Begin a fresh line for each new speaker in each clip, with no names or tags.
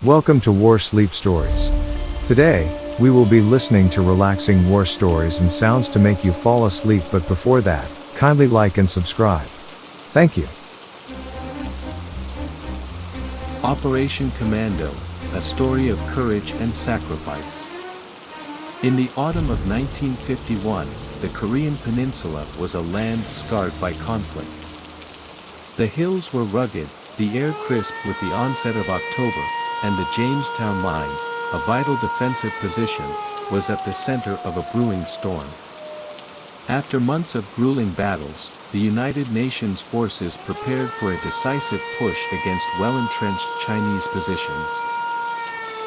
Welcome to War Sleep Stories. Today, we will be listening to relaxing war stories and sounds to make you fall asleep, but before that, kindly like and subscribe. Thank you.
Operation Commando, a story of courage and sacrifice. In the autumn of 1951, the Korean peninsula was a land scarred by conflict. The hills were rugged, the air crisp with the onset of October, and the Jamestown line, a vital defensive position, was at the center of a brewing storm. After months of grueling battles, the United Nations forces prepared for a decisive push against well-entrenched Chinese positions.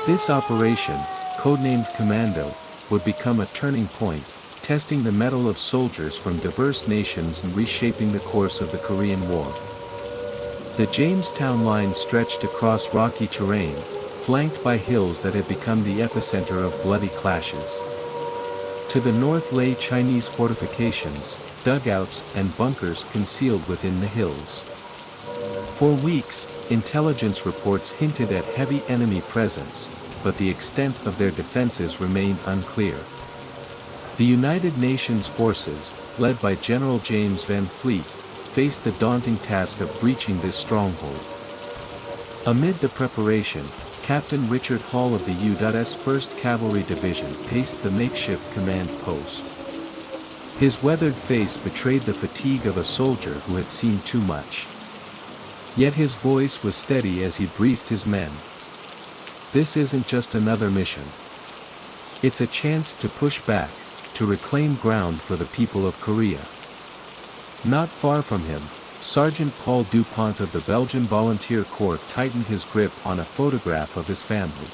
This operation, codenamed Commando, would become a turning point, testing the mettle of soldiers from diverse nations and reshaping the course of the Korean War. The Jamestown line stretched across rocky terrain, flanked by hills that had become the epicenter of bloody clashes. To the north lay Chinese fortifications, dugouts, and bunkers concealed within the hills. For weeks, intelligence reports hinted at heavy enemy presence, but the extent of their defenses remained unclear. The United Nations forces, led by General James Van Fleet, faced the daunting task of breaching this stronghold. Amid the preparation, Captain Richard Hall of the U.S. 1st Cavalry Division paced the makeshift command post. His weathered face betrayed the fatigue of a soldier who had seen too much. Yet his voice was steady as he briefed his men. This isn't just another mission. It's a chance to push back, to reclaim ground for the people of Korea. Not far from him, Sergeant Paul Dupont of the Belgian Volunteer Corps tightened his grip on a photograph of his family.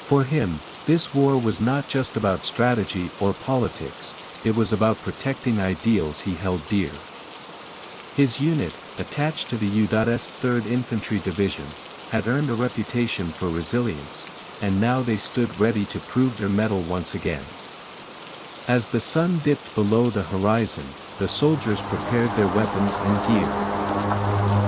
For him, this war was not just about strategy or politics, it was about protecting ideals he held dear. His unit, attached to the U.S. 3rd Infantry Division, had earned a reputation for resilience, and now they stood ready to prove their mettle once again. As the sun dipped below the horizon, the soldiers prepared their weapons and gear.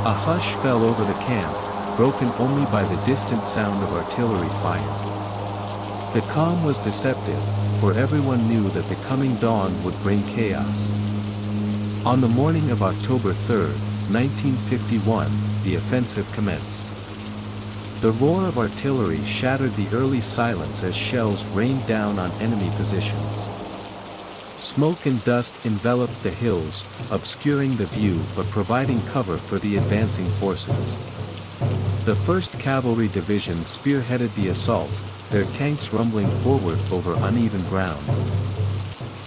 A hush fell over the camp, broken only by the distant sound of artillery fire. The calm was deceptive, for everyone knew that the coming dawn would bring chaos. On the morning of October 3, 1951, the offensive commenced. The roar of artillery shattered the early silence as shells rained down on enemy positions. Smoke and dust enveloped the hills, obscuring the view but providing cover for the advancing forces. The 1st Cavalry Division spearheaded the assault, their tanks rumbling forward over uneven ground.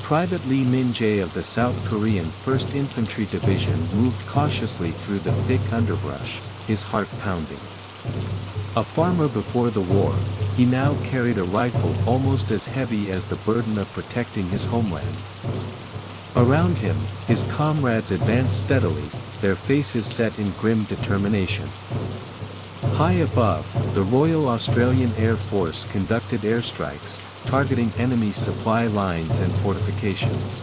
Private Lee Min-jae of the South Korean 1st Infantry Division moved cautiously through the thick underbrush, his heart pounding. A farmer before the war, he now carried a rifle almost as heavy as the burden of protecting his homeland. Around him, his comrades advanced steadily, their faces set in grim determination. High above, the Royal Australian Air Force conducted airstrikes, targeting enemy supply lines and fortifications.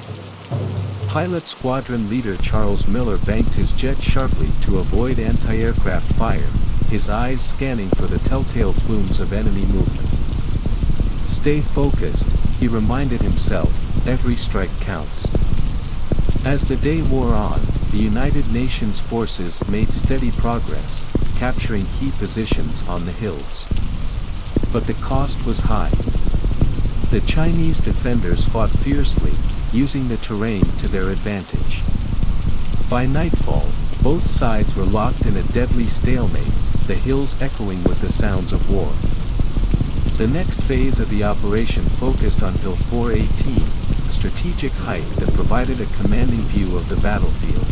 Pilot Squadron Leader Charles Miller banked his jet sharply to avoid anti-aircraft fire, his eyes scanning for the telltale plumes of enemy movement. Stay focused, he reminded himself, every strike counts. As the day wore on, the United Nations forces made steady progress, capturing key positions on the hills. But the cost was high. The Chinese defenders fought fiercely, using the terrain to their advantage. By nightfall, both sides were locked in a deadly stalemate, the hills echoing with the sounds of war. The next phase of the operation focused on Hill 418, a strategic height that provided a commanding view of the battlefield.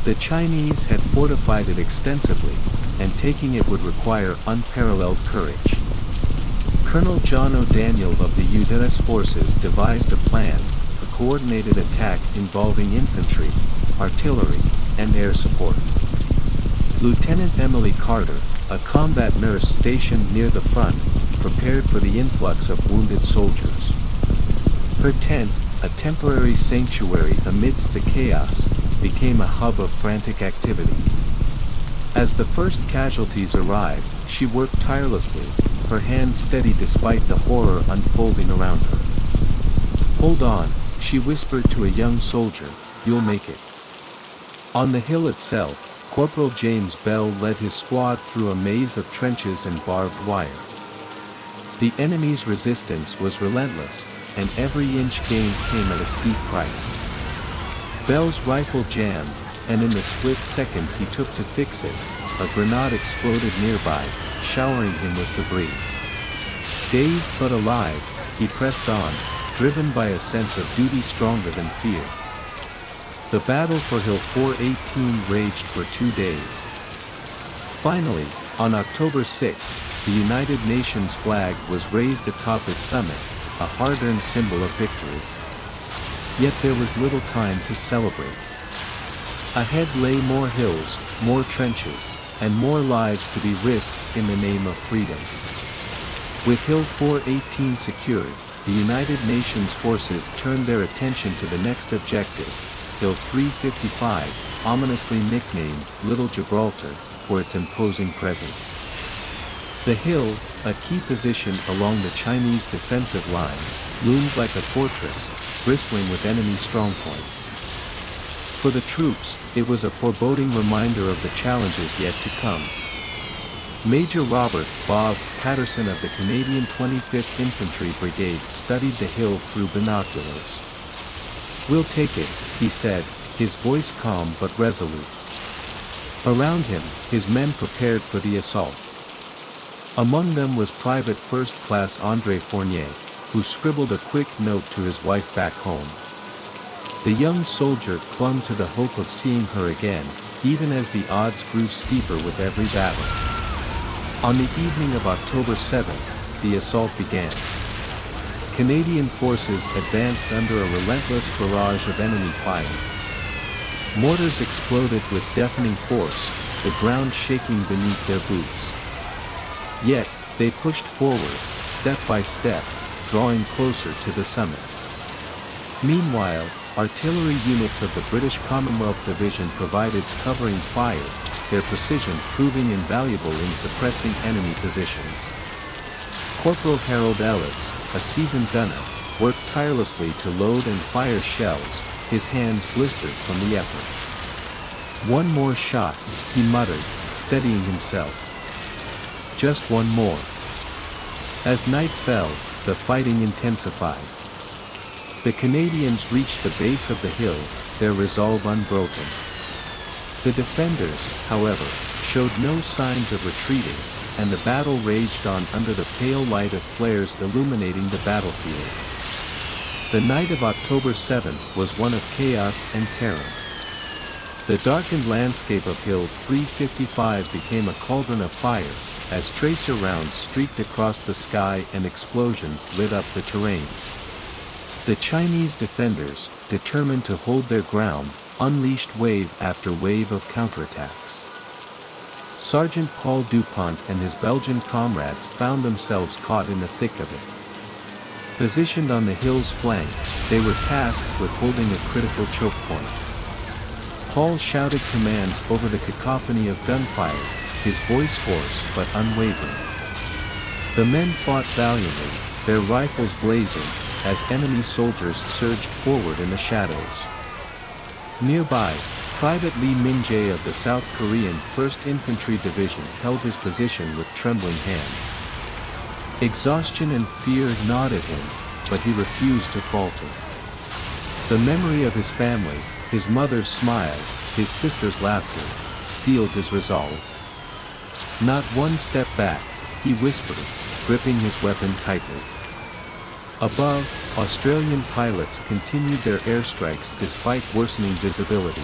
The Chinese had fortified it extensively, and taking it would require unparalleled courage. Colonel John O'Daniel of the U.S. forces devised a plan, a coordinated attack involving infantry, artillery, and air support. Lieutenant Emily Carter, a combat nurse stationed near the front, prepared for the influx of wounded soldiers. Her tent, a temporary sanctuary amidst the chaos, became a hub of frantic activity. As the first casualties arrived, She worked tirelessly, her hands steady despite the horror unfolding around her. "Hold on," she whispered to a young soldier, "you'll make it." On the hill itself, Corporal James Bell led his squad through a maze of trenches and barbed wire. The enemy's resistance was relentless, and every inch gained came at a steep price. Bell's rifle jammed, and in the split second he took to fix it, a grenade exploded nearby, showering him with debris. Dazed but alive, he pressed on, driven by a sense of duty stronger than fear. The battle for Hill 418 raged for 2 days. Finally, on October 6, the United Nations flag was raised atop its summit, a hard-earned symbol of victory. Yet there was little time to celebrate. Ahead lay more hills, more trenches, and more lives to be risked in the name of freedom. With Hill 418 secured, the United Nations forces turned their attention to the next objective, Hill 355, ominously nicknamed Little Gibraltar, for its imposing presence. The hill, a key position along the Chinese defensive line, loomed like a fortress, bristling with enemy strongpoints. For the troops, it was a foreboding reminder of the challenges yet to come. Major Robert "Bob" Patterson of the Canadian 25th Infantry Brigade studied the hill through binoculars. "We'll take it," he said, his voice calm but resolute. Around him, his men prepared for the assault. Among them was Private First Class André Fournier, who scribbled a quick note to his wife back home. The young soldier clung to the hope of seeing her again, even as the odds grew steeper with every battle. On the evening of October 7th, the assault began. Canadian forces advanced under a relentless barrage of enemy fire. Mortars exploded with deafening force, the ground shaking beneath their boots. Yet, they pushed forward, step by step, drawing closer to the summit. Meanwhile, artillery units of the British Commonwealth Division provided covering fire, their precision proving invaluable in suppressing enemy positions. Corporal Harold Ellis, a seasoned gunner, worked tirelessly to load and fire shells, his hands blistered from the effort. "One more shot," he muttered, steadying himself. "Just one more." As night fell, the fighting intensified. The Canadians reached the base of the hill, their resolve unbroken. The defenders, however, showed no signs of retreating, and the battle raged on under the pale light of flares illuminating the battlefield. The night of October 7th was one of chaos and terror. The darkened landscape of Hill 355 became a cauldron of fire, as tracer rounds streaked across the sky and explosions lit up the terrain. The Chinese defenders, determined to hold their ground, unleashed wave after wave of counterattacks. Sergeant Paul Dupont and his Belgian comrades found themselves caught in the thick of it. Positioned on the hill's flank, they were tasked with holding a critical choke point. Paul shouted commands over the cacophony of gunfire, his voice hoarse but unwavering. The men fought valiantly, their rifles blazing, as enemy soldiers surged forward in the shadows. Nearby, Private Lee Min-jae of the South Korean 1st Infantry Division held his position with trembling hands. Exhaustion and fear gnawed at him, but he refused to falter. The memory of his family, his mother's smile, his sister's laughter, steeled his resolve. "Not one step back," he whispered, gripping his weapon tightly. Above, Australian pilots continued their airstrikes despite worsening visibility.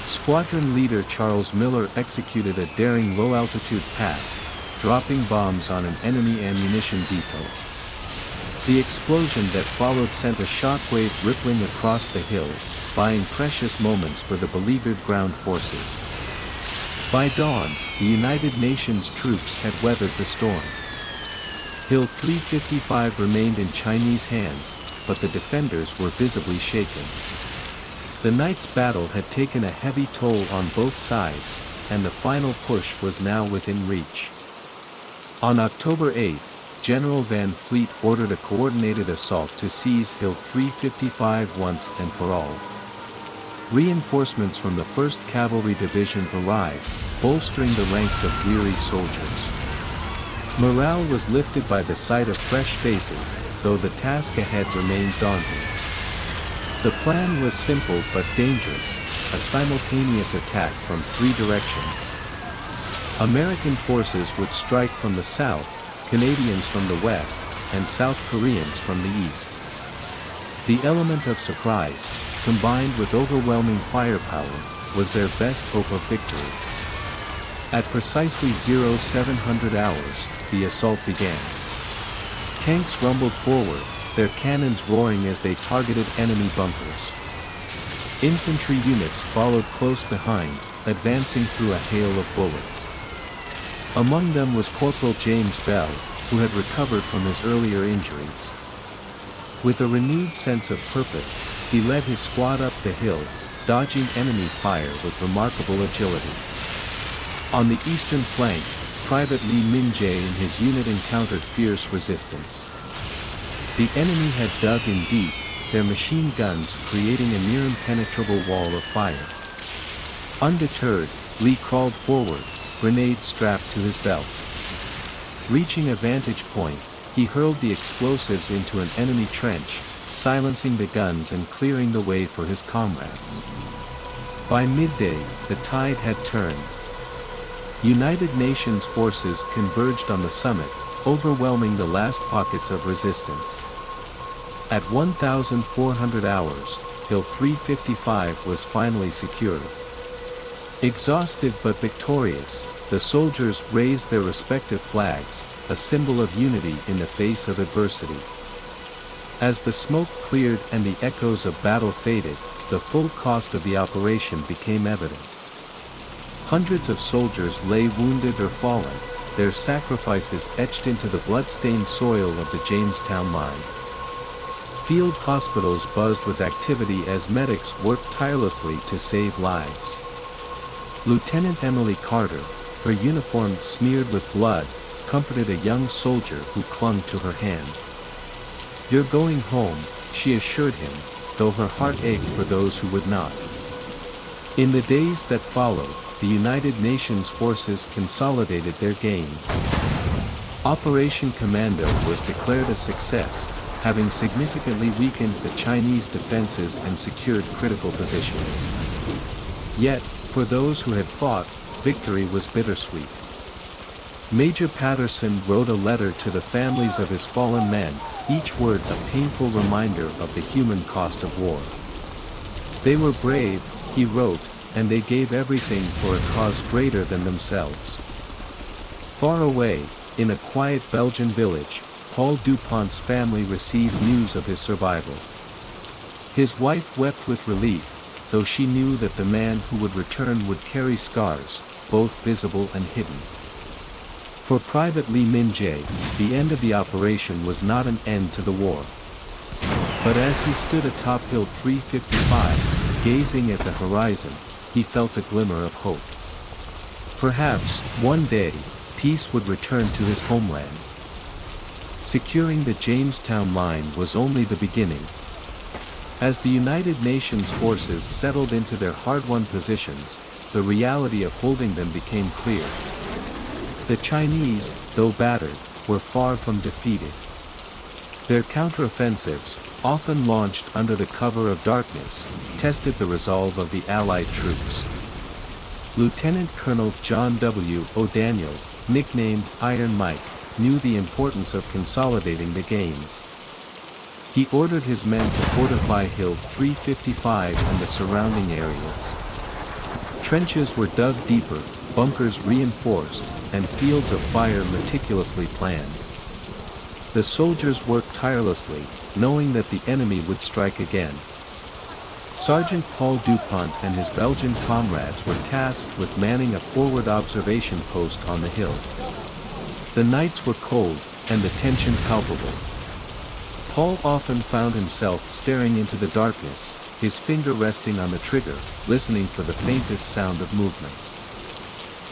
Squadron leader Charles Miller executed a daring low-altitude pass, dropping bombs on an enemy ammunition depot. The explosion that followed sent a shockwave rippling across the hill, buying precious moments for the beleaguered ground forces. By dawn, the United Nations troops had weathered the storm. Hill 355 remained in Chinese hands, but the defenders were visibly shaken. The night's battle had taken a heavy toll on both sides, and the final push was now within reach. On October 8, General Van Fleet ordered a coordinated assault to seize Hill 355 once and for all. Reinforcements from the 1st Cavalry Division arrived, bolstering the ranks of weary soldiers. Morale was lifted by the sight of fresh faces, though the task ahead remained daunting. The plan was simple but dangerous, a simultaneous attack from 3 directions. American forces would strike from the south, Canadians from the west, and South Koreans from the east. The element of surprise, combined with overwhelming firepower, was their best hope of victory. At precisely 0700 hours, the assault began. Tanks rumbled forward, their cannons roaring as they targeted enemy bunkers. Infantry units followed close behind, advancing through a hail of bullets. Among them was Corporal James Bell, who had recovered from his earlier injuries. With a renewed sense of purpose, he led his squad up the hill, dodging enemy fire with remarkable agility. On the eastern flank, Private Lee Min-jae and his unit encountered fierce resistance. The enemy had dug in deep, their machine guns creating a near impenetrable wall of fire. Undeterred, Lee crawled forward, grenade strapped to his belt. Reaching a vantage point, he hurled the explosives into an enemy trench, silencing the guns and clearing the way for his comrades. By midday, the tide had turned. United Nations forces converged on the summit, overwhelming the last pockets of resistance. At 1,400 hours, Hill 355 was finally secured. Exhausted but victorious, the soldiers raised their respective flags, a symbol of unity in the face of adversity. As the smoke cleared and the echoes of battle faded, the full cost of the operation became evident. Hundreds of soldiers lay wounded or fallen, their sacrifices etched into the blood-stained soil of the Jamestown line. Field hospitals buzzed with activity as medics worked tirelessly to save lives. Lieutenant Emily Carter, her uniform smeared with blood, comforted a young soldier who clung to her hand. "You're going home," she assured him, though her heart ached for those who would not. In the days that followed, the United Nations forces consolidated their gains. Operation Commando was declared a success, having significantly weakened the Chinese defenses and secured critical positions. Yet, for those who had fought, victory was bittersweet. Major Patterson wrote a letter to the families of his fallen men, each word a painful reminder of the human cost of war. They were brave, he wrote, and they gave everything for a cause greater than themselves. Far away, in a quiet Belgian village, Paul Dupont's family received news of his survival. His wife wept with relief, though she knew that the man who would return would carry scars, both visible and hidden. For Private Lee Min-jae, the end of the operation was not an end to the war. But as he stood atop Hill 355, gazing at the horizon, he felt a glimmer of hope. Perhaps, one day, peace would return to his homeland. Securing the Jamestown line was only the beginning. As the United Nations forces settled into their hard-won positions, the reality of holding them became clear. The Chinese, though battered, were far from defeated. Their counteroffensives, often launched under the cover of darkness, tested the resolve of the Allied troops. Lieutenant Colonel John W. O'Daniel, nicknamed Iron Mike, knew the importance of consolidating the gains. He ordered his men to fortify Hill 355 and the surrounding areas. Trenches were dug deeper, bunkers reinforced, and fields of fire meticulously planned. The soldiers worked tirelessly, knowing that the enemy would strike again. Sergeant Paul Dupont and his Belgian comrades were tasked with manning a forward observation post on the hill. The nights were cold, and the tension palpable. Paul often found himself staring into the darkness, his finger resting on the trigger, listening for the faintest sound of movement.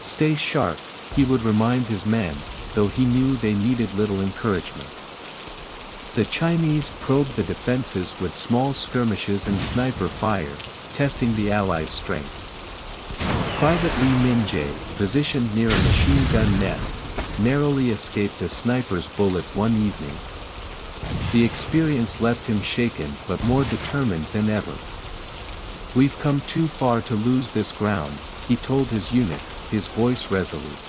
"Stay sharp," he would remind his men, though he knew they needed little encouragement. The Chinese probed the defenses with small skirmishes and sniper fire, testing the Allies' strength. Private Li Minjae, positioned near a machine gun nest, narrowly escaped a sniper's bullet one evening. The experience left him shaken but more determined than ever. "We've come too far to lose this ground," he told his unit, his voice resolute.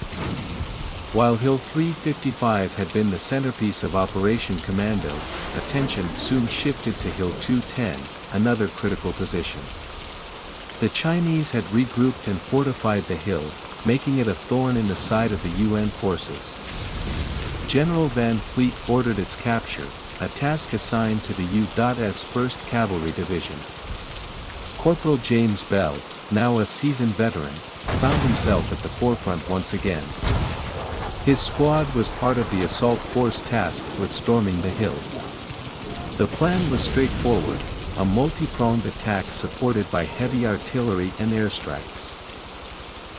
While Hill 355 had been the centerpiece of Operation Commando, attention soon shifted to Hill 210, another critical position. The Chinese had regrouped and fortified the hill, making it a thorn in the side of the UN forces. General Van Fleet ordered its capture, a task assigned to the U.S. 1st Cavalry Division. Corporal James Bell, now a seasoned veteran, found himself at the forefront once again. His squad was part of the assault force tasked with storming the hill. The plan was straightforward, a multi-pronged attack supported by heavy artillery and airstrikes.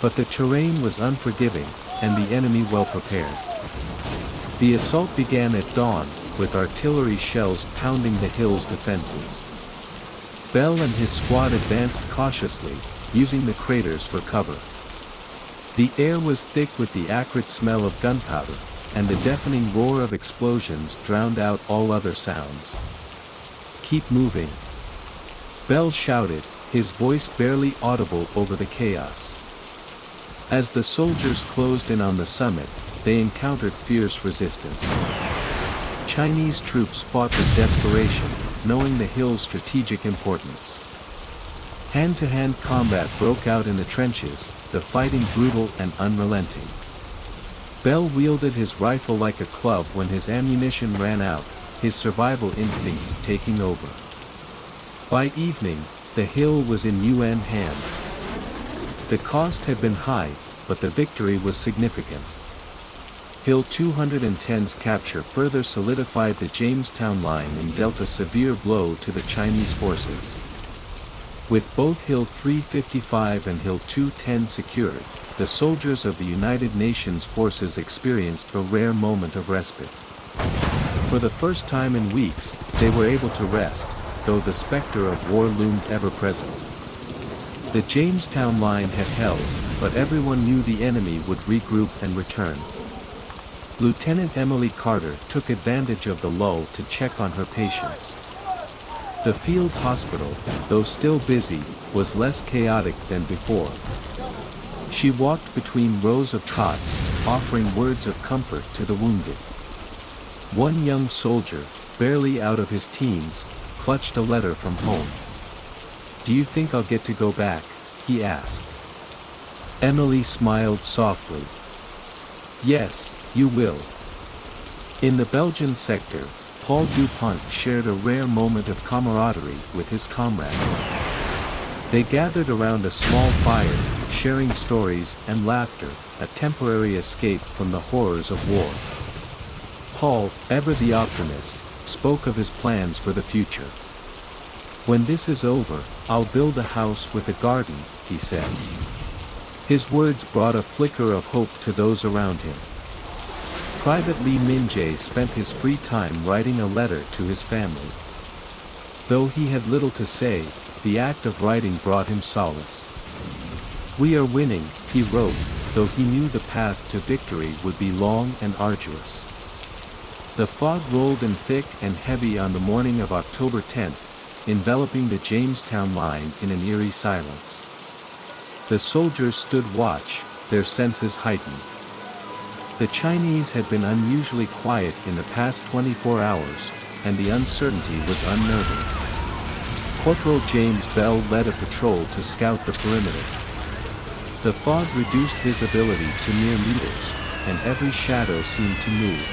But the terrain was unforgiving, and the enemy well prepared. The assault began at dawn, with artillery shells pounding the hill's defenses. Bell and his squad advanced cautiously, using the craters for cover. The air was thick with the acrid smell of gunpowder, and the deafening roar of explosions drowned out all other sounds. "Keep moving," Bell shouted, his voice barely audible over the chaos. As the soldiers closed in on the summit, they encountered fierce resistance. Chinese troops fought with desperation, knowing the hill's strategic importance. Hand-to-hand combat broke out in the trenches, the fighting brutal and unrelenting. Bell wielded his rifle like a club when his ammunition ran out, his survival instincts taking over. By evening, the hill was in UN hands. The cost had been high, but the victory was significant. Hill 210's capture further solidified the Jamestown line and dealt a severe blow to the Chinese forces. With both Hill 355 and Hill 210 secured, the soldiers of the United Nations forces experienced a rare moment of respite. For the first time in weeks, they were able to rest, though the specter of war loomed ever present. The Jamestown line had held, but everyone knew the enemy would regroup and return. Lieutenant Emily Carter took advantage of the lull to check on her patients. The field hospital, though still busy, was less chaotic than before. She walked between rows of cots, offering words of comfort to the wounded. One young soldier, barely out of his teens, clutched a letter from home. "Do you think I'll get to go back?" he asked. Emily smiled softly. "Yes, you will." In the Belgian sector, Paul Dupont shared a rare moment of camaraderie with his comrades. They gathered around a small fire, sharing stories and laughter, a temporary escape from the horrors of war. Paul, ever the optimist, spoke of his plans for the future. "When this is over, I'll build a house with a garden," he said. His words brought a flicker of hope to those around him. Private Li Minjae spent his free time writing a letter to his family. Though he had little to say, the act of writing brought him solace. "We are winning," he wrote, though he knew the path to victory would be long and arduous. The fog rolled in thick and heavy on the morning of October 10th, enveloping the Jamestown line in an eerie silence. The soldiers stood watch, their senses heightened. The Chinese had been unusually quiet in the past 24 hours, and the uncertainty was unnerving. Corporal James Bell led a patrol to scout the perimeter. The fog reduced visibility to mere meters, and every shadow seemed to move.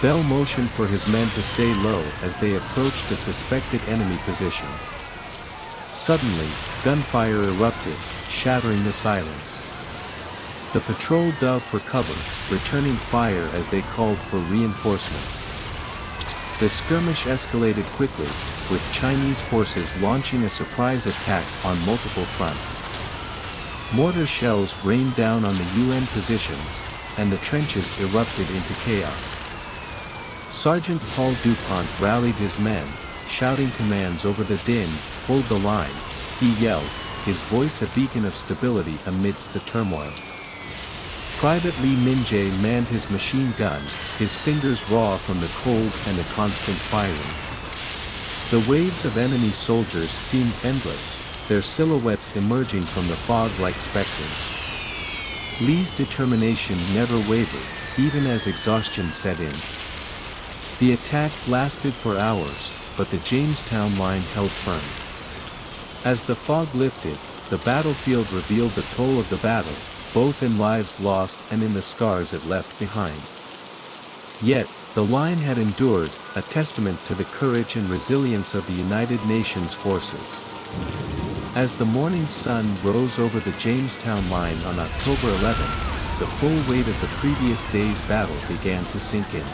Bell motioned for his men to stay low as they approached a suspected enemy position. Suddenly, gunfire erupted, shattering the silence. The patrol dove for cover, returning fire as they called for reinforcements. The skirmish escalated quickly, with Chinese forces launching a surprise attack on multiple fronts. Mortar shells rained down on the UN positions, and the trenches erupted into chaos. Sergeant Paul DuPont rallied his men, shouting commands over the din. "Hold the line," he yelled, his voice a beacon of stability amidst the turmoil. Private Lee Min-jae manned his machine gun, his fingers raw from the cold and the constant firing. The waves of enemy soldiers seemed endless, their silhouettes emerging from the fog like specters. Lee's determination never wavered, even as exhaustion set in. The attack lasted for hours, but the Jamestown line held firm. As the fog lifted, the battlefield revealed the toll of the battle, both in lives lost and in the scars it left behind. Yet, the line had endured, a testament to the courage and resilience of the United Nations forces. As the morning sun rose over the Jamestown line on October 11th, the full weight of the previous day's battle began to sink in.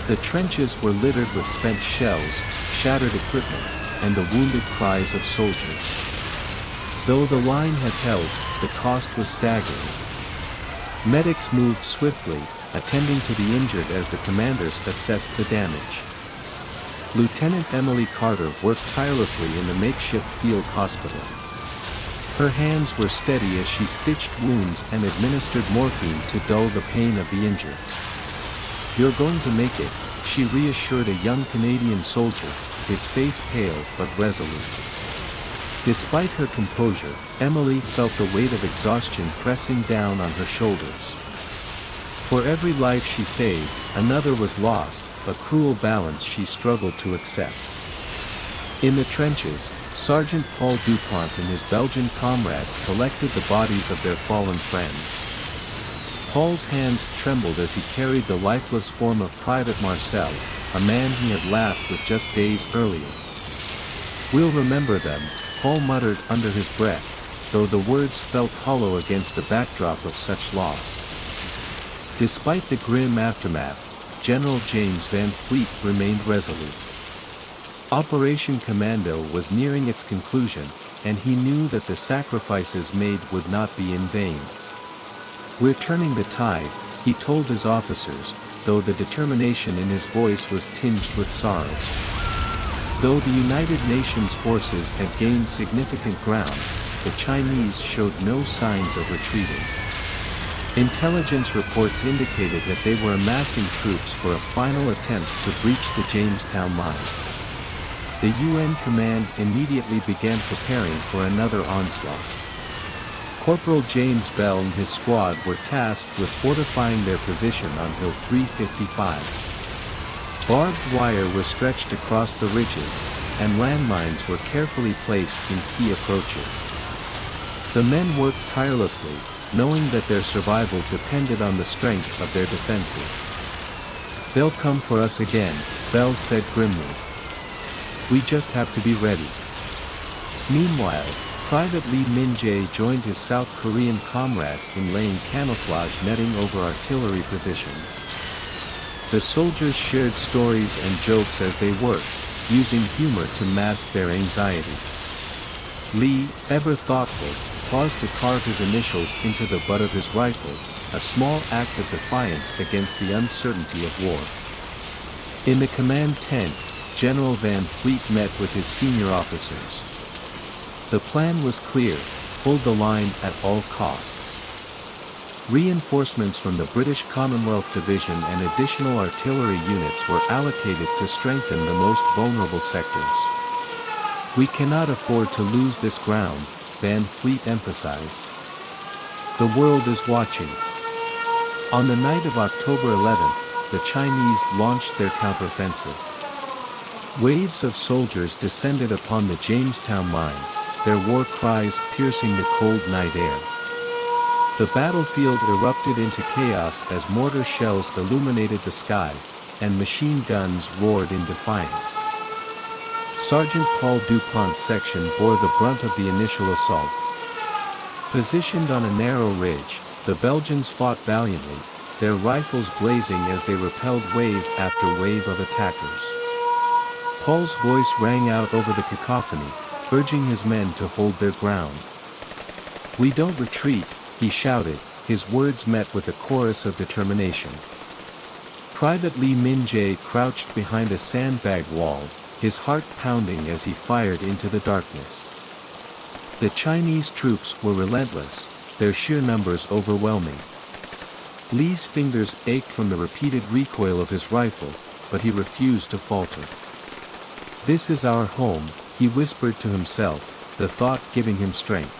The trenches were littered with spent shells, shattered equipment, and the wounded cries of soldiers. Though the line had held, the cost was staggering. Medics moved swiftly, attending to the injured as the commanders assessed the damage. Lieutenant Emily Carter worked tirelessly in the makeshift field hospital. Her hands were steady as she stitched wounds and administered morphine to dull the pain of the injured. "You're going to make it," she reassured a young Canadian soldier, his face pale but resolute. Despite her composure, Emily felt the weight of exhaustion pressing down on her shoulders. For every life she saved, another was lost, a cruel balance she struggled to accept. In the trenches, Sergeant Paul DuPont and his Belgian comrades collected the bodies of their fallen friends. Paul's hands trembled as he carried the lifeless form of Private Marcel, a man he had laughed with just days earlier. "We'll remember them," Paul muttered under his breath, though the words felt hollow against the backdrop of such loss. Despite the grim aftermath, General James Van Fleet remained resolute. Operation Commando was nearing its conclusion, and he knew that the sacrifices made would not be in vain. "We're turning the tide," he told his officers, though the determination in his voice was tinged with sorrow. Though the United Nations forces had gained significant ground, the Chinese showed no signs of retreating. Intelligence reports indicated that they were amassing troops for a final attempt to breach the Jamestown line. The UN command immediately began preparing for another onslaught. Corporal James Bell and his squad were tasked with fortifying their position on Hill 355. Barbed wire was stretched across the ridges, and landmines were carefully placed in key approaches. The men worked tirelessly, knowing that their survival depended on the strength of their defenses. "They'll come for us again," Bell said grimly. "We just have to be ready." Meanwhile, Private Lee Min-jae joined his South Korean comrades in laying camouflage netting over artillery positions. The soldiers shared stories and jokes as they worked, using humor to mask their anxiety. Lee, ever thoughtful, paused to carve his initials into the butt of his rifle, a small act of defiance against the uncertainty of war. In the command tent, General Van Fleet met with his senior officers. The plan was clear: hold the line at all costs. Reinforcements from the British Commonwealth Division and additional artillery units were allocated to strengthen the most vulnerable sectors. "We cannot afford to lose this ground," Van Fleet emphasized. "The world is watching." On the night of October 11th, the Chinese launched their counteroffensive. Waves of soldiers descended upon the Jamestown line, their war cries piercing the cold night air. The battlefield erupted into chaos as mortar shells illuminated the sky, and machine guns roared in defiance. Sergeant Paul DuPont's section bore the brunt of the initial assault. Positioned on a narrow ridge, the Belgians fought valiantly, their rifles blazing as they repelled wave after wave of attackers. Paul's voice rang out over the cacophony, urging his men to hold their ground. "We don't retreat," he shouted, his words met with a chorus of determination. Private Lee Min-jae crouched behind a sandbag wall, his heart pounding as he fired into the darkness. The Chinese troops were relentless, their sheer numbers overwhelming. Lee's fingers ached from the repeated recoil of his rifle, but he refused to falter. "This is our home," he whispered to himself, the thought giving him strength.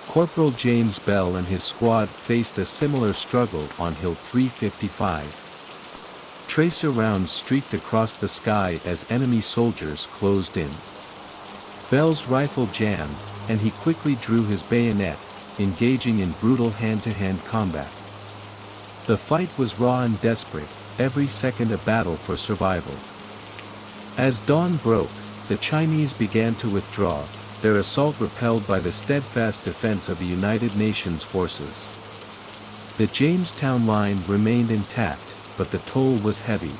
Corporal James Bell and his squad faced a similar struggle on Hill 355. Tracer rounds streaked across the sky as enemy soldiers closed in. Bell's rifle jammed, and he quickly drew his bayonet, engaging in brutal hand-to-hand combat. The fight was raw and desperate, every second a battle for survival. As dawn broke, the Chinese began to withdraw, their assault repelled by the steadfast defense of the United Nations forces. The Jamestown line remained intact, but the toll was heavy.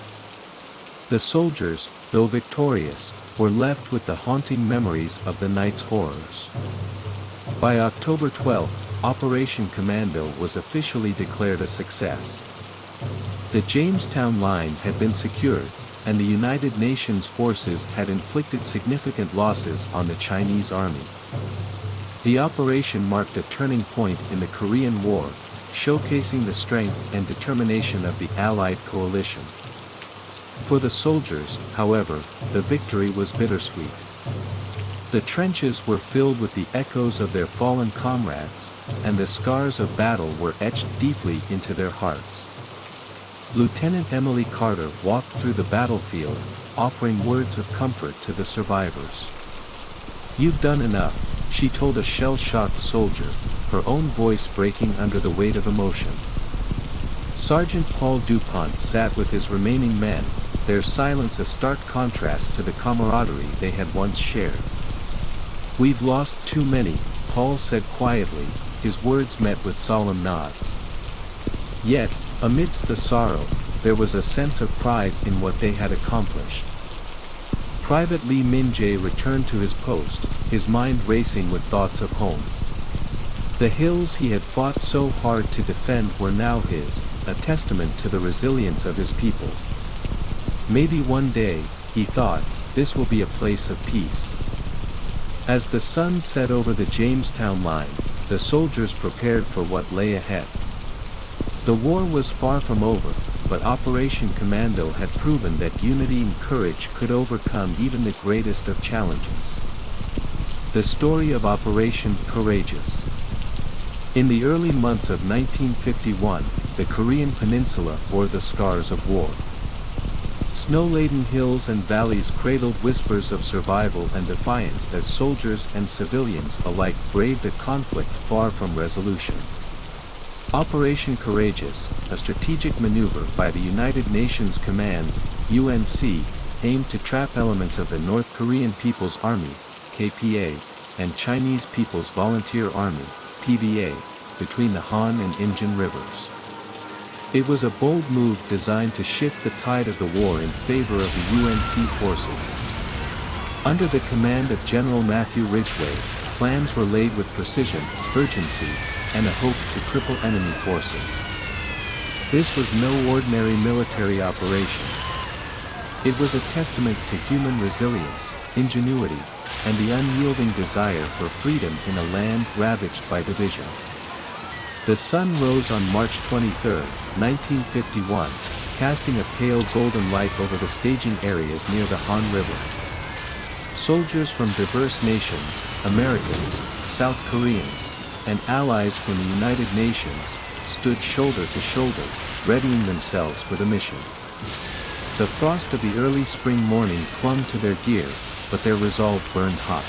The soldiers, though victorious, were left with the haunting memories of the night's horrors. By October 12, Operation Commando was officially declared a success. The Jamestown line had been secured, and the United Nations forces had inflicted significant losses on the Chinese army. The operation marked a turning point in the Korean War, showcasing the strength and determination of the Allied coalition. For the soldiers, however, the victory was bittersweet. The trenches were filled with the echoes of their fallen comrades, and the scars of battle were etched deeply into their hearts. Lieutenant Emily Carter walked through the battlefield, offering words of comfort to the survivors. "You've done enough," she told a shell-shocked soldier, her own voice breaking under the weight of emotion. Sergeant Paul DuPont sat with his remaining men, their silence a stark contrast to the camaraderie they had once shared. "We've lost too many," Paul said quietly, his words met with solemn nods. Yet, amidst the sorrow, there was a sense of pride in what they had accomplished. Private Lee Min-jae returned to his post, his mind racing with thoughts of home. The hills he had fought so hard to defend were now his, a testament to the resilience of his people. Maybe one day, he thought, this will be a place of peace. As the sun set over the Jamestown line, the soldiers prepared for what lay ahead. The war was far from over, but Operation Commando had proven that unity and courage could overcome even the greatest of challenges. The story of Operation Courageous. In the early months of 1951, the Korean peninsula bore the scars of war. Snow-laden hills and valleys cradled whispers of survival and defiance as soldiers and civilians alike braved a conflict far from resolution. Operation Courageous, a strategic maneuver by the United Nations Command, UNC, aimed to trap elements of the North Korean People's Army, KPA, and Chinese People's Volunteer Army, PVA, between the Han and Imjin rivers. It was a bold move designed to shift the tide of the war in favor of the UNC forces. Under the command of General Matthew Ridgway, plans were laid with precision, urgency, and a hope to cripple enemy forces. This was no ordinary military operation. It was a testament to human resilience, ingenuity, and the unyielding desire for freedom in a land ravaged by division. The sun rose on March 23, 1951, casting a pale golden light over the staging areas near the Han River. Soldiers from diverse nations, Americans, South Koreans, and allies from the United Nations, stood shoulder to shoulder, readying themselves for the mission. The frost of the early spring morning clung to their gear, but their resolve burned hot.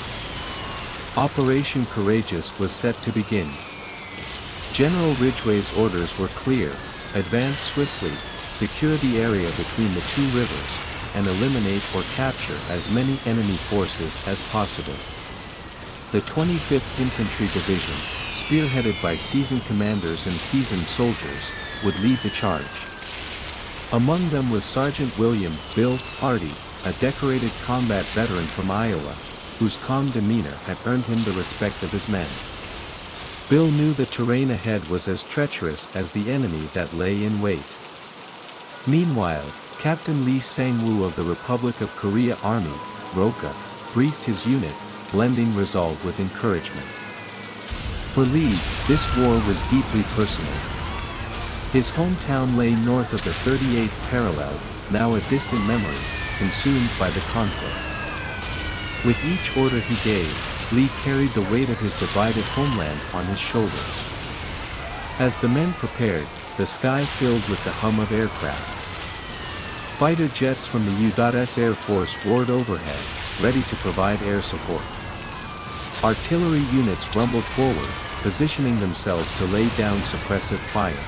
Operation Courageous was set to begin. General Ridgway's orders were clear: advance swiftly, secure the area between the two rivers, and eliminate or capture as many enemy forces as possible. The 25th Infantry Division, spearheaded by seasoned commanders and seasoned soldiers, would lead the charge. Among them was Sergeant William "Bill" Hardy, a decorated combat veteran from Iowa, whose calm demeanor had earned him the respect of his men. Bill knew the terrain ahead was as treacherous as the enemy that lay in wait. Meanwhile, Captain Lee Sang-woo of the Republic of Korea Army, ROKA, briefed his unit, blending resolve with encouragement. For Lee, this war was deeply personal. His hometown lay north of the 38th parallel, now a distant memory, consumed by the conflict. With each order he gave, Lee carried the weight of his divided homeland on his shoulders. As the men prepared, the sky filled with the hum of aircraft. Fighter jets from the U.S. Air Force roared overhead, ready to provide air support. Artillery units rumbled forward, positioning themselves to lay down suppressive fire.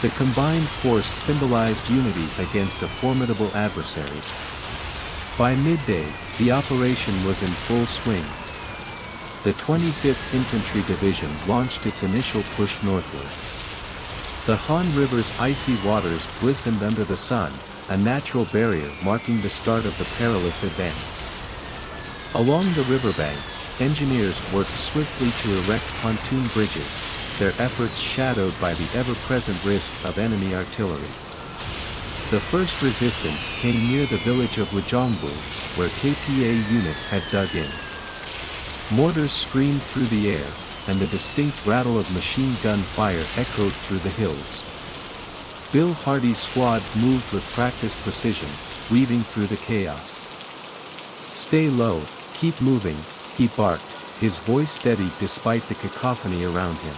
The combined force symbolized unity against a formidable adversary. By midday, the operation was in full swing. The 25th Infantry Division launched its initial push northward. The Han River's icy waters glistened under the sun, a natural barrier marking the start of the perilous advance. Along the riverbanks, engineers worked swiftly to erect pontoon bridges, their efforts shadowed by the ever-present risk of enemy artillery. The first resistance came near the village of Wajongbu, where KPA units had dug in. Mortars screamed through the air, and the distinct rattle of machine gun fire echoed through the hills. Bill Hardy's squad moved with practiced precision, weaving through the chaos. "Stay low, keep moving," he barked, his voice steady despite the cacophony around him.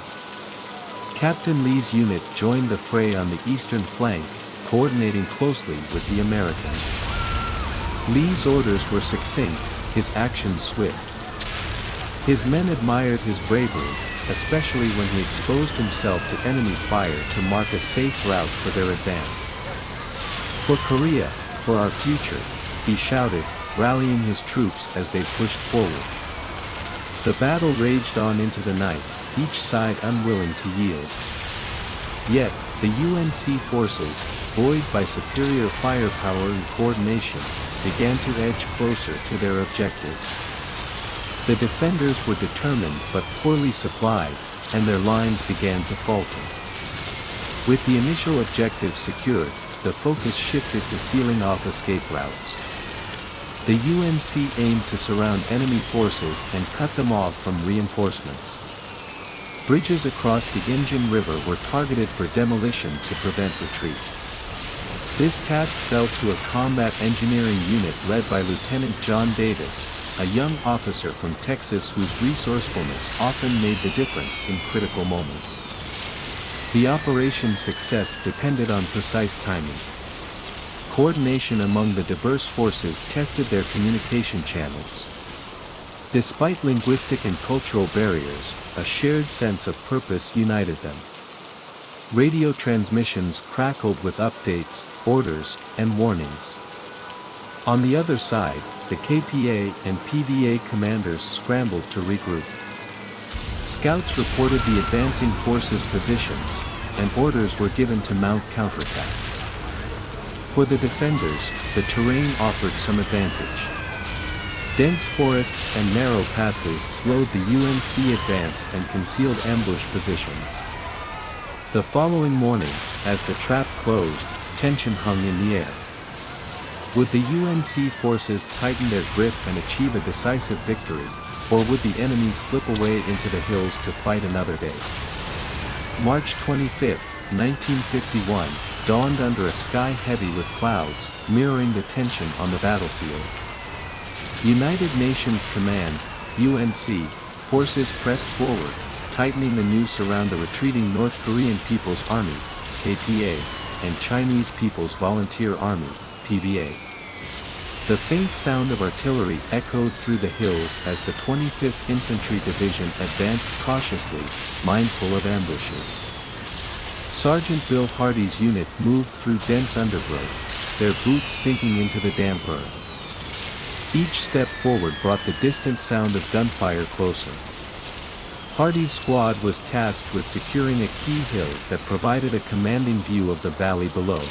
Captain Lee's unit joined the fray on the eastern flank, coordinating closely with the Americans. Lee's orders were succinct, his actions swift. His men admired his bravery, especially when he exposed himself to enemy fire to mark a safe route for their advance. "For Korea, for our future," he shouted, rallying his troops as they pushed forward. The battle raged on into the night, each side unwilling to yield. Yet, the UNC forces, buoyed by superior firepower and coordination, began to edge closer to their objectives. The defenders were determined but poorly supplied, and their lines began to falter. With the initial objectives secured, the focus shifted to sealing off escape routes. The UNC aimed to surround enemy forces and cut them off from reinforcements. Bridges across the Imjin River were targeted for demolition to prevent retreat. This task fell to a combat engineering unit led by Lieutenant John Davis, a young officer from Texas whose resourcefulness often made the difference in critical moments. The operation's success depended on precise timing. Coordination among the diverse forces tested their communication channels. Despite linguistic and cultural barriers, a shared sense of purpose united them. Radio transmissions crackled with updates, orders, and warnings. On the other side, the KPA and PVA commanders scrambled to regroup. Scouts reported the advancing forces' positions, and orders were given to mount counterattacks. For the defenders, the terrain offered some advantage. Dense forests and narrow passes slowed the UNC advance and concealed ambush positions. The following morning, as the trap closed, tension hung in the air. Would the UNC forces tighten their grip and achieve a decisive victory, or would the enemy slip away into the hills to fight another day? March 25, 1951, dawned under a sky heavy with clouds, mirroring the tension on the battlefield. United Nations Command, UNC, forces pressed forward, tightening the noose around the retreating North Korean People's Army, KPA, and Chinese People's Volunteer Army, PVA. The faint sound of artillery echoed through the hills as the 25th Infantry Division advanced cautiously, mindful of ambushes. Sergeant Bill Hardy's unit moved through dense undergrowth, their boots sinking into the damp earth. Each step forward brought the distant sound of gunfire closer. Hardy's squad was tasked with securing a key hill that provided a commanding view of the valley below.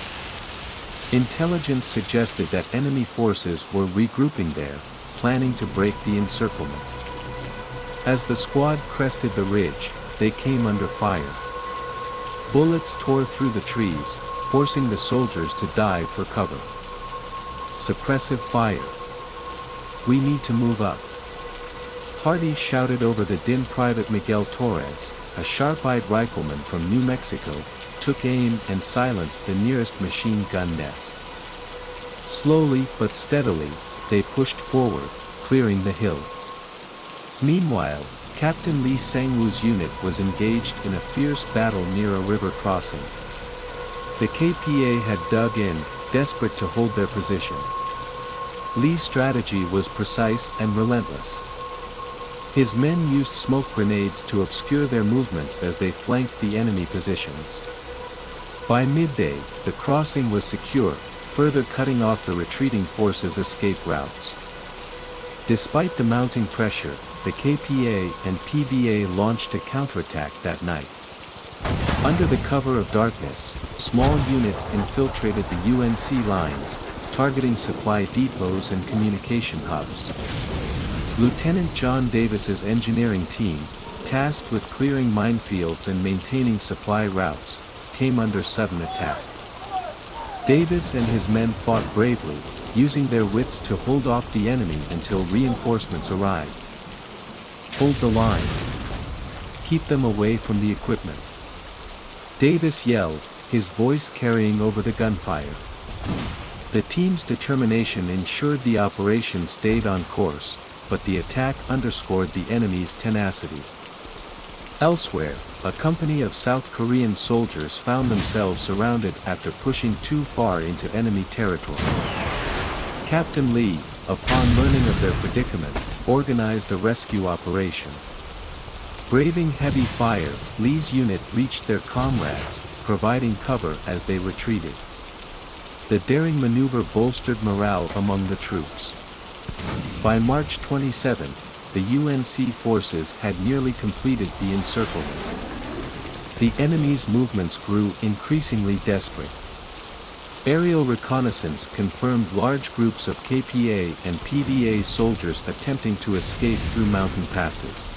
Intelligence suggested that enemy forces were regrouping there, planning to break the encirclement. As the squad crested the ridge, they came under fire. Bullets tore through the trees, forcing the soldiers to dive for cover. Suppressive fire. We need to move up. Hardy shouted over the din. Private Miguel Torres, a sharp-eyed rifleman from New Mexico, took aim and silenced the nearest machine gun nest. Slowly but steadily, they pushed forward, clearing the hill. Meanwhile, Captain Lee Sangwoo's unit was engaged in a fierce battle near a river crossing. The KPA had dug in, desperate to hold their position. Lee's strategy was precise and relentless. His men used smoke grenades to obscure their movements as they flanked the enemy positions. By midday, the crossing was secure, further cutting off the retreating forces' escape routes. Despite the mounting pressure, the KPA and PVA launched a counterattack that night. Under the cover of darkness, small units infiltrated the UNC lines, targeting supply depots and communication hubs. Lieutenant John Davis's engineering team, tasked with clearing minefields and maintaining supply routes, came under sudden attack. Davis and his men fought bravely, using their wits to hold off the enemy until reinforcements arrived. Hold the line. Keep them away from the equipment. Davis yelled, his voice carrying over the gunfire. The team's determination ensured the operation stayed on course, but the attack underscored the enemy's tenacity. Elsewhere, a company of South Korean soldiers found themselves surrounded after pushing too far into enemy territory. Captain Lee, upon learning of their predicament, organized a rescue operation. Braving heavy fire, Lee's unit reached their comrades, providing cover as they retreated. The daring maneuver bolstered morale among the troops. By March 27, the UNC forces had nearly completed the encirclement. The enemy's movements grew increasingly desperate. Aerial reconnaissance confirmed large groups of KPA and PVA soldiers attempting to escape through mountain passes.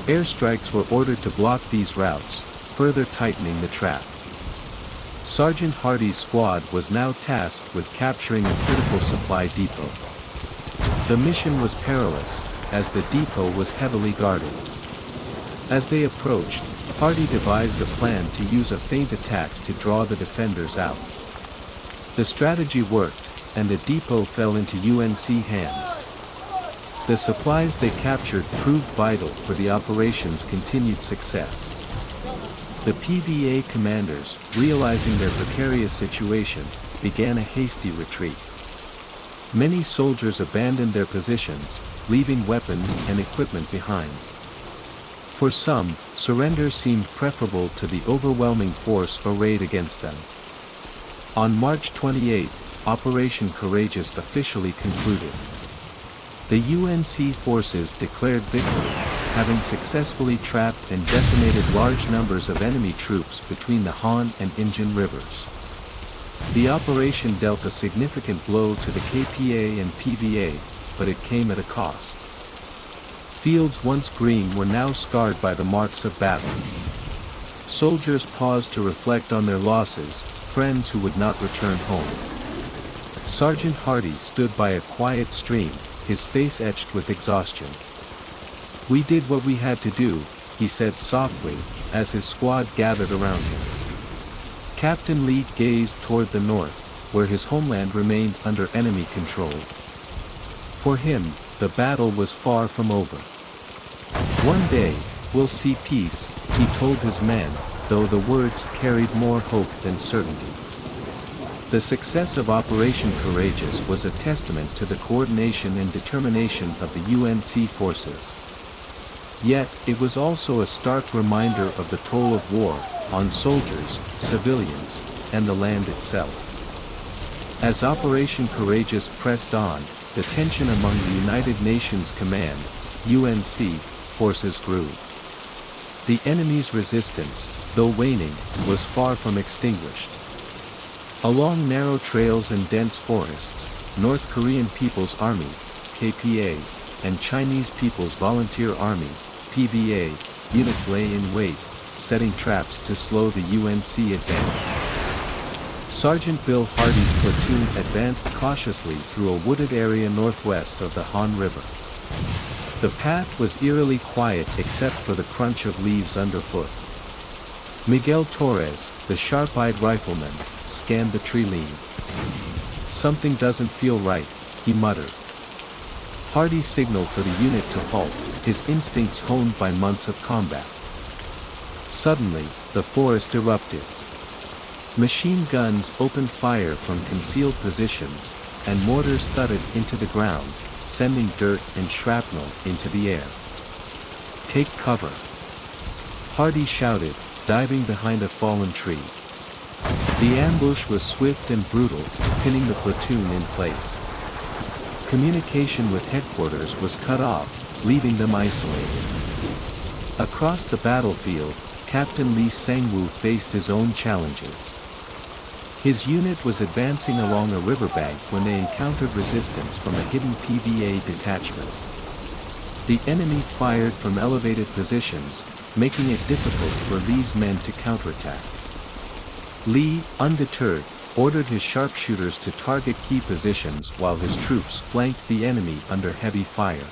Airstrikes were ordered to block these routes, further tightening the trap. Sergeant Hardy's squad was now tasked with capturing a critical supply depot. The mission was perilous, as the depot was heavily guarded. As they approached, Hardy devised a plan to use a feint attack to draw the defenders out. The strategy worked, and the depot fell into UNC hands. The supplies they captured proved vital for the operation's continued success. The PVA commanders, realizing their precarious situation, began a hasty retreat. Many soldiers abandoned their positions, leaving weapons and equipment behind. For some, surrender seemed preferable to the overwhelming force arrayed against them. On March 28, Operation Courageous officially concluded. The UNC forces declared victory, having successfully trapped and decimated large numbers of enemy troops between the Han and Injun rivers. The operation dealt a significant blow to the KPA and PVA, but it came at a cost. Fields once green were now scarred by the marks of battle. Soldiers paused to reflect on their losses, friends who would not return home. Sergeant Hardy stood by a quiet stream, his face etched with exhaustion. "We did what we had to do," he said softly, as his squad gathered around him. Captain Lee gazed toward the north, where his homeland remained under enemy control. For him, the battle was far from over. "One day, we'll see peace," he told his men, though the words carried more hope than certainty. The success of Operation Courageous was a testament to the coordination and determination of the UNC forces. Yet, it was also a stark reminder of the toll of war, on soldiers, civilians, and the land itself. As Operation Courageous pressed on, the tension among the United Nations Command, UNC, forces grew. The enemy's resistance, though waning, was far from extinguished. Along narrow trails and dense forests, North Korean People's Army, KPA, and Chinese People's Volunteer Army, PVA, units lay in wait, setting traps to slow the UNC advance. Sergeant Bill Hardy's platoon advanced cautiously through a wooded area northwest of the Han River. The path was eerily quiet except for the crunch of leaves underfoot. Miguel Torres, the sharp-eyed rifleman, scanned the tree-line. "Something doesn't feel right," he muttered. Hardy signaled for the unit to halt, his instincts honed by months of combat. Suddenly, the forest erupted. Machine guns opened fire from concealed positions, and mortars thudded into the ground, sending dirt and shrapnel into the air. "Take cover!" Hardy shouted, diving behind a fallen tree. The ambush was swift and brutal, pinning the platoon in place. Communication with headquarters was cut off, leaving them isolated. Across the battlefield, Captain Lee Sang-woo faced his own challenges. His unit was advancing along a riverbank when they encountered resistance from a hidden PVA detachment. The enemy fired from elevated positions, making it difficult for Lee's men to counterattack. Lee, undeterred, ordered his sharpshooters to target key positions while his troops flanked the enemy under heavy fire.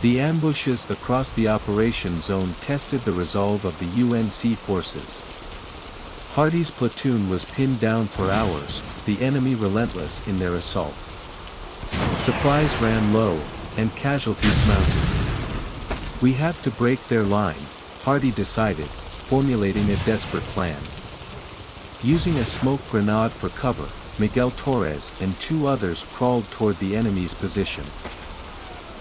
The ambushes across the operation zone tested the resolve of the UNC forces. Hardy's platoon was pinned down for hours, the enemy relentless in their assault. Supplies ran low, and casualties mounted. "We have to break their line," Hardy decided, formulating a desperate plan. Using a smoke grenade for cover, Miguel Torres and 2 others crawled toward the enemy's position.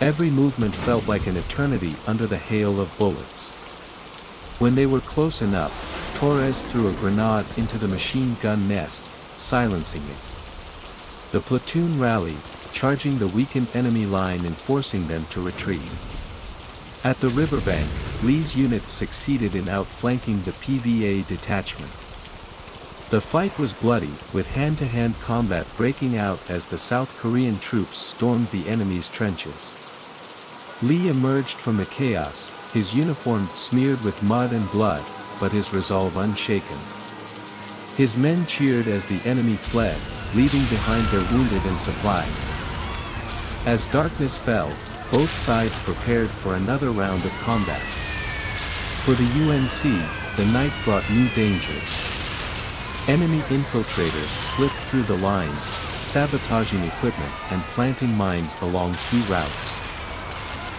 Every movement felt like an eternity under the hail of bullets. When they were close enough, Torres threw a grenade into the machine gun nest, silencing it. The platoon rallied, charging the weakened enemy line and forcing them to retreat. At the riverbank, Lee's unit succeeded in outflanking the PVA detachment. The fight was bloody, with hand-to-hand combat breaking out as the South Korean troops stormed the enemy's trenches. Lee emerged from the chaos, his uniform smeared with mud and blood, but his resolve unshaken. His men cheered as the enemy fled, leaving behind their wounded and supplies. As darkness fell, both sides prepared for another round of combat. For the UNC, the night brought new dangers. Enemy infiltrators slipped through the lines, sabotaging equipment and planting mines along key routes.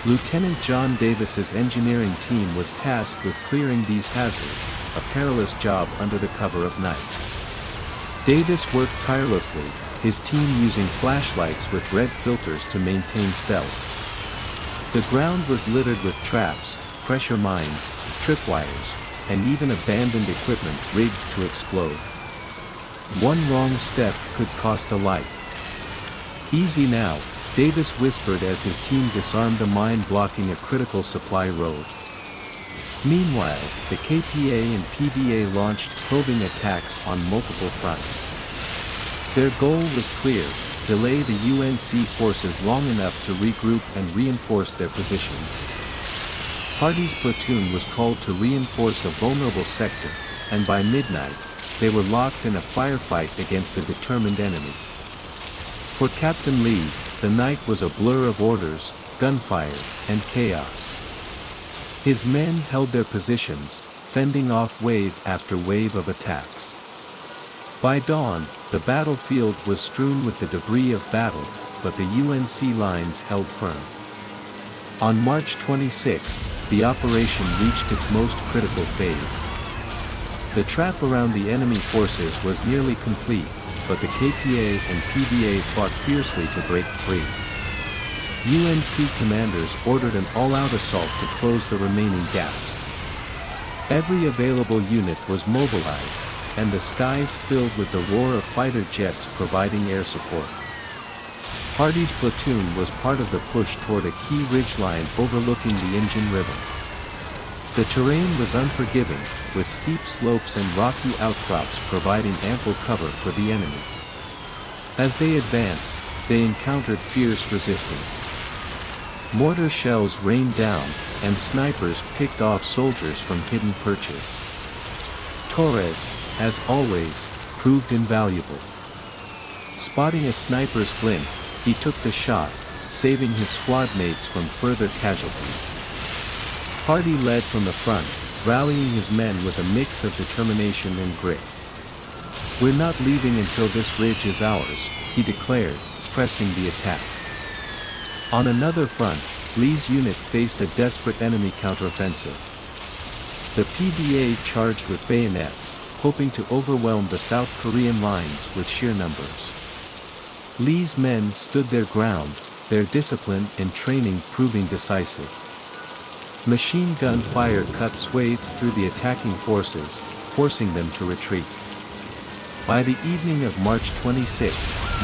Lieutenant John Davis's engineering team was tasked with clearing these hazards, a perilous job under the cover of night. Davis worked tirelessly, his team using flashlights with red filters to maintain stealth. The ground was littered with traps, pressure mines, tripwires, and even abandoned equipment rigged to explode. One wrong step could cost a life. "Easy now," Davis whispered as his team disarmed a mine blocking a critical supply road. Meanwhile, the KPA and PVA launched probing attacks on multiple fronts. Their goal was clear: delay the UNC forces long enough to regroup and reinforce their positions. Hardy's platoon was called to reinforce a vulnerable sector, and by midnight, they were locked in a firefight against a determined enemy. For Captain Lee, the night was a blur of orders, gunfire, and chaos. His men held their positions, fending off wave after wave of attacks. By dawn, the battlefield was strewn with the debris of battle, but the UNC lines held firm. On March 26, the operation reached its most critical phase. The trap around the enemy forces was nearly complete, but the KPA and PVA fought fiercely to break free. UNC commanders ordered an all-out assault to close the remaining gaps. Every available unit was mobilized, and the skies filled with the roar of fighter jets providing air support. Hardy's platoon was part of the push toward a key ridgeline overlooking the Injun River. The terrain was unforgiving, with steep slopes and rocky outcrops providing ample cover for the enemy. As they advanced, they encountered fierce resistance. Mortar shells rained down, and snipers picked off soldiers from hidden perches. Torres, as always, proved invaluable. Spotting a sniper's glint, he took the shot, saving his squad mates from further casualties. Hardy led from the front, rallying his men with a mix of determination and grit. "We're not leaving until this ridge is ours," he declared, pressing the attack. On another front, Lee's unit faced a desperate enemy counteroffensive. The PVA charged with bayonets, hoping to overwhelm the South Korean lines with sheer numbers. Lee's men stood their ground, their discipline and training proving decisive. Machine gun fire cut swathes through the attacking forces, forcing them to retreat. By the evening of March 26,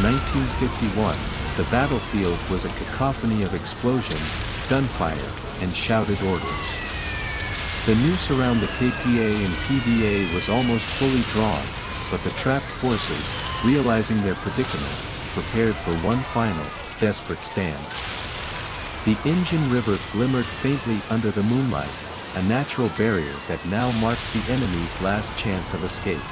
1951, the battlefield was a cacophony of explosions, gunfire, and shouted orders. The noose around the KPA and PVA was almost fully drawn, but the trapped forces, realizing their predicament, prepared for one final, desperate stand. The Injun River glimmered faintly under the moonlight, a natural barrier that now marked the enemy's last chance of escape.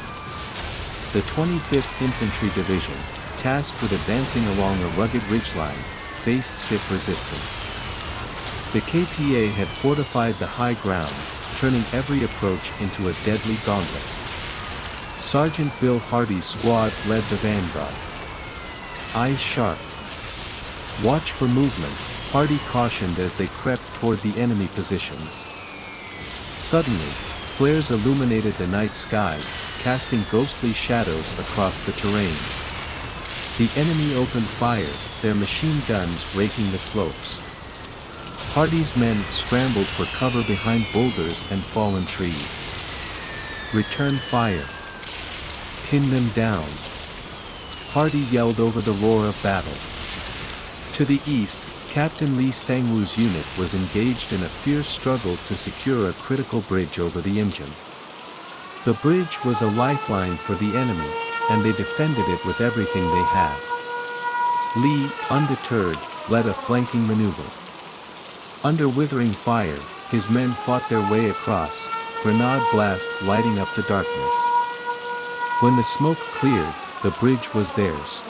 The 25th Infantry Division, tasked with advancing along a rugged ridgeline, faced stiff resistance. The KPA had fortified the high ground, turning every approach into a deadly gauntlet. Sergeant Bill Hardy's squad led the vanguard. Eyes sharp. "Watch for movement," Hardy cautioned as they crept toward the enemy positions. Suddenly, flares illuminated the night sky, casting ghostly shadows across the terrain. The enemy opened fire, their machine guns raking the slopes. Hardy's men scrambled for cover behind boulders and fallen trees. "Return fire! Pin them down!" Hardy yelled over the roar of battle. To the east, Captain Lee Sang-woo's unit was engaged in a fierce struggle to secure a critical bridge over the Imjin. The bridge was a lifeline for the enemy, and they defended it with everything they had. Lee, undeterred, led a flanking maneuver. Under withering fire, his men fought their way across, grenade blasts lighting up the darkness. When the smoke cleared, the bridge was theirs.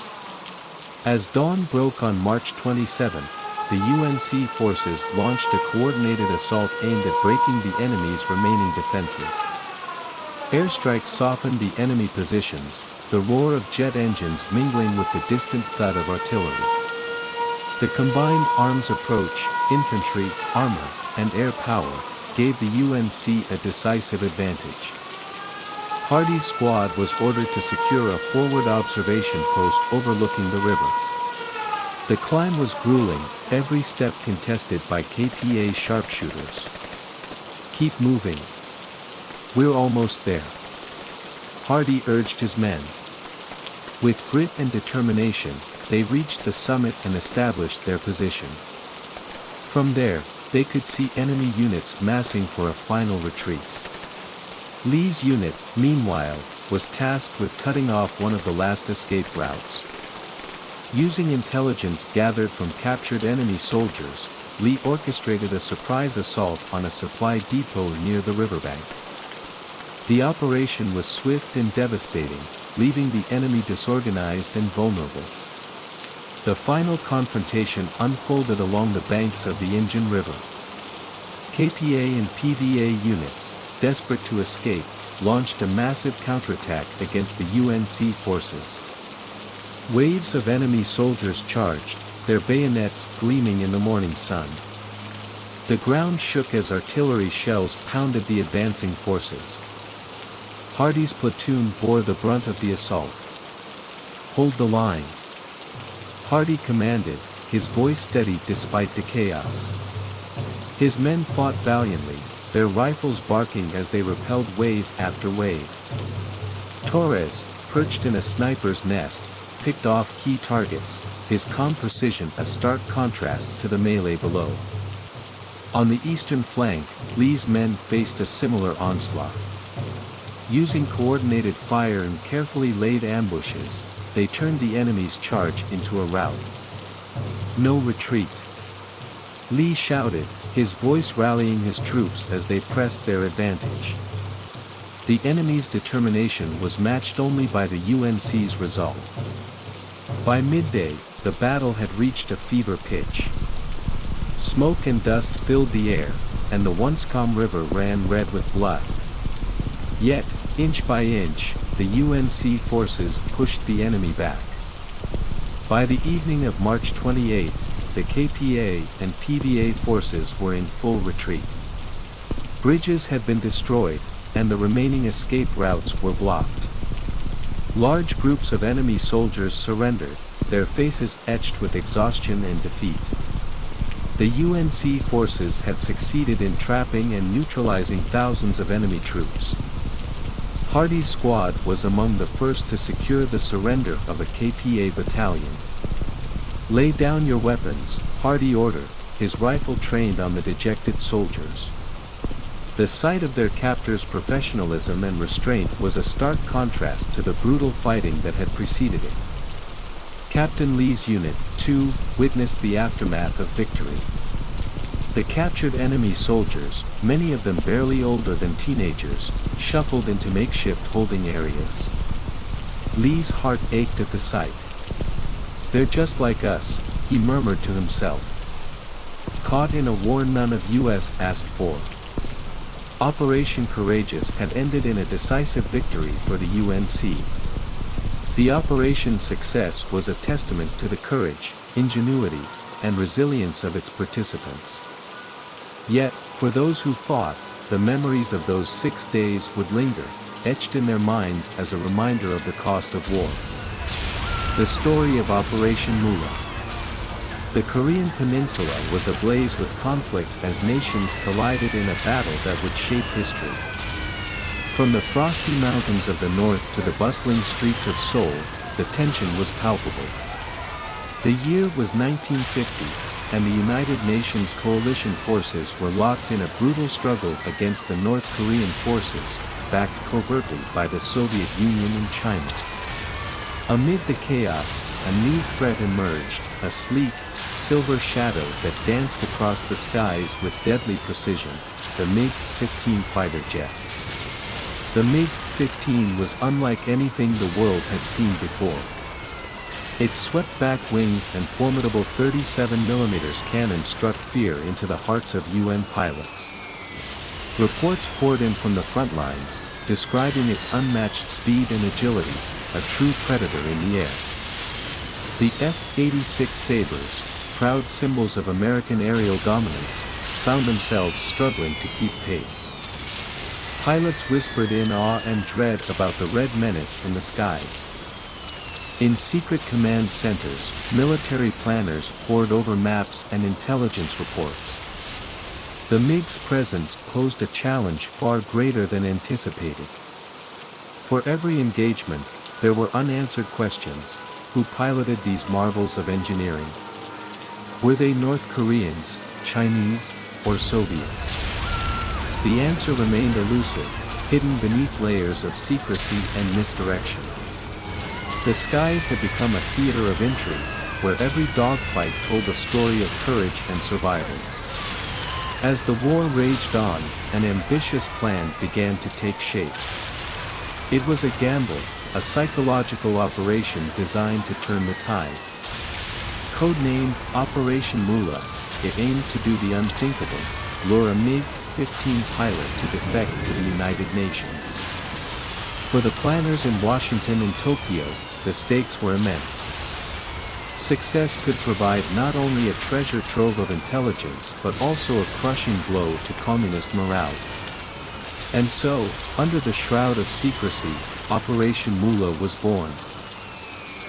As dawn broke on March 27, the UNC forces launched a coordinated assault aimed at breaking the enemy's remaining defenses. Airstrikes softened the enemy positions, the roar of jet engines mingling with the distant thud of artillery. The combined arms approach, infantry, armor, and air power, gave the UNC a decisive advantage. Hardy's squad was ordered to secure a forward observation post overlooking the river. The climb was grueling, every step contested by KPA sharpshooters. "Keep moving. We're almost there," Hardy urged his men. With grit and determination, they reached the summit and established their position. From there, they could see enemy units massing for a final retreat. Lee's unit, meanwhile, was tasked with cutting off one of the last escape routes. Using intelligence gathered from captured enemy soldiers, Lee orchestrated a surprise assault on a supply depot near the riverbank. The operation was swift and devastating, leaving the enemy disorganized and vulnerable. The final confrontation unfolded along the banks of the Injun River. KPA and PVA units, desperate to escape, launched a massive counterattack against the UNC forces. Waves of enemy soldiers charged, their bayonets gleaming in the morning sun. The ground shook as artillery shells pounded the advancing forces. Hardy's platoon bore the brunt of the assault. "Hold the line," Hardy commanded, his voice steady despite the chaos. His men fought valiantly, their rifles barking as they repelled wave after wave. Torres, perched in a sniper's nest, picked off key targets, his calm precision a stark contrast to the melee below. On the eastern flank, Lee's men faced a similar onslaught. Using coordinated fire and carefully laid ambushes, they turned the enemy's charge into a rout. No retreat. Lee shouted, his voice rallying his troops as they pressed their advantage. The enemy's determination was matched only by the UNC's resolve. By midday, the battle had reached a fever pitch. Smoke and dust filled the air, and the once calm river ran red with blood. Yet, inch by inch, the UNC forces pushed the enemy back. By the evening of March 28, the KPA and PVA forces were in full retreat. Bridges had been destroyed, and the remaining escape routes were blocked. Large groups of enemy soldiers surrendered, their faces etched with exhaustion and defeat. The UNC forces had succeeded in trapping and neutralizing thousands of enemy troops. Hardy's squad was among the first to secure the surrender of a KPA battalion. "Lay down your weapons," Hardy ordered, his rifle trained on the dejected soldiers. The sight of their captors' professionalism and restraint was a stark contrast to the brutal fighting that had preceded it. Captain Lee's unit, too, witnessed the aftermath of victory. The captured enemy soldiers, many of them barely older than teenagers, shuffled into makeshift holding areas. Lee's heart ached at the sight. "They're just like us," he murmured to himself. Caught in a war none of US asked for. Operation Courageous had ended in a decisive victory for the UNC. The operation's success was a testament to the courage, ingenuity, and resilience of its participants. Yet, for those who fought, the memories of those 6 days would linger, etched in their minds as a reminder of the cost of war. The story of Operation Moolah. The Korean Peninsula was ablaze with conflict as nations collided in a battle that would shape history. From the frosty mountains of the north to the bustling streets of Seoul, the tension was palpable. The year was 1950, and the United Nations coalition forces were locked in a brutal struggle against the North Korean forces, backed covertly by the Soviet Union and China. Amid the chaos, a new threat emerged, a sleek, silver shadow that danced across the skies with deadly precision, the MiG-15 fighter jet. The MiG-15 was unlike anything the world had seen before. Its swept-back wings and formidable 37mm cannon struck fear into the hearts of UN pilots. Reports poured in from the front lines, describing its unmatched speed and agility, a true predator in the air. The F-86 Sabres, proud symbols of American aerial dominance, found themselves struggling to keep pace. Pilots whispered in awe and dread about the red menace in the skies. In secret command centers, military planners pored over maps and intelligence reports. The MiG's presence posed a challenge far greater than anticipated. For every engagement, there were unanswered questions: who piloted these marvels of engineering? Were they North Koreans, Chinese, or Soviets? The answer remained elusive, hidden beneath layers of secrecy and misdirection. The skies had become a theater of intrigue, where every dogfight told a story of courage and survival. As the war raged on, an ambitious plan began to take shape. It was a gamble, a psychological operation designed to turn the tide. Codenamed Operation Moolah, it aimed to do the unthinkable, lure a MiG-15 pilot to defect to the United Nations. For the planners in Washington and Tokyo, the stakes were immense. Success could provide not only a treasure trove of intelligence but also a crushing blow to communist morale. And so, under the shroud of secrecy, Operation Moolah was born.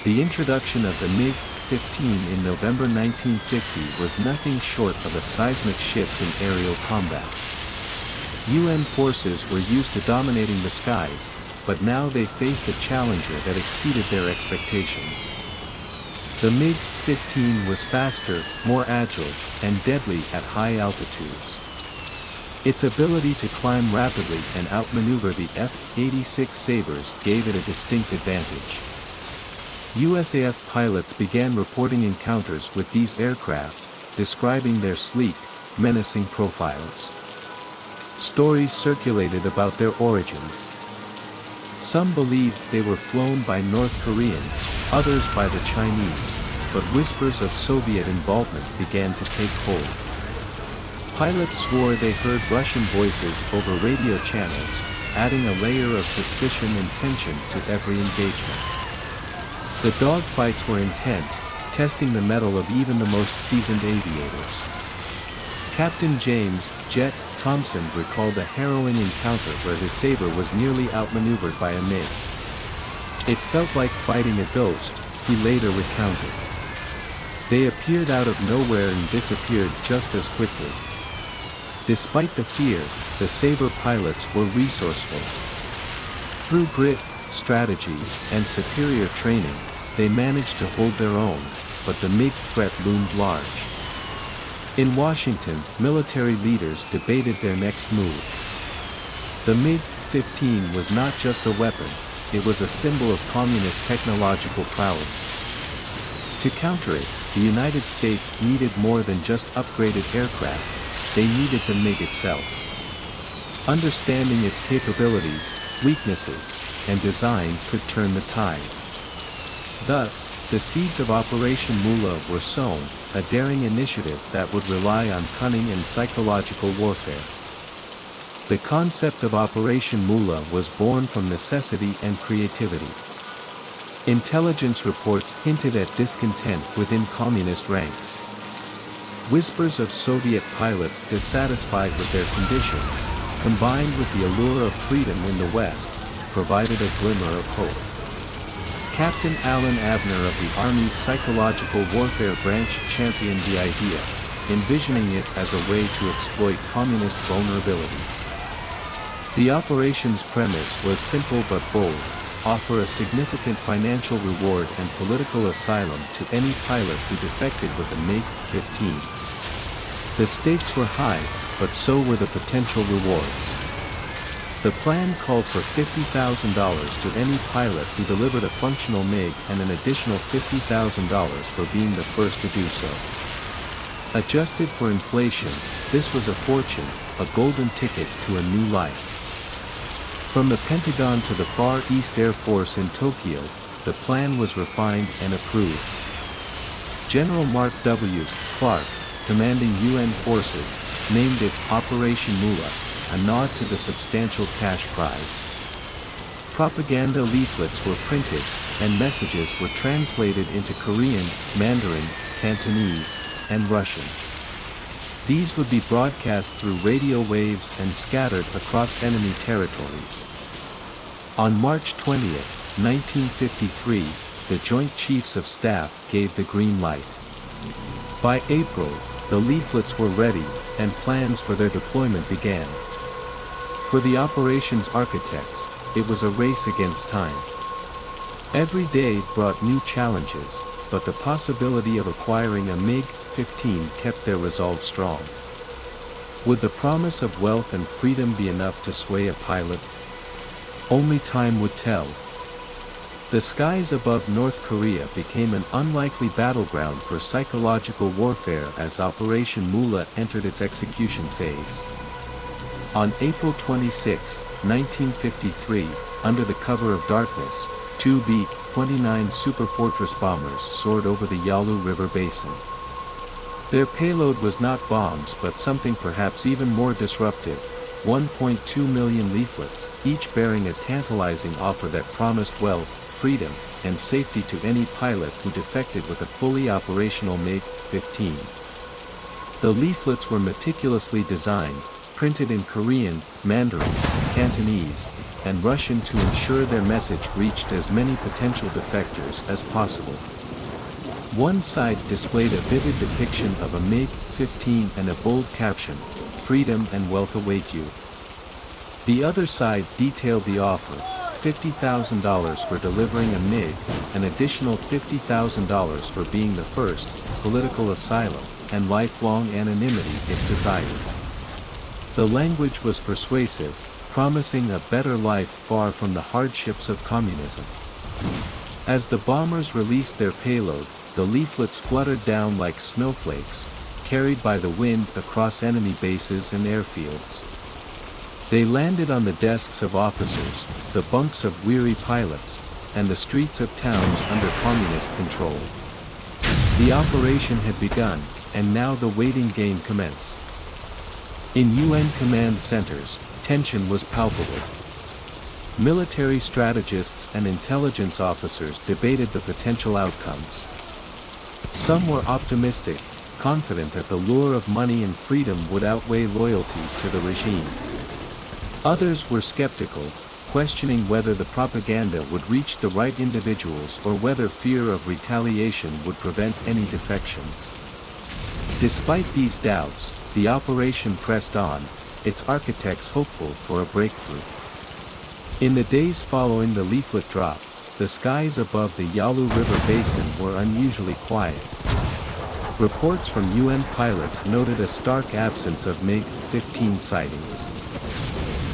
The introduction of the MiG-15 in November 1950 was nothing short of a seismic shift in aerial combat. UN forces were used to dominating the skies, but now they faced a challenger that exceeded their expectations. The MiG-15 was faster, more agile, and deadly at high altitudes. Its ability to climb rapidly and outmaneuver the F-86 Sabres gave it a distinct advantage. USAF pilots began reporting encounters with these aircraft, describing their sleek, menacing profiles. Stories circulated about their origins. Some believed they were flown by North Koreans, others by the Chinese, but whispers of Soviet involvement began to take hold. Pilots swore they heard Russian voices over radio channels, adding a layer of suspicion and tension to every engagement. The dogfights were intense, testing the mettle of even the most seasoned aviators. Captain James "Jet" Thompson recalled a harrowing encounter where his Sabre was nearly outmaneuvered by a MiG. It felt like fighting a ghost, he later recounted. They appeared out of nowhere and disappeared just as quickly. Despite the fear, the Sabre pilots were resourceful. Through grit, strategy, and superior training, they managed to hold their own, but the MiG threat loomed large. In Washington, military leaders debated their next move. The MiG-15 was not just a weapon, it was a symbol of communist technological prowess. To counter it, the United States needed more than just upgraded aircraft, they needed the MiG itself. Understanding its capabilities, weaknesses, and design could turn the tide. Thus, the seeds of Operation Moolah were sown, a daring initiative that would rely on cunning and psychological warfare. The concept of Operation Moolah was born from necessity and creativity. Intelligence reports hinted at discontent within communist ranks. Whispers of Soviet pilots dissatisfied with their conditions, combined with the allure of freedom in the West, provided a glimmer of hope. Captain Alan Abner of the Army's Psychological Warfare Branch championed the idea, envisioning it as a way to exploit communist vulnerabilities. The operation's premise was simple but bold: offer a significant financial reward and political asylum to any pilot who defected with a MiG-15. The stakes were high, but so were the potential rewards. The plan called for $50,000 to any pilot who delivered a functional MiG and an additional $50,000 for being the first to do so. Adjusted for inflation, this was a fortune, a golden ticket to a new life. From the Pentagon to the Far East Air Force in Tokyo, the plan was refined and approved. General Mark W. Clark, commanding UN forces, named it Operation Moolah, a nod to the substantial cash prize. Propaganda leaflets were printed, and messages were translated into Korean, Mandarin, Cantonese, and Russian. These would be broadcast through radio waves and scattered across enemy territories. On March 20, 1953, the Joint Chiefs of Staff gave the green light. By April, the leaflets were ready, and plans for their deployment began. For the operation's architects, it was a race against time. Every day brought new challenges, but the possibility of acquiring a MiG-15 kept their resolve strong. Would the promise of wealth and freedom be enough to sway a pilot? Only time would tell. The skies above North Korea became an unlikely battleground for psychological warfare as Operation Moolah entered its execution phase. On April 26, 1953, under the cover of darkness, two B-29 Superfortress bombers soared over the Yalu River basin. Their payload was not bombs but something perhaps even more disruptive: 1.2 million leaflets, each bearing a tantalizing offer that promised wealth, freedom, and safety to any pilot who defected with a fully operational MiG-15. The leaflets were meticulously designed, printed in Korean, Mandarin, Cantonese, and Russian to ensure their message reached as many potential defectors as possible. One side displayed a vivid depiction of a MiG-15 and a bold caption, "Freedom and wealth await you." The other side detailed the offer: $50,000 for delivering a MiG, an additional $50,000 for being the first, political asylum, and lifelong anonymity if desired. The language was persuasive, promising a better life far from the hardships of communism. As the bombers released their payload, the leaflets fluttered down like snowflakes, carried by the wind across enemy bases and airfields. They landed on the desks of officers, the bunks of weary pilots, and the streets of towns under communist control. The operation had begun, and now the waiting game commenced. In UN command centers, tension was palpable. Military strategists and intelligence officers debated the potential outcomes. Some were optimistic, confident that the lure of money and freedom would outweigh loyalty to the regime. Others were skeptical, questioning whether the propaganda would reach the right individuals or whether fear of retaliation would prevent any defections. Despite these doubts, the operation pressed on, its architects hopeful for a breakthrough. In the days following the leaflet drop, the skies above the Yalu River basin were unusually quiet. Reports from UN pilots noted a stark absence of MiG-15 sightings.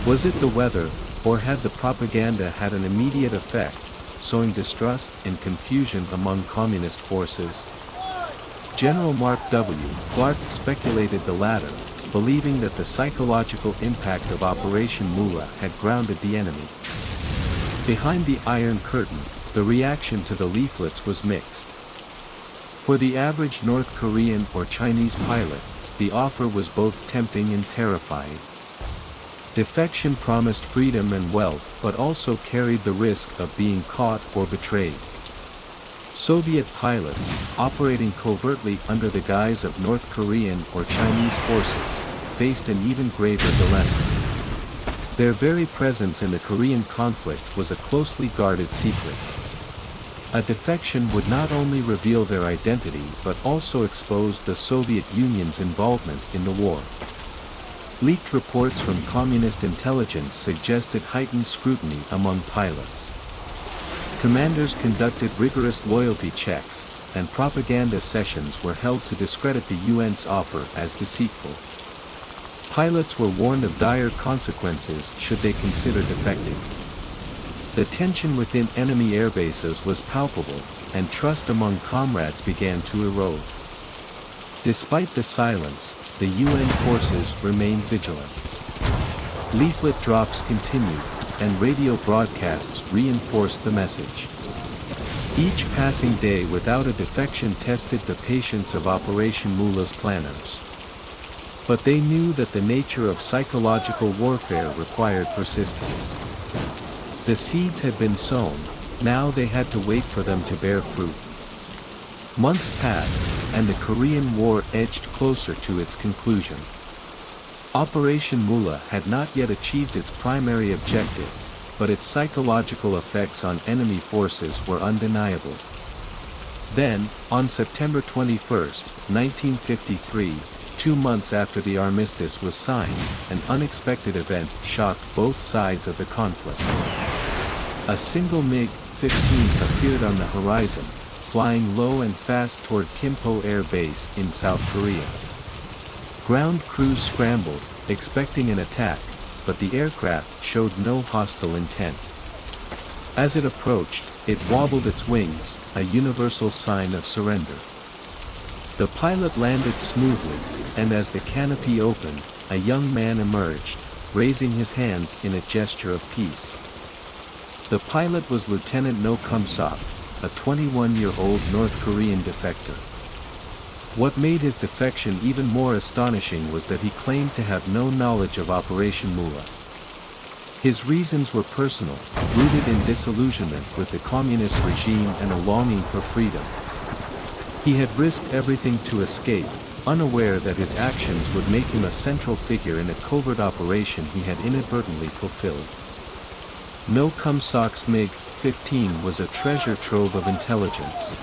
Was it the weather, or had the propaganda had an immediate effect, sowing distrust and confusion among communist forces? General Mark W. Clark speculated the latter, believing that the psychological impact of Operation Moolah had grounded the enemy. Behind the Iron Curtain, the reaction to the leaflets was mixed. For the average North Korean or Chinese pilot, the offer was both tempting and terrifying. Defection promised freedom and wealth but also carried the risk of being caught or betrayed. Soviet pilots, operating covertly under the guise of North Korean or Chinese forces, faced an even graver dilemma. Their very presence in the Korean conflict was a closely guarded secret. A defection would not only reveal their identity but also expose the Soviet Union's involvement in the war. Leaked reports from communist intelligence suggested heightened scrutiny among pilots. Commanders conducted rigorous loyalty checks, and propaganda sessions were held to discredit the UN's offer as deceitful. Pilots were warned of dire consequences should they consider defecting. The tension within enemy airbases was palpable, and trust among comrades began to erode. Despite the silence, the UN forces remained vigilant. Leaflet drops continued, and radio broadcasts reinforced the message. Each passing day without a defection tested the patience of Operation Moolah's planners. But they knew that the nature of psychological warfare required persistence. The seeds had been sown, now they had to wait for them to bear fruit. Months passed, and the Korean War edged closer to its conclusion. Operation Moolah had not yet achieved its primary objective, but its psychological effects on enemy forces were undeniable. Then, on September 21, 1953, 2 months after the armistice was signed, an unexpected event shocked both sides of the conflict. A single MiG-15 appeared on the horizon, flying low and fast toward Kimpo Air Base in South Korea. Ground crews scrambled, expecting an attack, but the aircraft showed no hostile intent. As it approached, it wobbled its wings, a universal sign of surrender. The pilot landed smoothly, and as the canopy opened, a young man emerged, raising his hands in a gesture of peace. The pilot was Lieutenant No Kum-sok, a 21-year-old North Korean defector. What made his defection even more astonishing was that he claimed to have no knowledge of Operation Moolah. His reasons were personal, rooted in disillusionment with the communist regime and a longing for freedom. He had risked everything to escape, unaware that his actions would make him a central figure in a covert operation he had inadvertently fulfilled. No Kum-sok's MiG-15 was a treasure trove of intelligence.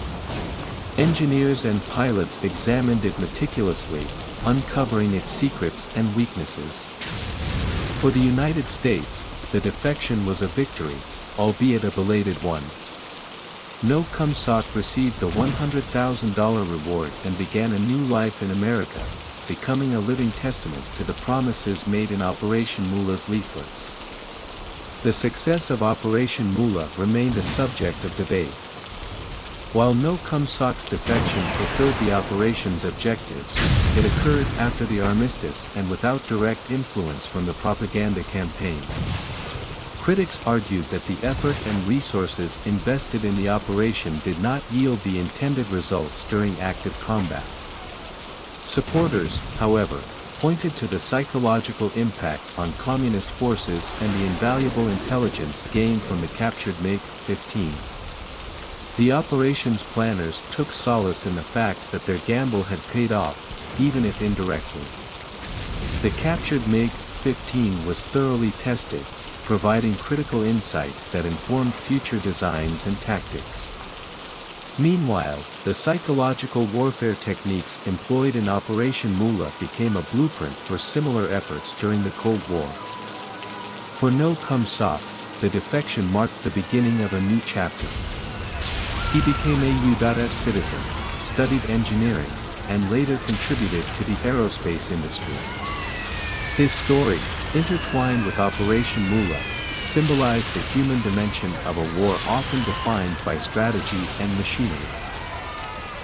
Engineers and pilots examined it meticulously, uncovering its secrets and weaknesses. For the United States, the defection was a victory, albeit a belated one. No Kum-sok received the $100,000 reward and began a new life in America, becoming a living testament to the promises made in Operation Moolah's leaflets. The success of Operation Moolah remained a subject of debate. While No-Cum-Sok's defection fulfilled the operation's objectives, it occurred after the armistice and without direct influence from the propaganda campaign. Critics argued that the effort and resources invested in the operation did not yield the intended results during active combat. Supporters, however, pointed to the psychological impact on communist forces and the invaluable intelligence gained from the captured MiG-15. The operation's planners took solace in the fact that their gamble had paid off, even if indirectly. The captured MiG-15 was thoroughly tested, providing critical insights that informed future designs and tactics. Meanwhile, the psychological warfare techniques employed in Operation Moolah became a blueprint for similar efforts during the Cold War. For No-Cum-Sok, the defection marked the beginning of a new chapter. He became a U.S. citizen, studied engineering, and later contributed to the aerospace industry. His story, intertwined with Operation Moolah, symbolized the human dimension of a war often defined by strategy and machinery.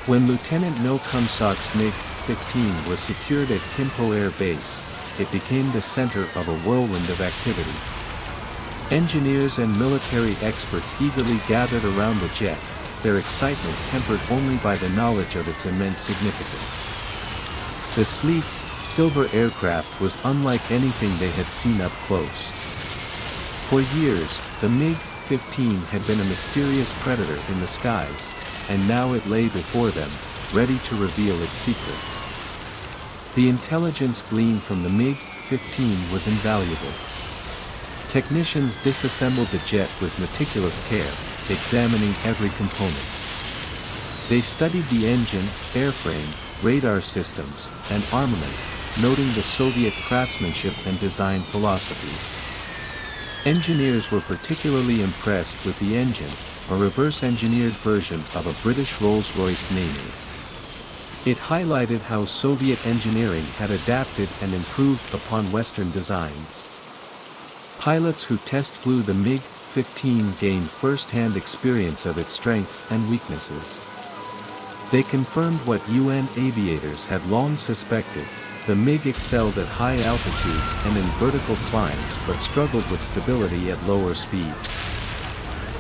When Lieutenant No-Cum-Sok's MiG-15 was secured at Kimpo Air Base, it became the center of a whirlwind of activity. Engineers and military experts eagerly gathered around the jet, their excitement tempered only by the knowledge of its immense significance. The sleek, silver aircraft was unlike anything they had seen up close. For years, the MiG-15 had been a mysterious predator in the skies, and now it lay before them, ready to reveal its secrets. The intelligence gleaned from the MiG-15 was invaluable. Technicians disassembled the jet with meticulous care, examining every component. They studied the engine, airframe, radar systems, and armament, noting the Soviet craftsmanship and design philosophies. Engineers were particularly impressed with the engine, a reverse-engineered version of a British Rolls-Royce Navy. It highlighted how Soviet engineering had adapted and improved upon Western designs. Pilots who test flew the MiG-15 gained first-hand experience of its strengths and weaknesses. They confirmed what UN aviators had long suspected: the MiG excelled at high altitudes and in vertical climbs but struggled with stability at lower speeds.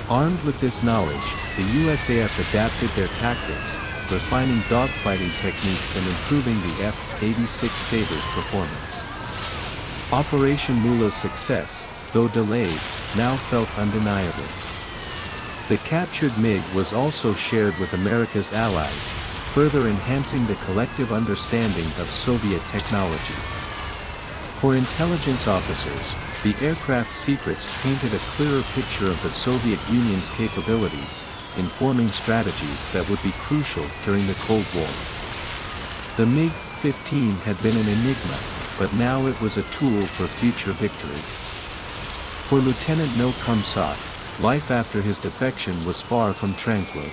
Armed with this knowledge, the USAF adapted their tactics, refining dogfighting techniques and improving the F-86 Saber's performance. Operation Moolah's success, though delayed, now felt undeniable. The captured MiG was also shared with America's allies, further enhancing the collective understanding of Soviet technology. For intelligence officers, the aircraft's secrets painted a clearer picture of the Soviet Union's capabilities, informing strategies that would be crucial during the Cold War. The MiG-15 had been an enigma, but now it was a tool for future victory. For Lieutenant No-Cum-Sok, life after his defection was far from tranquil.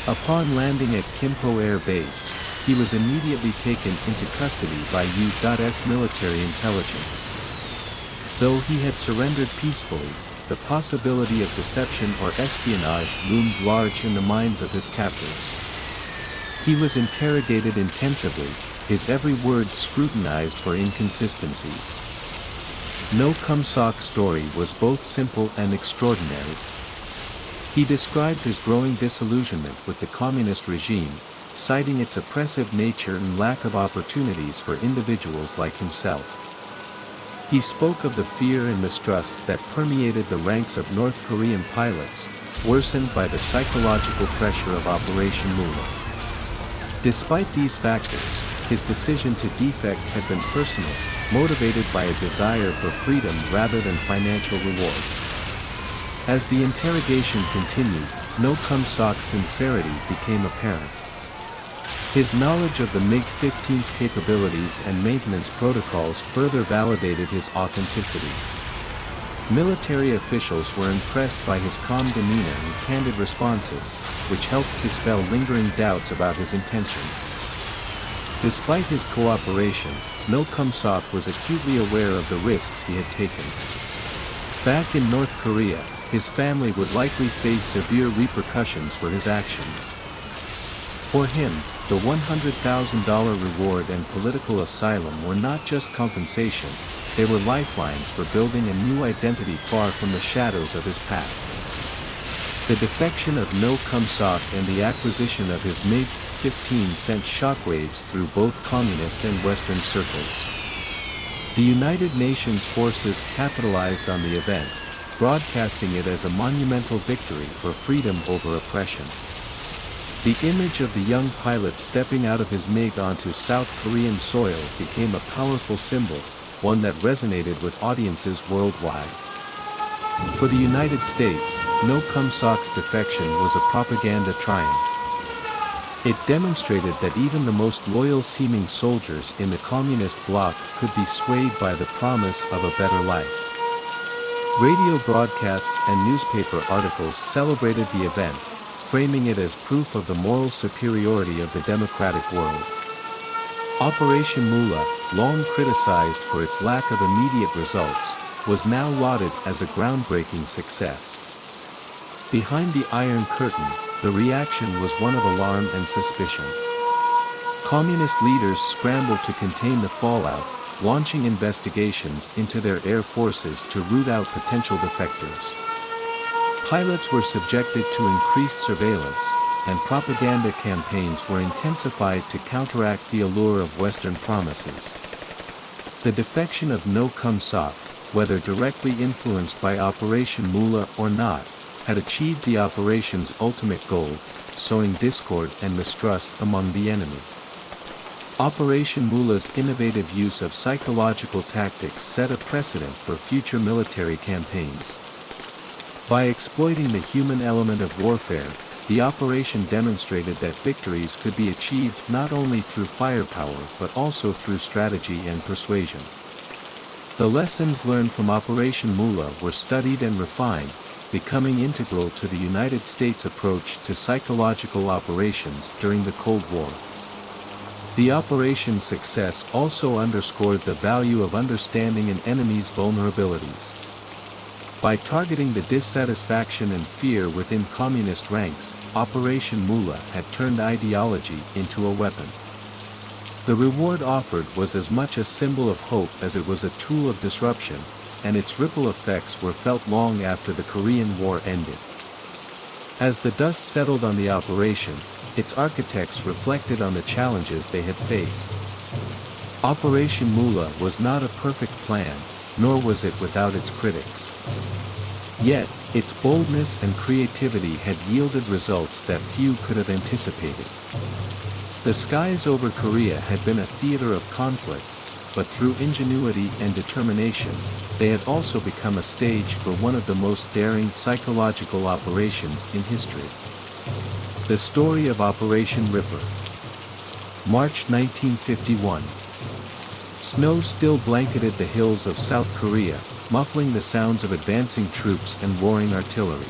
Upon landing at Kimpo Air Base, he was immediately taken into custody by U.S. military intelligence. Though he had surrendered peacefully, the possibility of deception or espionage loomed large in the minds of his captors. He was interrogated intensively, his every word scrutinized for inconsistencies. No-Cum-Sok's story was both simple and extraordinary. He described his growing disillusionment with the communist regime, citing its oppressive nature and lack of opportunities for individuals like himself. He spoke of the fear and mistrust that permeated the ranks of North Korean pilots, worsened by the psychological pressure of Operation Moolah. Despite these factors, his decision to defect had been personal, motivated by a desire for freedom rather than financial reward. As the interrogation continued, No-Cum-Sok's sincerity became apparent. His knowledge of the MiG-15's capabilities and maintenance protocols further validated his authenticity. Military officials were impressed by his calm demeanor and candid responses, which helped dispel lingering doubts about his intentions. Despite his cooperation, No-Cum-Sok was acutely aware of the risks he had taken. Back in North Korea, his family would likely face severe repercussions for his actions. For him, the $100,000 reward and political asylum were not just compensation, they were lifelines for building a new identity far from the shadows of his past. The defection of No Kum Sok and the acquisition of his MiG-15 sent shockwaves through both communist and Western circles. The United Nations forces capitalized on the event, broadcasting it as a monumental victory for freedom over oppression. The image of the young pilot stepping out of his MiG onto South Korean soil became a powerful symbol, one that resonated with audiences worldwide. For the United States, No Kum Sok's defection was a propaganda triumph. It demonstrated that even the most loyal-seeming soldiers in the communist bloc could be swayed by the promise of a better life. Radio broadcasts and newspaper articles celebrated the event, framing it as proof of the moral superiority of the democratic world. Operation Moolah, long criticized for its lack of immediate results, was now lauded as a groundbreaking success. Behind the Iron Curtain, the reaction was one of alarm and suspicion. Communist leaders scrambled to contain the fallout, launching investigations into their air forces to root out potential defectors. Pilots were subjected to increased surveillance, and propaganda campaigns were intensified to counteract the allure of Western promises. The defection of No Kum Sok, whether directly influenced by Operation Moolah or not, had achieved the operation's ultimate goal, sowing discord and mistrust among the enemy. Operation Moolah's innovative use of psychological tactics set a precedent for future military campaigns. By exploiting the human element of warfare, the operation demonstrated that victories could be achieved not only through firepower but also through strategy and persuasion. The lessons learned from Operation Moolah were studied and refined, becoming integral to the United States' approach to psychological operations during the Cold War. The operation's success also underscored the value of understanding an enemy's vulnerabilities. By targeting the dissatisfaction and fear within communist ranks, Operation Moolah had turned ideology into a weapon. The reward offered was as much a symbol of hope as it was a tool of disruption, and its ripple effects were felt long after the Korean War ended. As the dust settled on the operation, its architects reflected on the challenges they had faced. Operation Moolah was not a perfect plan, nor was it without its critics. Yet, its boldness and creativity had yielded results that few could have anticipated. The skies over Korea had been a theater of conflict, but through ingenuity and determination, they had also become a stage for one of the most daring psychological operations in history. The story of Operation Ripper. March 1951. Snow still blanketed the hills of South Korea, muffling the sounds of advancing troops and roaring artillery.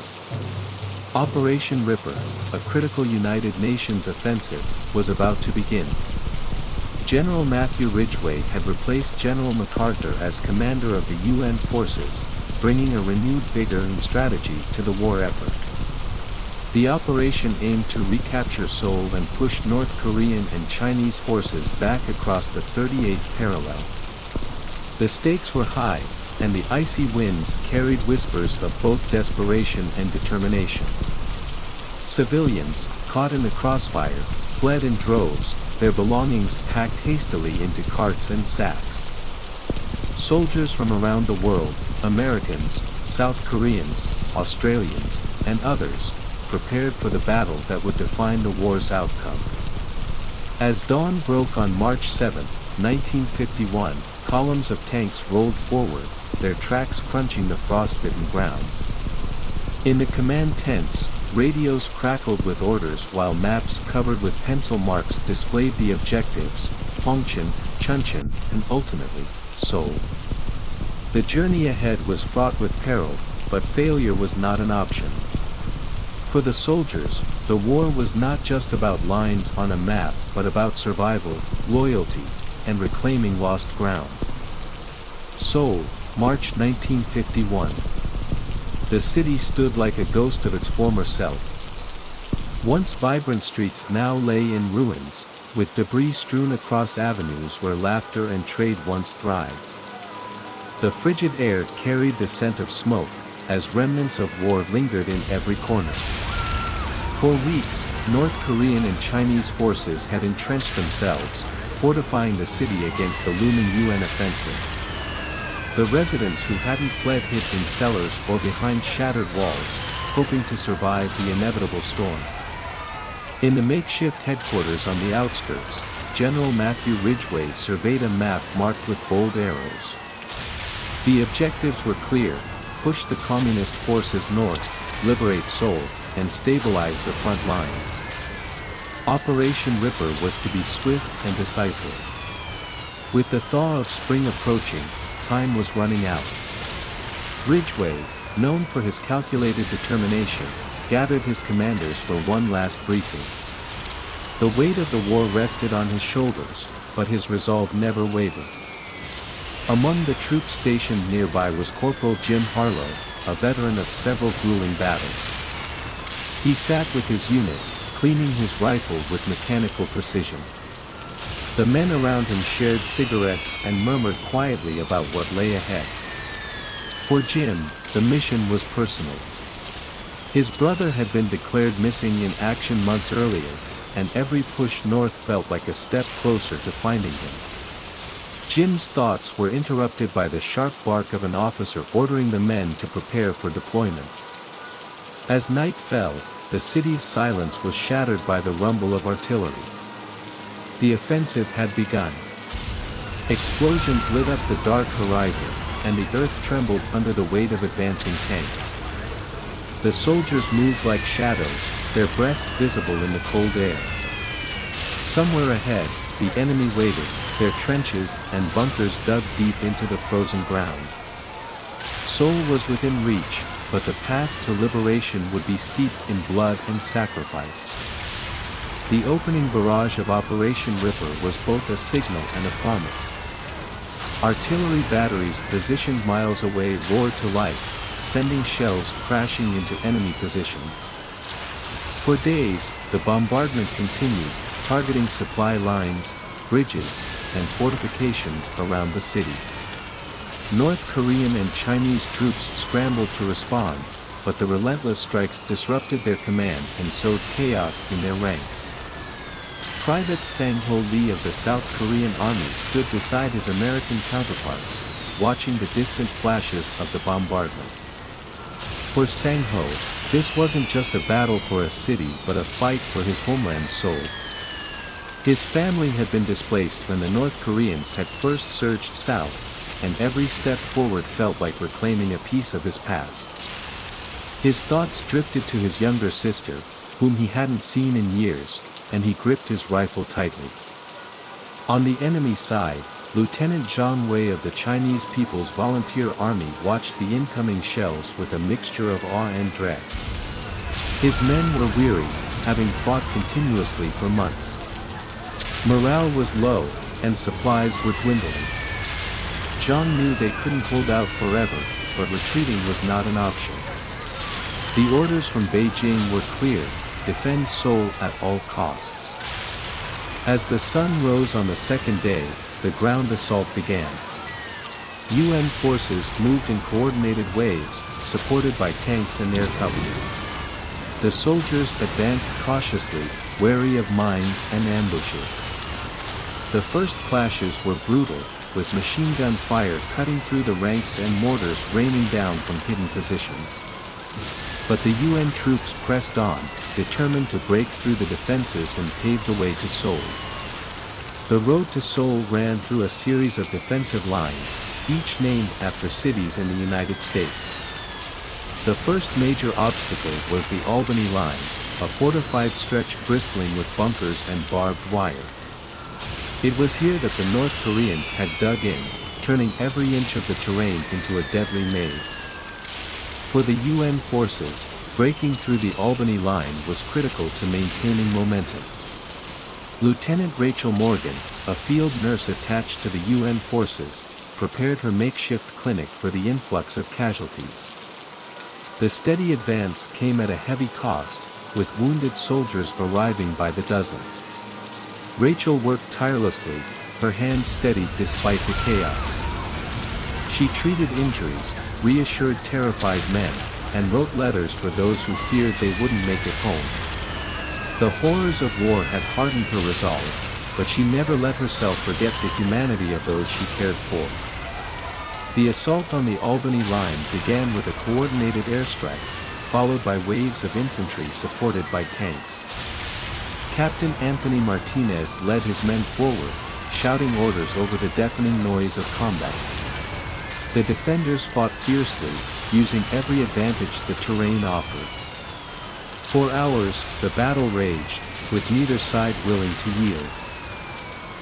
Operation Ripper, a critical United Nations offensive, was about to begin. General Matthew Ridgway had replaced General MacArthur as commander of the UN forces, bringing a renewed vigor and strategy to the war effort. The operation aimed to recapture Seoul and push North Korean and Chinese forces back across the 38th parallel. The stakes were high, and the icy winds carried whispers of both desperation and determination. Civilians, caught in the crossfire, fled in droves, their belongings packed hastily into carts and sacks. Soldiers from around the world, Americans, South Koreans, Australians, and others, prepared for the battle that would define the war's outcome. As dawn broke on March 7, 1951, columns of tanks rolled forward, their tracks crunching the frostbitten ground. In the command tents, radios crackled with orders while maps covered with pencil marks displayed the objectives, Hongchon, Chuncheon, and ultimately, Seoul. The journey ahead was fraught with peril, but failure was not an option. For the soldiers, the war was not just about lines on a map but about survival, loyalty, and reclaiming lost ground. Seoul, March 1951. The city stood like a ghost of its former self. Once vibrant streets now lay in ruins, with debris strewn across avenues where laughter and trade once thrived. The frigid air carried the scent of smoke, as remnants of war lingered in every corner. For weeks, North Korean and Chinese forces had entrenched themselves, fortifying the city against the looming UN offensive. The residents who hadn't fled hid in cellars or behind shattered walls, hoping to survive the inevitable storm. In the makeshift headquarters on the outskirts, General Matthew Ridgway surveyed a map marked with bold arrows. The objectives were clear: push the communist forces north, liberate Seoul, and stabilize the front lines. Operation Ripper was to be swift and decisive. With the thaw of spring approaching, time was running out. Ridgway, known for his calculated determination, gathered his commanders for one last briefing. The weight of the war rested on his shoulders, but his resolve never wavered. Among the troops stationed nearby was Corporal Jim Harlow, a veteran of several grueling battles. He sat with his unit, cleaning his rifle with mechanical precision. The men around him shared cigarettes and murmured quietly about what lay ahead. For Jim, the mission was personal. His brother had been declared missing in action months earlier, and every push north felt like a step closer to finding him. Jim's thoughts were interrupted by the sharp bark of an officer ordering the men to prepare for deployment. As night fell, the city's silence was shattered by the rumble of artillery. The offensive had begun. Explosions lit up the dark horizon, and the earth trembled under the weight of advancing tanks. The soldiers moved like shadows, their breaths visible in the cold air. Somewhere ahead, the enemy waited, their trenches and bunkers dug deep into the frozen ground. Seoul was within reach, but the path to liberation would be steeped in blood and sacrifice. The opening barrage of Operation Ripper was both a signal and a promise. Artillery batteries positioned miles away roared to life, sending shells crashing into enemy positions. For days, the bombardment continued, targeting supply lines, bridges, and fortifications around the city. North Korean and Chinese troops scrambled to respond, but the relentless strikes disrupted their command and sowed chaos in their ranks. Private Sang-ho Lee of the South Korean Army stood beside his American counterparts, watching the distant flashes of the bombardment. For Sang-ho, this wasn't just a battle for a city but a fight for his homeland Seoul. His family had been displaced when the North Koreans had first surged south, and every step forward felt like reclaiming a piece of his past. His thoughts drifted to his younger sister, whom he hadn't seen in years, and he gripped his rifle tightly. On the enemy side, Lieutenant Zhang Wei of the Chinese People's Volunteer Army watched the incoming shells with a mixture of awe and dread. His men were weary, having fought continuously for months. Morale was low, and supplies were dwindling. Zhang knew they couldn't hold out forever, but retreating was not an option. The orders from Beijing were clear: defend Seoul at all costs. As the sun rose on the second day, the ground assault began. UN forces moved in coordinated waves, supported by tanks and air cover. The soldiers advanced cautiously, wary of mines and ambushes. The first clashes were brutal, with machine gun fire cutting through the ranks and mortars raining down from hidden positions. But the UN troops pressed on, determined to break through the defenses and pave the way to Seoul. The road to Seoul ran through a series of defensive lines, each named after cities in the United States. The first major obstacle was the Albany Line, a fortified stretch bristling with bunkers and barbed wire. It was here that the North Koreans had dug in, turning every inch of the terrain into a deadly maze. For the UN forces, breaking through the Albany Line was critical to maintaining momentum. Lieutenant Rachel Morgan, a field nurse attached to the UN forces, prepared her makeshift clinic for the influx of casualties. The steady advance came at a heavy cost, with wounded soldiers arriving by the dozen. Rachel worked tirelessly, her hands steadied despite the chaos. She treated injuries, reassured terrified men, and wrote letters for those who feared they wouldn't make it home. The horrors of war had hardened her resolve, but she never let herself forget the humanity of those she cared for. The assault on the Albany line began with a coordinated airstrike, followed by waves of infantry supported by tanks. Captain Anthony Martinez led his men forward, shouting orders over the deafening noise of combat. The defenders fought fiercely, using every advantage the terrain offered. For hours, the battle raged, with neither side willing to yield.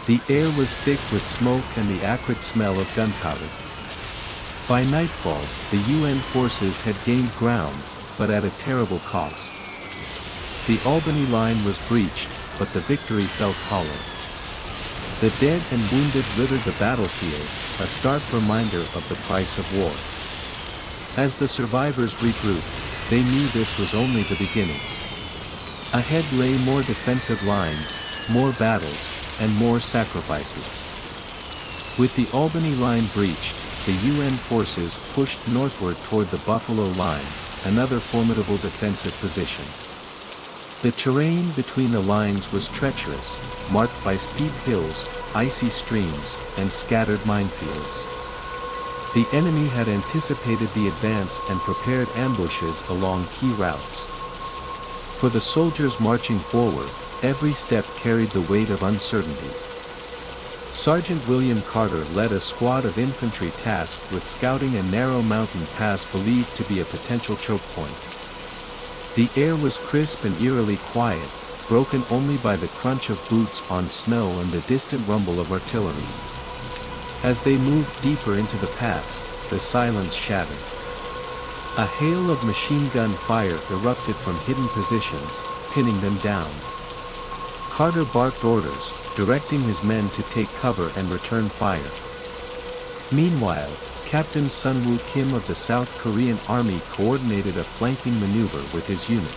The air was thick with smoke and the acrid smell of gunpowder. By nightfall, the UN forces had gained ground, but at a terrible cost. The Albany line was breached, but the victory felt hollow. The dead and wounded littered the battlefield, a stark reminder of the price of war. As the survivors regrouped, they knew this was only the beginning. Ahead lay more defensive lines, more battles, and more sacrifices. With the Albany line breached, the UN forces pushed northward toward the Buffalo line, another formidable defensive position. The terrain between the lines was treacherous, marked by steep hills, icy streams, and scattered minefields. The enemy had anticipated the advance and prepared ambushes along key routes. For the soldiers marching forward, every step carried the weight of uncertainty. Sergeant William Carter led a squad of infantry tasked with scouting a narrow mountain pass believed to be a potential choke point. The air was crisp and eerily quiet, broken only by the crunch of boots on snow and the distant rumble of artillery. As they moved deeper into the pass, the silence shattered. A hail of machine gun fire erupted from hidden positions, pinning them down. Carter barked orders, directing his men to take cover and return fire. Meanwhile, Captain Sun Woo Kim of the South Korean Army coordinated a flanking maneuver with his unit.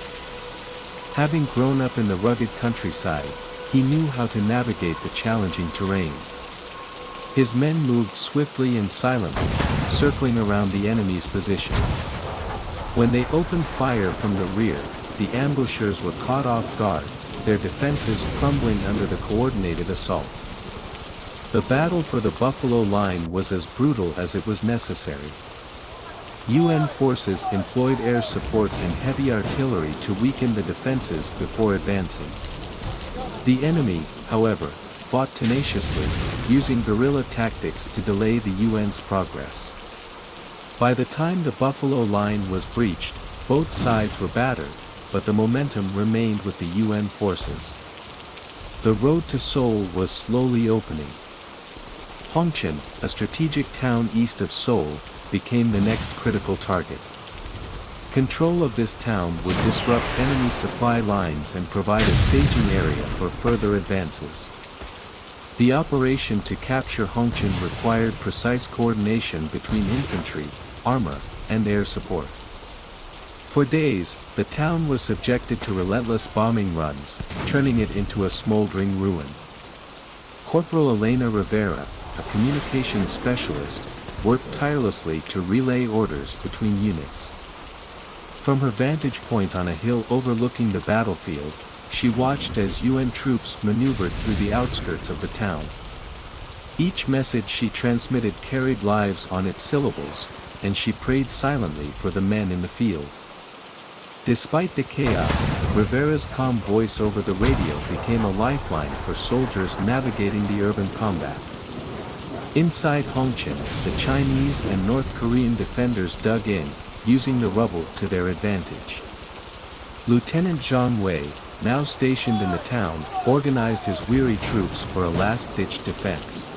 Having grown up in the rugged countryside, he knew how to navigate the challenging terrain. His men moved swiftly and silently, circling around the enemy's position. When they opened fire from the rear, the ambushers were caught off guard, their defenses crumbling under the coordinated assault. The battle for the Buffalo line was as brutal as it was necessary. UN forces employed air support and heavy artillery to weaken the defenses before advancing. The enemy, however, fought tenaciously, using guerrilla tactics to delay the UN's progress. By the time the Buffalo line was breached, both sides were battered, but the momentum remained with the UN forces. The road to Seoul was slowly opening. Hongcheon, a strategic town east of Seoul, became the next critical target. Control of this town would disrupt enemy supply lines and provide a staging area for further advances. The operation to capture Hongcheon required precise coordination between infantry, armor, and air support. For days, the town was subjected to relentless bombing runs, turning it into a smoldering ruin. Corporal Elena Rivera, a communications specialist, worked tirelessly to relay orders between units. From her vantage point on a hill overlooking the battlefield, she watched as UN troops maneuvered through the outskirts of the town. Each message she transmitted carried lives on its syllables, and she prayed silently for the men in the field. Despite the chaos, Rivera's calm voice over the radio became a lifeline for soldiers navigating the urban combat. Inside Hongcheon, the Chinese and North Korean defenders dug in, using the rubble to their advantage. Lieutenant Zhang Wei, now stationed in the town, organized his weary troops for a last-ditch defense.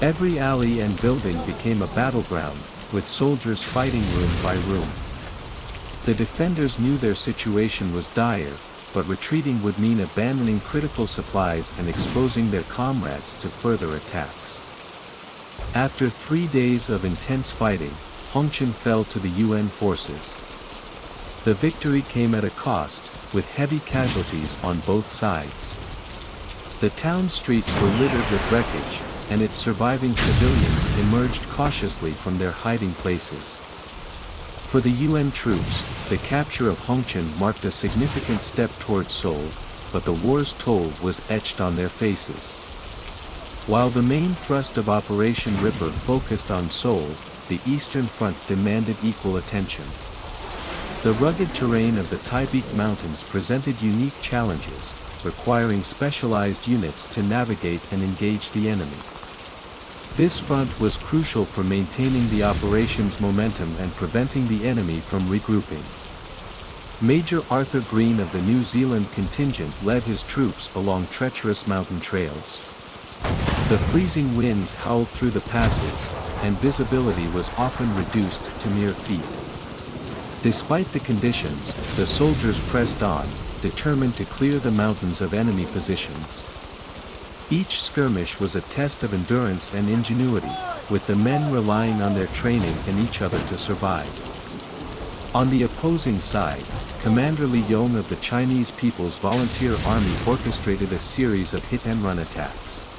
Every alley and building became a battleground, with soldiers fighting room by room. The defenders knew their situation was dire, but retreating would mean abandoning critical supplies and exposing their comrades to further attacks. After 3 days of intense fighting, Hongcheon fell to the UN forces. The victory came at a cost, with heavy casualties on both sides. The town streets were littered with wreckage, and its surviving civilians emerged cautiously from their hiding places. For the UN troops, the capture of Hongqian marked a significant step towards Seoul, but the war's toll was etched on their faces. While the main thrust of Operation Ripper focused on Seoul, the Eastern Front demanded equal attention. The rugged terrain of the Taebaek Mountains presented unique challenges, requiring specialized units to navigate and engage the enemy. This front was crucial for maintaining the operation's momentum and preventing the enemy from regrouping. Major Arthur Green of the New Zealand contingent led his troops along treacherous mountain trails. The freezing winds howled through the passes, and visibility was often reduced to mere feet. Despite the conditions, the soldiers pressed on, determined to clear the mountains of enemy positions. Each skirmish was a test of endurance and ingenuity, with the men relying on their training and each other to survive. On the opposing side, Commander Li Yong of the Chinese People's Volunteer Army orchestrated a series of hit-and-run attacks.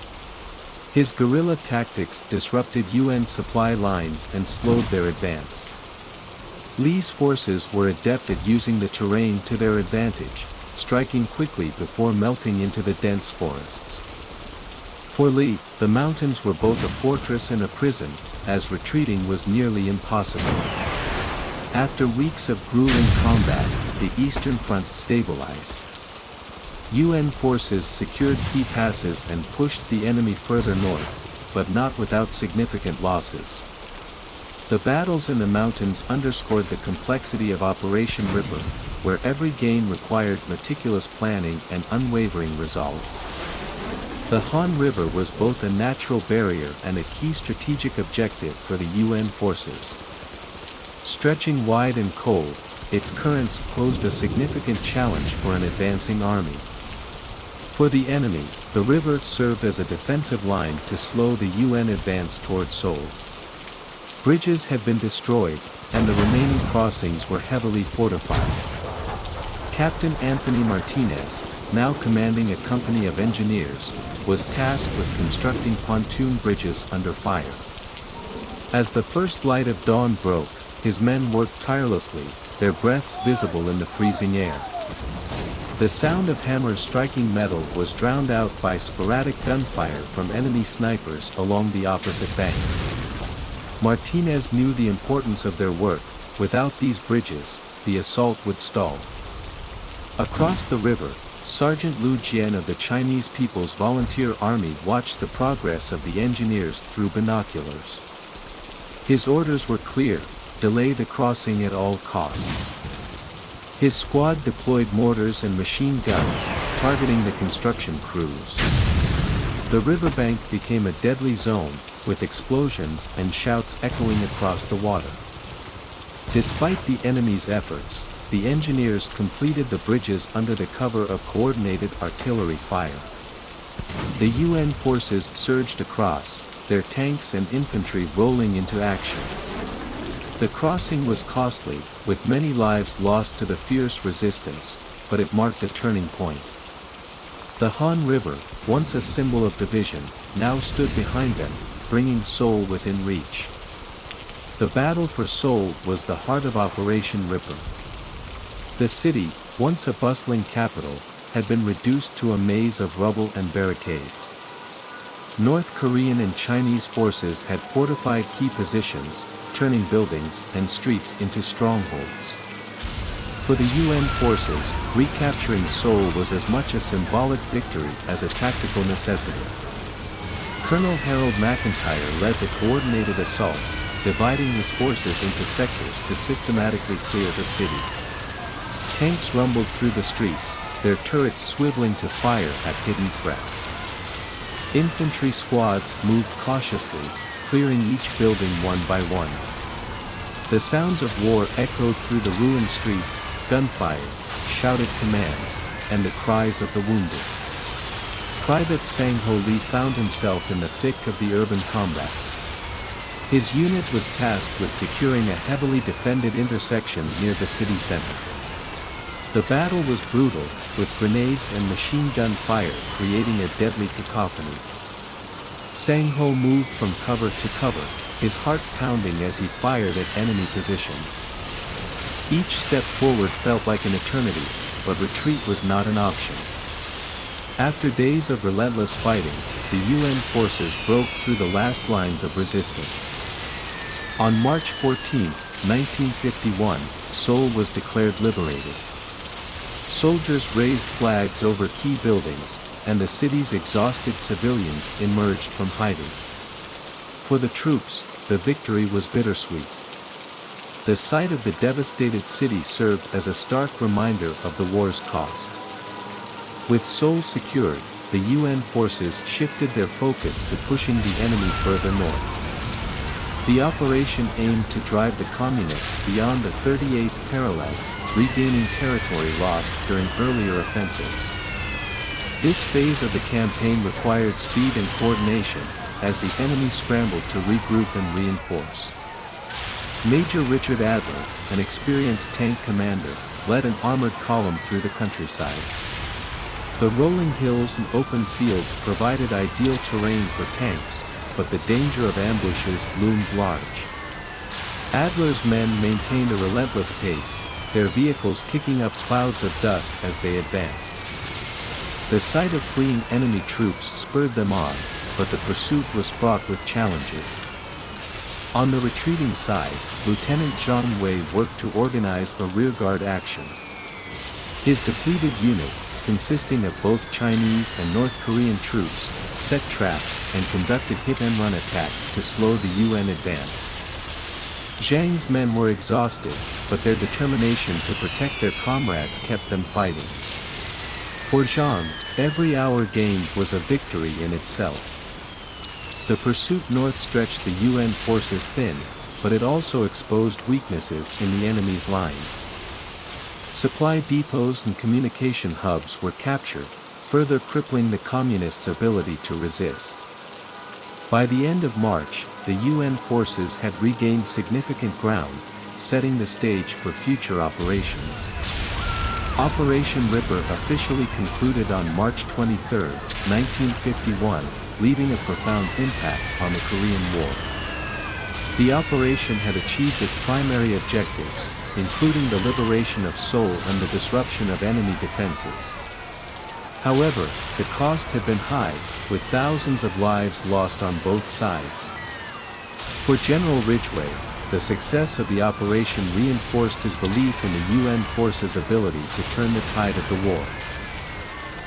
His guerrilla tactics disrupted UN supply lines and slowed their advance. Li's forces were adept at using the terrain to their advantage, striking quickly before melting into the dense forests. For Li, the mountains were both a fortress and a prison, as retreating was nearly impossible. After weeks of grueling combat, the Eastern Front stabilized. UN forces secured key passes and pushed the enemy further north, but not without significant losses. The battles in the mountains underscored the complexity of Operation Ripper, where every gain required meticulous planning and unwavering resolve. The Han River was both a natural barrier and a key strategic objective for the UN forces. Stretching wide and cold, its currents posed a significant challenge for an advancing army. For the enemy, the river served as a defensive line to slow the UN advance toward Seoul. Bridges had been destroyed, and the remaining crossings were heavily fortified. Captain Anthony Martinez, now commanding a company of engineers, was tasked with constructing pontoon bridges under fire. As the first light of dawn broke, his men worked tirelessly, their breaths visible in the freezing air. The sound of hammers striking metal was drowned out by sporadic gunfire from enemy snipers along the opposite bank. Martinez knew the importance of their work. Without these bridges, the assault would stall. Across the river, Sergeant Lu Jian of the Chinese People's Volunteer Army watched the progress of the engineers through binoculars. His orders were clear: delay the crossing at all costs. His squad deployed mortars and machine guns, targeting the construction crews. The riverbank became a deadly zone, with explosions and shouts echoing across the water. Despite the enemy's efforts, the engineers completed the bridges under the cover of coordinated artillery fire. The UN forces surged across, their tanks and infantry rolling into action. The crossing was costly, with many lives lost to the fierce resistance, but it marked a turning point. The Han River, once a symbol of division, now stood behind them, bringing Seoul within reach. The battle for Seoul was the heart of Operation Ripper. The city, once a bustling capital, had been reduced to a maze of rubble and barricades. North Korean and Chinese forces had fortified key positions, turning buildings and streets into strongholds. For the UN forces, recapturing Seoul was as much a symbolic victory as a tactical necessity. Colonel Harold McIntyre led the coordinated assault, dividing his forces into sectors to systematically clear the city. Tanks rumbled through the streets, their turrets swiveling to fire at hidden threats. Infantry squads moved cautiously, clearing each building one by one. The sounds of war echoed through the ruined streets, gunfire, shouted commands, and the cries of the wounded. Private Sang-ho Lee found himself in the thick of the urban combat. His unit was tasked with securing a heavily defended intersection near the city center. The battle was brutal, with grenades and machine gun fire creating a deadly cacophony. Sang Ho moved from cover to cover, his heart pounding as he fired at enemy positions. Each step forward felt like an eternity, but retreat was not an option. After days of relentless fighting, the UN forces broke through the last lines of resistance. On March 14, 1951, Seoul was declared liberated. Soldiers raised flags over key buildings, and the city's exhausted civilians emerged from hiding. For the troops, the victory was bittersweet. The sight of the devastated city served as a stark reminder of the war's cost. With Seoul secured, the UN forces shifted their focus to pushing the enemy further north. The operation aimed to drive the communists beyond the 38th parallel, regaining territory lost during earlier offensives. This phase of the campaign required speed and coordination, as the enemy scrambled to regroup and reinforce. Major Richard Adler, an experienced tank commander, led an armored column through the countryside. The rolling hills and open fields provided ideal terrain for tanks, but the danger of ambushes loomed large. Adler's men maintained a relentless pace, their vehicles kicking up clouds of dust as they advanced. The sight of fleeing enemy troops spurred them on, but the pursuit was fraught with challenges. On the retreating side, Lieutenant Zhang Wei worked to organize a rearguard action. His depleted unit, consisting of both Chinese and North Korean troops, set traps and conducted hit-and-run attacks to slow the UN advance. Zhang's men were exhausted, but their determination to protect their comrades kept them fighting. For Zhang, every hour gained was a victory in itself. The pursuit north stretched the UN forces thin, but it also exposed weaknesses in the enemy's lines. Supply depots and communication hubs were captured, further crippling the communists' ability to resist. By the end of March, the UN forces had regained significant ground, setting the stage for future operations. Operation Ripper officially concluded on March 23, 1951, leaving a profound impact on the Korean War. The operation had achieved its primary objectives, including the liberation of Seoul and the disruption of enemy defenses. However, the cost had been high, with thousands of lives lost on both sides. For General Ridgway, the success of the operation reinforced his belief in the UN forces' ability to turn the tide of the war.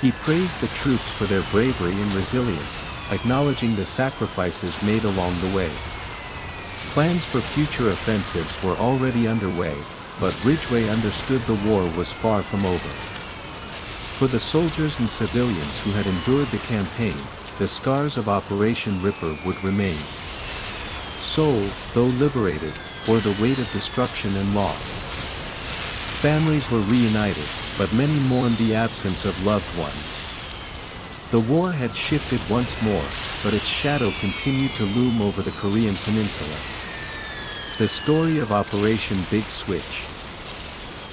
He praised the troops for their bravery and resilience, acknowledging the sacrifices made along the way. Plans for future offensives were already underway, but Ridgway understood the war was far from over. For the soldiers and civilians who had endured the campaign, the scars of Operation Ripper would remain. Seoul, though liberated, bore the weight of destruction and loss. Families were reunited, but many mourned the absence of loved ones. The war had shifted once more, but its shadow continued to loom over the Korean peninsula. The story of Operation Big Switch.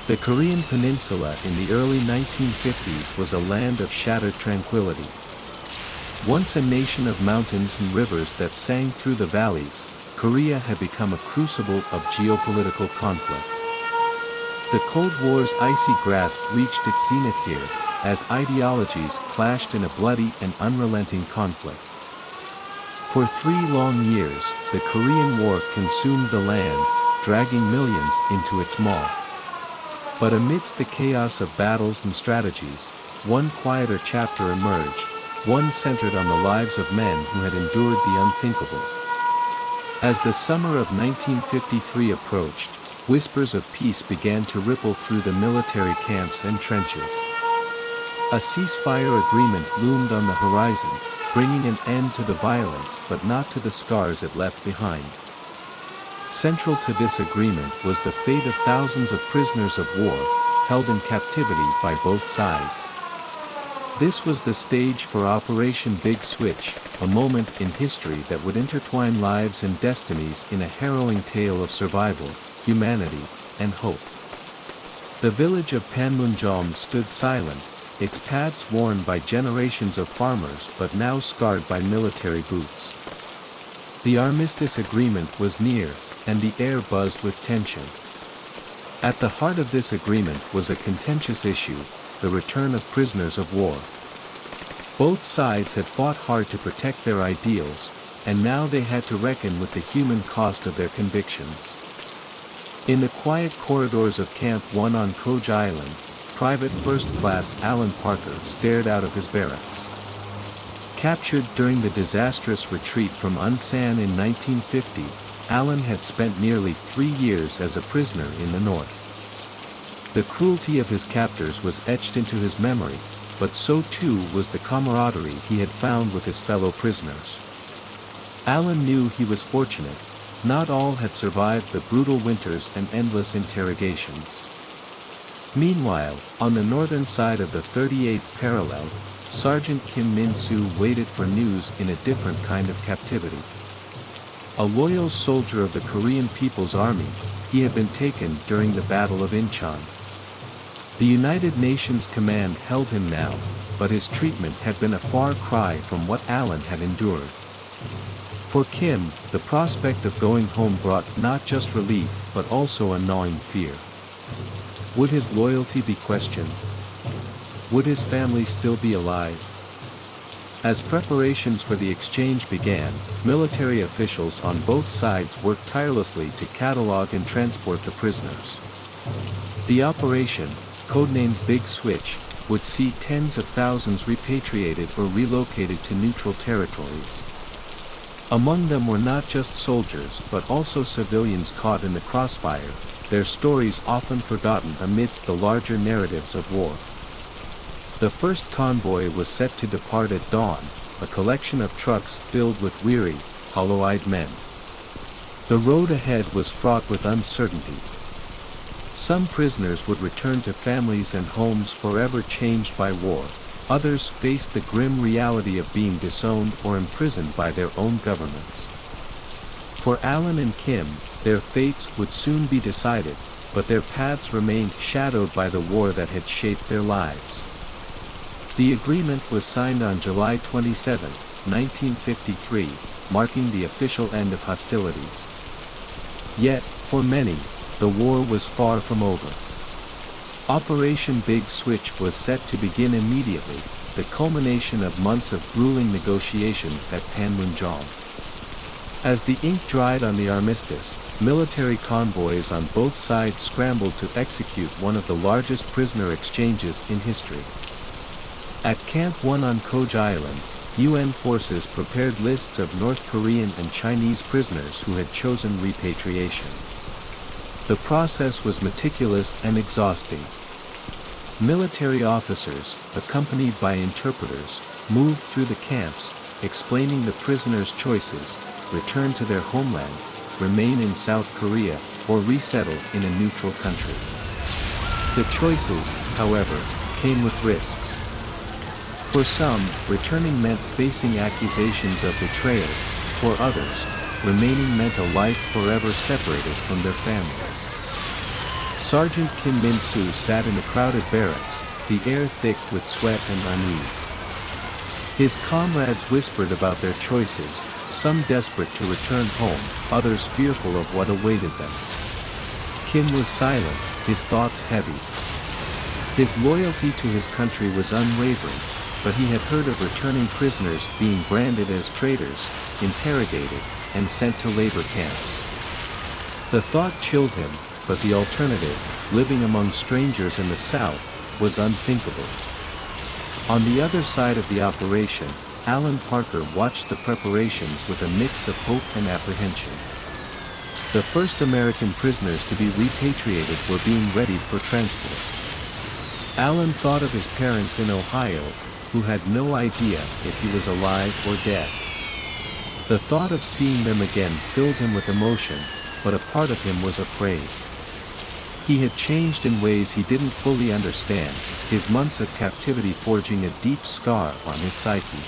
The Korean peninsula in the early 1950s was a land of shattered tranquility. Once a nation of mountains and rivers that sang through the valleys, Korea had become a crucible of geopolitical conflict. The Cold War's icy grasp reached its zenith here, as ideologies clashed in a bloody and unrelenting conflict. For 3 long years, the Korean War consumed the land, dragging millions into its maw. But amidst the chaos of battles and strategies, one quieter chapter emerged, one centered on the lives of men who had endured the unthinkable. As the summer of 1953 approached, whispers of peace began to ripple through the military camps and trenches. A ceasefire agreement loomed on the horizon, bringing an end to the violence but not to the scars it left behind. Central to this agreement was the fate of thousands of prisoners of war, held in captivity by both sides. This was the stage for Operation Big Switch, a moment in history that would intertwine lives and destinies in a harrowing tale of survival, humanity, and hope. The village of Panmunjom stood silent, its paths worn by generations of farmers but now scarred by military boots. The armistice agreement was near, and the air buzzed with tension. At the heart of this agreement was a contentious issue, the return of prisoners of war. Both sides had fought hard to protect their ideals, and now they had to reckon with the human cost of their convictions. In the quiet corridors of Camp 1 on Koj Island, Private First Class Alan Parker stared out of his barracks. Captured during the disastrous retreat from Unsan in 1950, Alan had spent nearly 3 years as a prisoner in the north. The cruelty of his captors was etched into his memory, but so too was the camaraderie he had found with his fellow prisoners. Alan knew he was fortunate. Not all had survived the brutal winters and endless interrogations. Meanwhile, on the northern side of the 38th parallel, Sergeant Kim Min-soo waited for news in a different kind of captivity. A loyal soldier of the Korean People's Army, he had been taken during the Battle of Incheon. The United Nations command held him now, but his treatment had been a far cry from what Alan had endured. For Kim, the prospect of going home brought not just relief but also a gnawing fear. Would his loyalty be questioned? Would his family still be alive? As preparations for the exchange began, military officials on both sides worked tirelessly to catalog and transport the prisoners. The operation, codenamed Big Switch, would see tens of thousands repatriated or relocated to neutral territories. Among them were not just soldiers but also civilians caught in the crossfire, their stories often forgotten amidst the larger narratives of war. The first convoy was set to depart at dawn, a collection of trucks filled with weary, hollow-eyed men. The road ahead was fraught with uncertainty. Some prisoners would return to families and homes forever changed by war. Others faced the grim reality of being disowned or imprisoned by their own governments. For Alan and Kim, their fates would soon be decided, but their paths remained shadowed by the war that had shaped their lives. The agreement was signed on July 27, 1953, marking the official end of hostilities. Yet, for many, the war was far from over. Operation Big Switch was set to begin immediately, the culmination of months of grueling negotiations at Panmunjom. As the ink dried on the armistice, military convoys on both sides scrambled to execute one of the largest prisoner exchanges in history. At Camp 1 on Koj Island, UN forces prepared lists of North Korean and Chinese prisoners who had chosen repatriation. The process was meticulous and exhausting. Military officers, accompanied by interpreters, moved through the camps, explaining the prisoners' choices: return to their homeland, remain in South Korea, or resettle in a neutral country. The choices, however, came with risks. For some, returning meant facing accusations of betrayal; for others, remaining meant a life forever separated from their families. Sergeant Kim Min-soo sat in the crowded barracks, the air thick with sweat and unease. His comrades whispered about their choices, some desperate to return home, others fearful of what awaited them. Kim was silent, his thoughts heavy. His loyalty to his country was unwavering, but he had heard of returning prisoners being branded as traitors, interrogated, and sent to labor camps. The thought chilled him, but the alternative, living among strangers in the South, was unthinkable. On the other side of the operation, Alan Parker watched the preparations with a mix of hope and apprehension. The first American prisoners to be repatriated were being readied for transport. Alan thought of his parents in Ohio, who had no idea if he was alive or dead. The thought of seeing them again filled him with emotion, but a part of him was afraid. He had changed in ways he didn't fully understand, his months of captivity forging a deep scar on his psyche.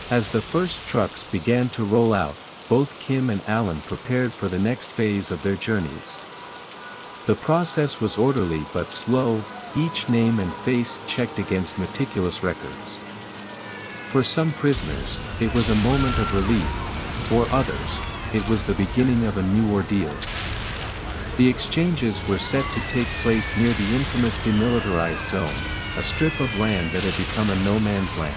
As the first trucks began to roll out, both Kim and Alan prepared for the next phase of their journeys. The process was orderly but slow, each name and face checked against meticulous records. For some prisoners, it was a moment of relief. For others, it was the beginning of a new ordeal. The exchanges were set to take place near the infamous demilitarized zone, a strip of land that had become a no-man's land.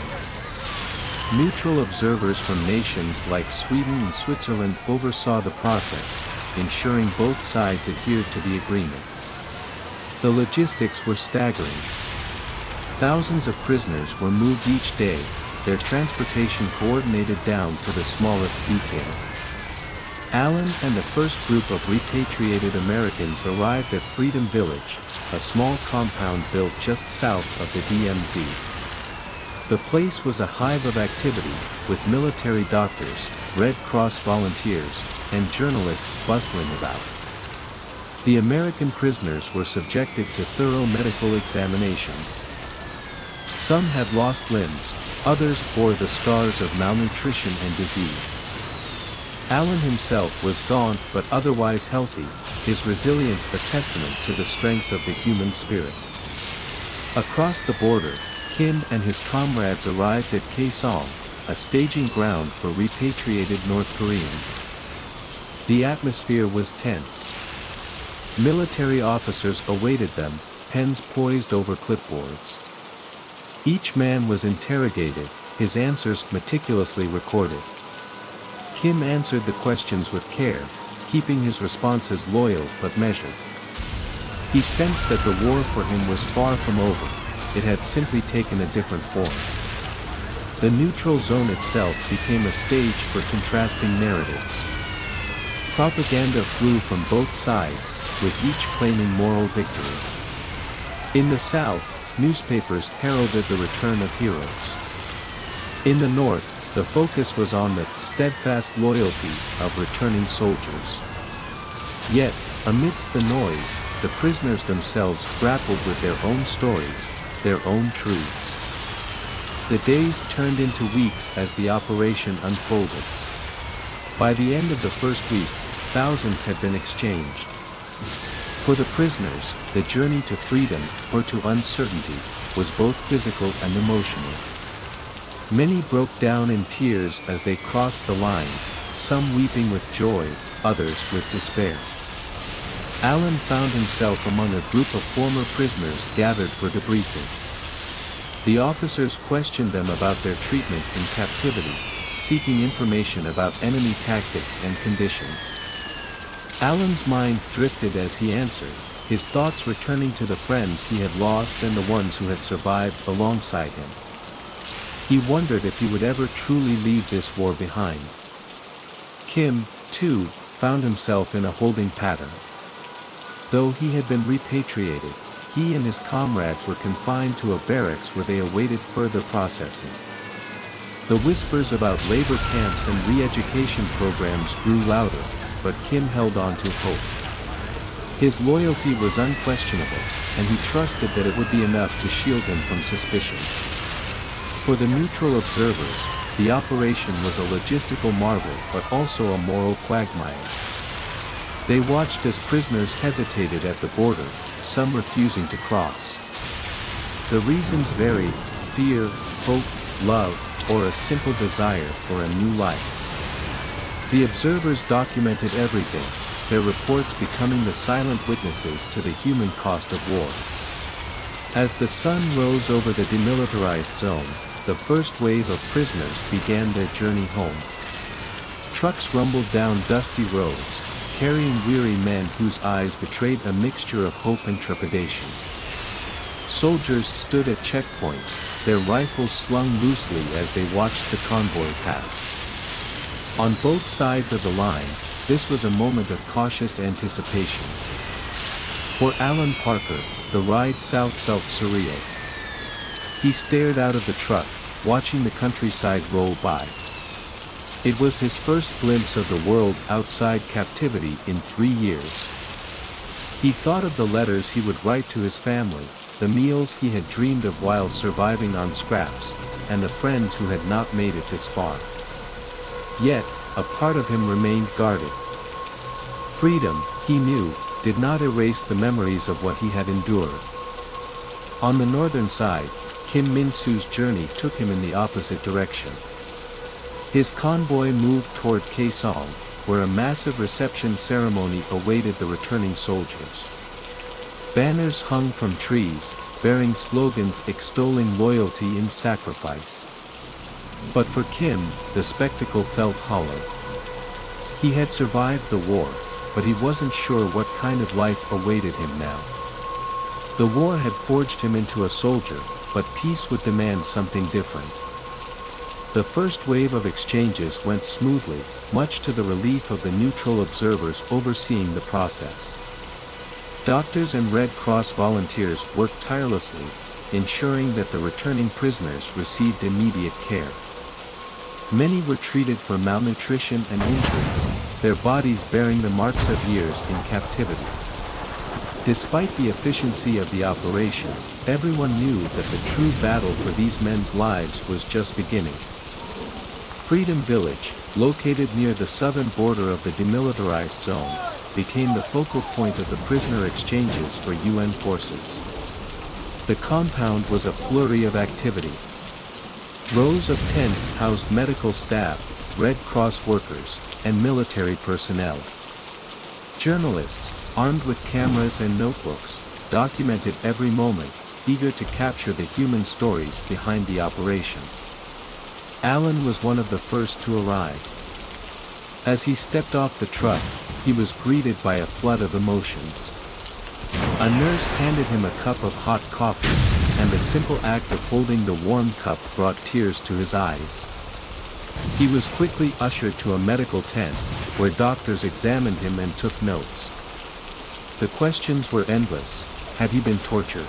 Neutral observers from nations like Sweden and Switzerland oversaw the process, ensuring both sides adhered to the agreement. The logistics were staggering. Thousands of prisoners were moved each day, their transportation coordinated down to the smallest detail. Alan and the first group of repatriated Americans arrived at Freedom Village, a small compound built just south of the DMZ. The place was a hive of activity, with military doctors, Red Cross volunteers, and journalists bustling about. The American prisoners were subjected to thorough medical examinations. Some had lost limbs, others bore the scars of malnutrition and disease. Alan himself was gaunt but otherwise healthy, his resilience a testament to the strength of the human spirit. Across the border, Kim and his comrades arrived at Kaesong, a staging ground for repatriated North Koreans. The atmosphere was tense. Military officers awaited them, pens poised over clipboards. Each man was interrogated, his answers meticulously recorded. Kim answered the questions with care, keeping his responses loyal but measured. He sensed that the war for him was far from over, it had simply taken a different form. The neutral zone itself became a stage for contrasting narratives. Propaganda flew from both sides, with each claiming moral victory. In the south, newspapers heralded the return of heroes. In the north, the focus was on the steadfast loyalty of returning soldiers. Yet, amidst the noise, the prisoners themselves grappled with their own stories, their own truths. The days turned into weeks as the operation unfolded. By the end of the first week, thousands had been exchanged. For the prisoners, the journey to freedom, or to uncertainty, was both physical and emotional. Many broke down in tears as they crossed the lines, some weeping with joy, others with despair. Alan found himself among a group of former prisoners gathered for debriefing. The officers questioned them about their treatment in captivity, seeking information about enemy tactics and conditions. Alan's mind drifted as he answered, his thoughts returning to the friends he had lost and the ones who had survived alongside him. He wondered if he would ever truly leave this war behind. Kim, too, found himself in a holding pattern. Though he had been repatriated, he and his comrades were confined to a barracks where they awaited further processing. The whispers about labor camps and re-education programs grew louder, but Kim held on to hope. His loyalty was unquestionable, and he trusted that it would be enough to shield him from suspicion. For the neutral observers, the operation was a logistical marvel but also a moral quagmire. They watched as prisoners hesitated at the border, some refusing to cross. The reasons varied: fear, hope, love, or a simple desire for a new life. The observers documented everything, their reports becoming the silent witnesses to the human cost of war. As the sun rose over the demilitarized zone, the first wave of prisoners began their journey home. Trucks rumbled down dusty roads, carrying weary men whose eyes betrayed a mixture of hope and trepidation. Soldiers stood at checkpoints, their rifles slung loosely as they watched the convoy pass. On both sides of the line, this was a moment of cautious anticipation. For Alan Parker, the ride south felt surreal. He stared out of the truck, watching the countryside roll by. It was his first glimpse of the world outside captivity in 3 years. He thought of the letters he would write to his family, the meals he had dreamed of while surviving on scraps, and the friends who had not made it this far. Yet, a part of him remained guarded. Freedom, he knew, did not erase the memories of what he had endured. On the northern side, Kim Min-soo's journey took him in the opposite direction. His convoy moved toward Kaesong, where a massive reception ceremony awaited the returning soldiers. Banners hung from trees, bearing slogans extolling loyalty in sacrifice. But for Kim, the spectacle felt hollow. He had survived the war, but he wasn't sure what kind of life awaited him now. The war had forged him into a soldier, but peace would demand something different. The first wave of exchanges went smoothly, much to the relief of the neutral observers overseeing the process. Doctors and Red Cross volunteers worked tirelessly, ensuring that the returning prisoners received immediate care. Many were treated for malnutrition and injuries, their bodies bearing the marks of years in captivity. Despite the efficiency of the operation, everyone knew that the true battle for these men's lives was just beginning. Freedom Village, located near the southern border of the demilitarized zone, became the focal point of the prisoner exchanges for UN forces. The compound was a flurry of activity. Rows of tents housed medical staff, Red Cross workers, and military personnel. Journalists, armed with cameras and notebooks, documented every moment, eager to capture the human stories behind the operation. Alan was one of the first to arrive. As he stepped off the truck, he was greeted by a flood of emotions. A nurse handed him a cup of hot coffee, and the simple act of holding the warm cup brought tears to his eyes. He was quickly ushered to a medical tent, where doctors examined him and took notes. The questions were endless. Had he been tortured?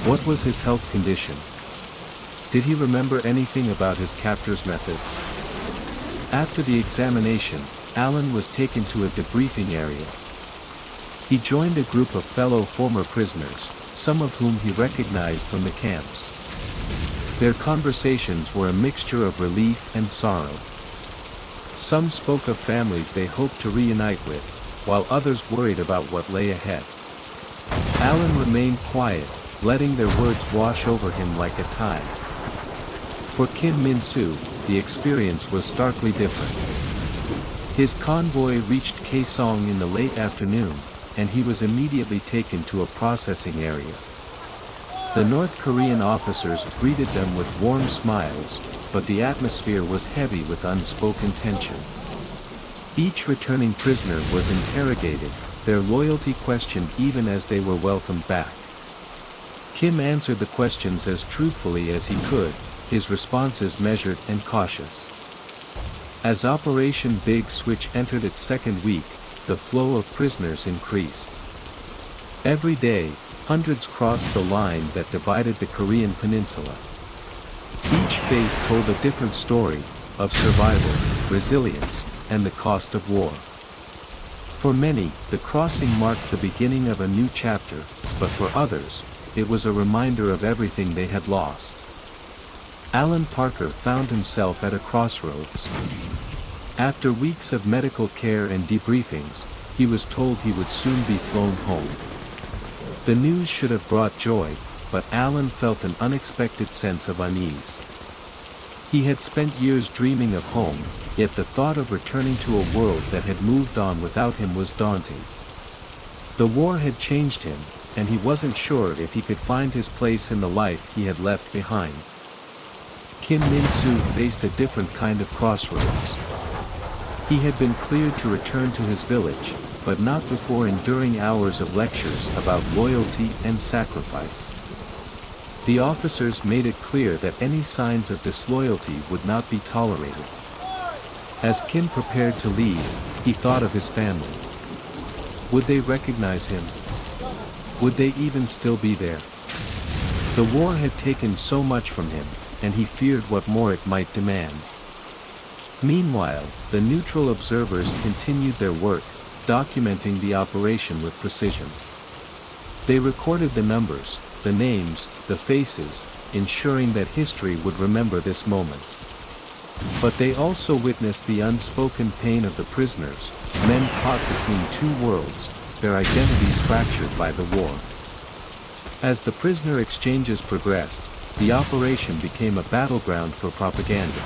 What was his health condition? Did he remember anything about his captor's methods? After the examination, Alan was taken to a debriefing area. He joined a group of fellow former prisoners, some of whom he recognized from the camps. Their conversations were a mixture of relief and sorrow. Some spoke of families they hoped to reunite with, while others worried about what lay ahead. Alan remained quiet, letting their words wash over him like a tide. For Kim Min-soo, the experience was starkly different. His convoy reached Kaesong in the late afternoon, and he was immediately taken to a processing area. The North Korean officers greeted them with warm smiles, but the atmosphere was heavy with unspoken tension. Each returning prisoner was interrogated, their loyalty questioned even as they were welcomed back. Kim answered the questions as truthfully as he could, his responses measured and cautious. As Operation Big Switch entered its second week, the flow of prisoners increased. Every day, hundreds crossed the line that divided the Korean peninsula. Each phase told a different story, of survival, resilience, and the cost of war. For many, the crossing marked the beginning of a new chapter, but for others, it was a reminder of everything they had lost. Alan Parker found himself at a crossroads. After weeks of medical care and debriefings, he was told he would soon be flown home. The news should have brought joy, but Alan felt an unexpected sense of unease. He had spent years dreaming of home, yet the thought of returning to a world that had moved on without him was daunting. The war had changed him, and he wasn't sure if he could find his place in the life he had left behind. Kim Min-soo faced a different kind of crossroads. He had been cleared to return to his village, but not before enduring hours of lectures about loyalty and sacrifice. The officers made it clear that any signs of disloyalty would not be tolerated. As Kim prepared to leave, he thought of his family. Would they recognize him? Would they even still be there? The war had taken so much from him, and he feared what more it might demand. Meanwhile, the neutral observers continued their work, documenting the operation with precision. They recorded the numbers, the names, the faces, ensuring that history would remember this moment. But they also witnessed the unspoken pain of the prisoners, men caught between two worlds, their identities fractured by the war. As the prisoner exchanges progressed, the operation became a battleground for propaganda.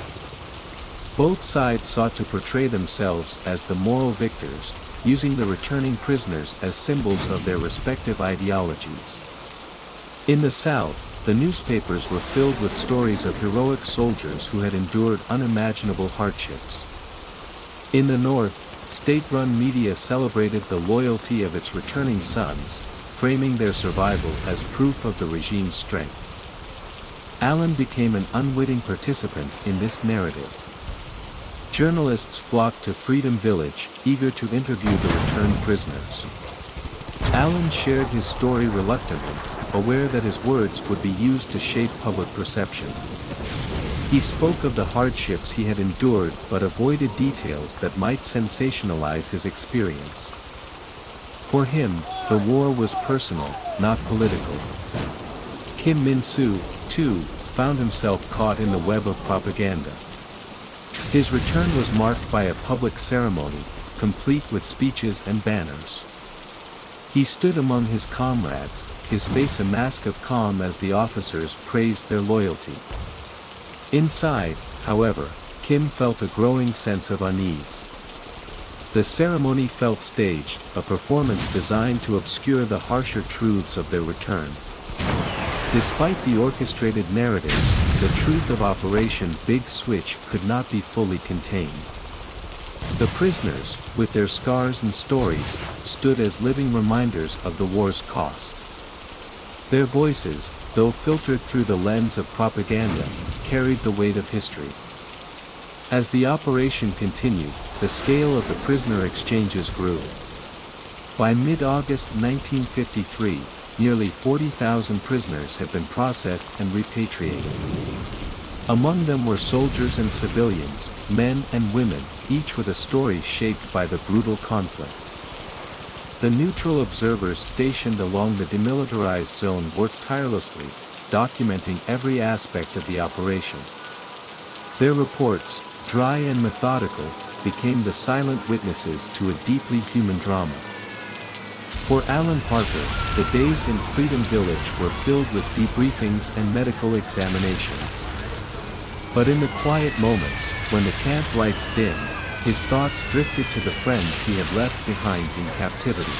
Both sides sought to portray themselves as the moral victors, using the returning prisoners as symbols of their respective ideologies. In the South, the newspapers were filled with stories of heroic soldiers who had endured unimaginable hardships. In the North, state-run media celebrated the loyalty of its returning sons, framing their survival as proof of the regime's strength. Alan became an unwitting participant in this narrative. Journalists flocked to Freedom Village, eager to interview the returned prisoners. Alan shared his story reluctantly, aware that his words would be used to shape public perception. He spoke of the hardships he had endured but avoided details that might sensationalize his experience. For him, the war was personal, not political. Kim Min-soo, too, found himself caught in the web of propaganda. His return was marked by a public ceremony, complete with speeches and banners. He stood among his comrades, his face a mask of calm as the officers praised their loyalty. Inside, however, Kim felt a growing sense of unease. The ceremony felt staged, a performance designed to obscure the harsher truths of their return. Despite the orchestrated narratives, the truth of Operation Big Switch could not be fully contained. The prisoners, with their scars and stories, stood as living reminders of the war's cost. Their voices, though filtered through the lens of propaganda, carried the weight of history. As the operation continued, the scale of the prisoner exchanges grew. By mid-August 1953, nearly 40,000 prisoners had been processed and repatriated. Among them were soldiers and civilians, men and women, each with a story shaped by the brutal conflict. The neutral observers stationed along the demilitarized zone worked tirelessly, documenting every aspect of the operation. Their reports, dry and methodical, became the silent witnesses to a deeply human drama. For Alan Parker, the days in Freedom Village were filled with debriefings and medical examinations. But in the quiet moments, when the camp lights dimmed, his thoughts drifted to the friends he had left behind in captivity.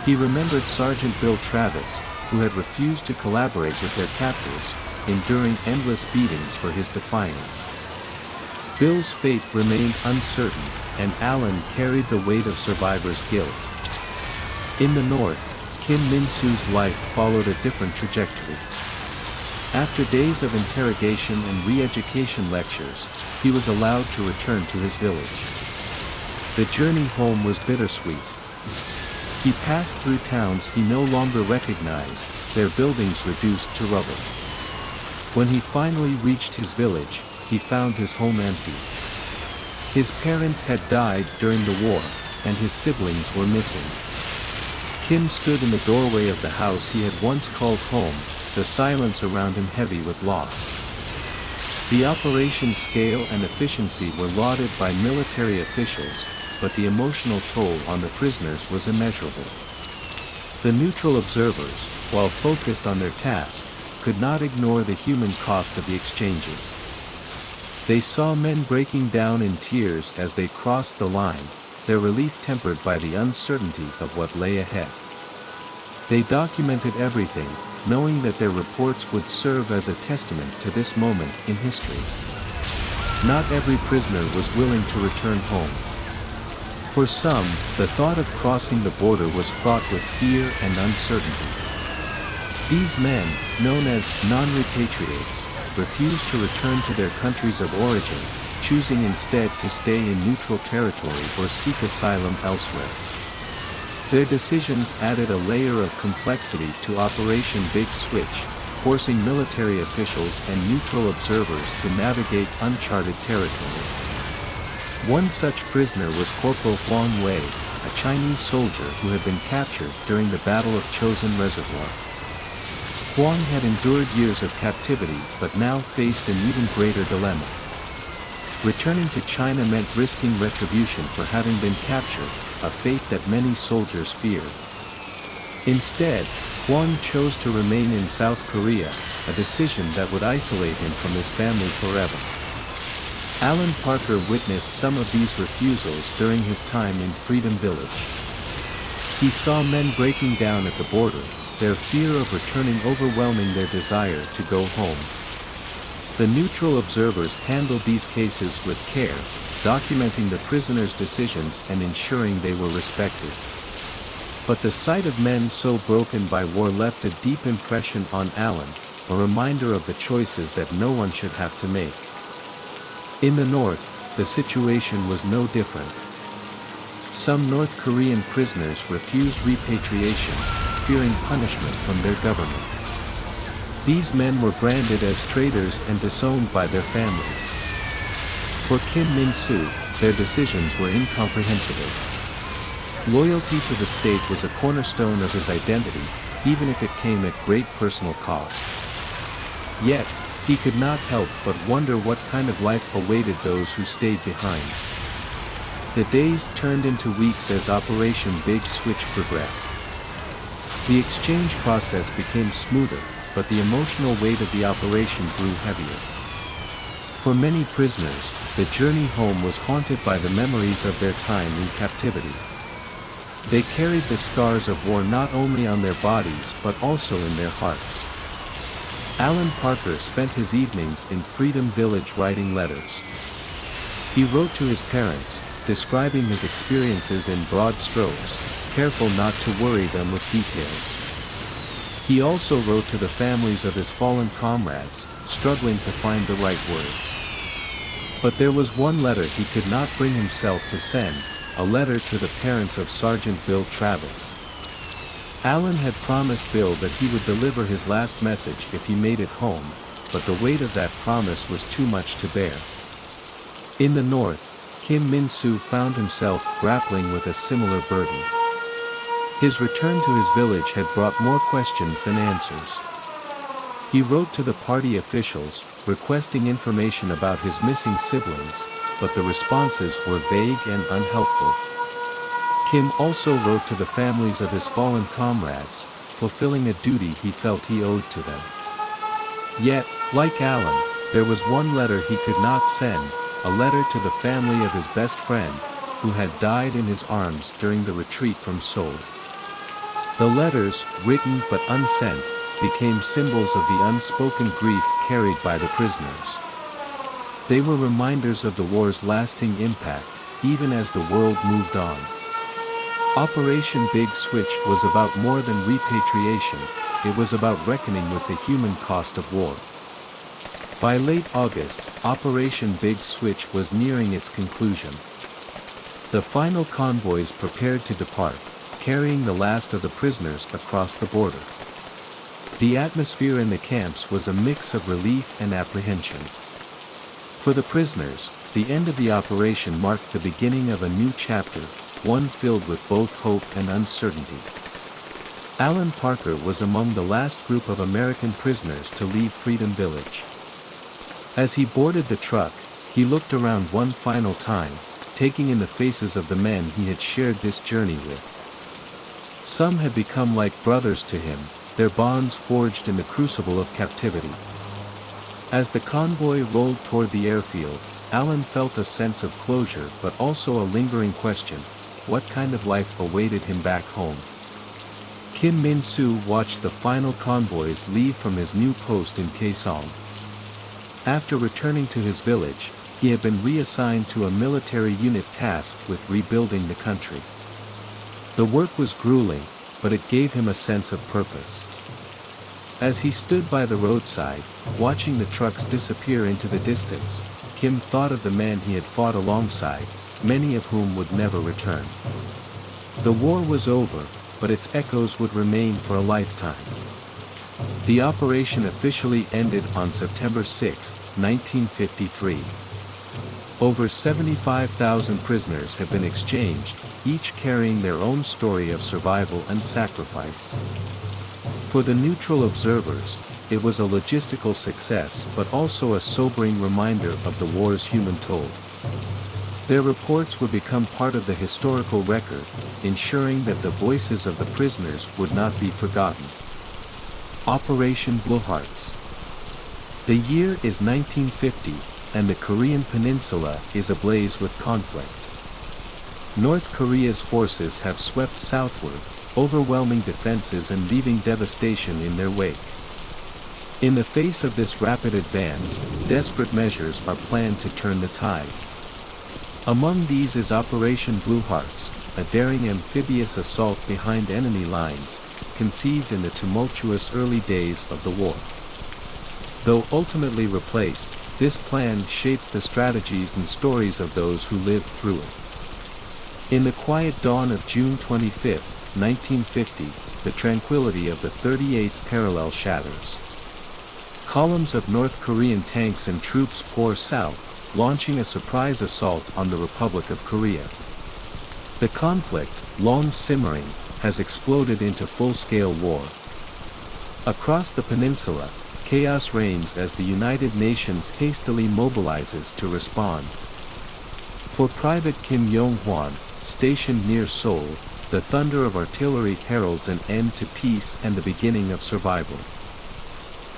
He remembered Sergeant Bill Travis, who had refused to collaborate with their captors, enduring endless beatings for his defiance. Bill's fate remained uncertain, and Alan carried the weight of survivors' guilt. In the North, Kim Min-soo's life followed a different trajectory. After days of interrogation and re-education lectures, he was allowed to return to his village. The journey home was bittersweet. He passed through towns he no longer recognized, their buildings reduced to rubble. When he finally reached his village, he found his home empty. His parents had died during the war, and his siblings were missing. Kim stood in the doorway of the house he had once called home, the silence around him heavy with loss. The operation's scale and efficiency were lauded by military officials, but the emotional toll on the prisoners was immeasurable. The neutral observers, while focused on their task, could not ignore the human cost of the exchanges. They saw men breaking down in tears as they crossed the line, their relief tempered by the uncertainty of what lay ahead. They documented everything, knowing that their reports would serve as a testament to this moment in history. Not every prisoner was willing to return home. For some, the thought of crossing the border was fraught with fear and uncertainty. These men, known as non-repatriates, refused to return to their countries of origin, choosing instead to stay in neutral territory or seek asylum elsewhere. Their decisions added a layer of complexity to Operation Big Switch, forcing military officials and neutral observers to navigate uncharted territory. One such prisoner was Corporal Huang Wei, a Chinese soldier who had been captured during the Battle of Chosin Reservoir. Huang had endured years of captivity but now faced an even greater dilemma. Returning to China meant risking retribution for having been captured, a fate that many soldiers feared. Instead, Kwon chose to remain in South Korea, a decision that would isolate him from his family forever. Alan Parker witnessed some of these refusals during his time in Freedom Village. He saw men breaking down at the border, their fear of returning overwhelming their desire to go home. The neutral observers handled these cases with care, documenting the prisoners' decisions and ensuring they were respected. But the sight of men so broken by war left a deep impression on Alan, a reminder of the choices that no one should have to make. In the North, the situation was no different. Some North Korean prisoners refused repatriation, fearing punishment from their government. These men were branded as traitors and disowned by their families. For Kim Min-soo, their decisions were incomprehensible. Loyalty to the state was a cornerstone of his identity, even if it came at great personal cost. Yet, he could not help but wonder what kind of life awaited those who stayed behind. The days turned into weeks as Operation Big Switch progressed. The exchange process became smoother, but the emotional weight of the operation grew heavier. For many prisoners, the journey home was haunted by the memories of their time in captivity. They carried the scars of war not only on their bodies but also in their hearts. Alan Parker spent his evenings in Freedom Village writing letters. He wrote to his parents, describing his experiences in broad strokes, careful not to worry them with details. He also wrote to the families of his fallen comrades, struggling to find the right words. But there was one letter he could not bring himself to send, a letter to the parents of Sergeant Bill Travis. Alan had promised Bill that he would deliver his last message if he made it home, but the weight of that promise was too much to bear. In the North, Kim Min-soo found himself grappling with a similar burden. His return to his village had brought more questions than answers. He wrote to the party officials, requesting information about his missing siblings, but the responses were vague and unhelpful. Kim also wrote to the families of his fallen comrades, fulfilling a duty he felt he owed to them. Yet, like Alan, there was one letter he could not send, a letter to the family of his best friend, who had died in his arms during the retreat from Seoul. The letters, written but unsent, became symbols of the unspoken grief carried by the prisoners. They were reminders of the war's lasting impact, even as the world moved on. Operation Big Switch was about more than repatriation, it was about reckoning with the human cost of war. By late August, Operation Big Switch was nearing its conclusion. The final convoys prepared to depart, carrying the last of the prisoners across the border. The atmosphere in the camps was a mix of relief and apprehension. For the prisoners, the end of the operation marked the beginning of a new chapter, one filled with both hope and uncertainty. Alan Parker was among the last group of American prisoners to leave Freedom Village. As he boarded the truck, he looked around one final time, taking in the faces of the men he had shared this journey with. Some had become like brothers to him, their bonds forged in the crucible of captivity. As the convoy rolled toward the airfield, Alan felt a sense of closure but also a lingering question: what kind of life awaited him back home? Kim Min-soo watched the final convoys leave from his new post in Kaesong. After returning to his village, he had been reassigned to a military unit tasked with rebuilding the country. The work was grueling, but it gave him a sense of purpose. As he stood by the roadside, watching the trucks disappear into the distance, Kim thought of the men he had fought alongside, many of whom would never return. The war was over, but its echoes would remain for a lifetime. The operation officially ended on September 6, 1953. Over 75,000 prisoners have been exchanged, each carrying their own story of survival and sacrifice. For the neutral observers, it was a logistical success but also a sobering reminder of the war's human toll. Their reports would become part of the historical record, ensuring that the voices of the prisoners would not be forgotten. Operation Blue Hearts. The year is 1950, and the Korean peninsula is ablaze with conflict. North Korea's forces have swept southward, overwhelming defenses and leaving devastation in their wake. In the face of this rapid advance, desperate measures are planned to turn the tide. Among these is Operation Blue Hearts, a daring amphibious assault behind enemy lines, conceived in the tumultuous early days of the war. Though ultimately replaced, this plan shaped the strategies and stories of those who lived through it. In the quiet dawn of June 25, 1950, the tranquility of the 38th parallel shatters. Columns of North Korean tanks and troops pour south, launching a surprise assault on the Republic of Korea. The conflict, long simmering, has exploded into full-scale war. Across the peninsula, chaos reigns as the United Nations hastily mobilizes to respond. For Private Kim Yong-hwan, stationed near Seoul, the thunder of artillery heralds an end to peace and the beginning of survival.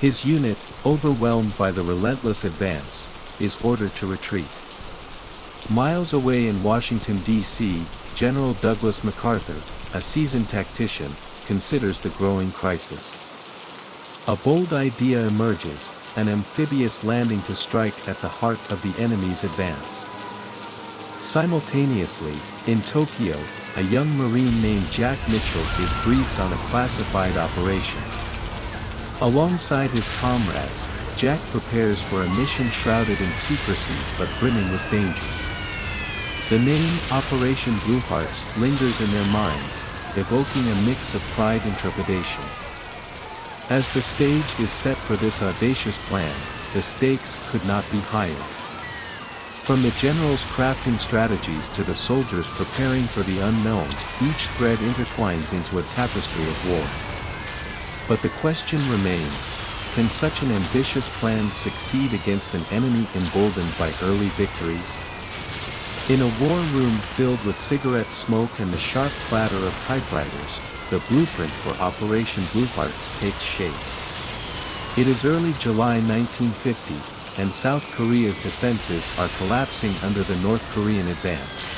His unit, overwhelmed by the relentless advance, is ordered to retreat. Miles away in Washington, D.C., General Douglas MacArthur, a seasoned tactician, considers the growing crisis. A bold idea emerges, an amphibious landing to strike at the heart of the enemy's advance. Simultaneously, in Tokyo, a young Marine named Jack Mitchell is briefed on a classified operation. Alongside his comrades, Jack prepares for a mission shrouded in secrecy but brimming with danger. The name Operation Blue Hearts lingers in their minds, evoking a mix of pride and trepidation. As the stage is set for this audacious plan, the stakes could not be higher. From the generals crafting strategies to the soldiers preparing for the unknown, each thread intertwines into a tapestry of war. But the question remains, can such an ambitious plan succeed against an enemy emboldened by early victories? In a war room filled with cigarette smoke and the sharp clatter of typewriters, the blueprint for Operation Blue Hearts takes shape. It is early July 1950, and South Korea's defenses are collapsing under the North Korean advance.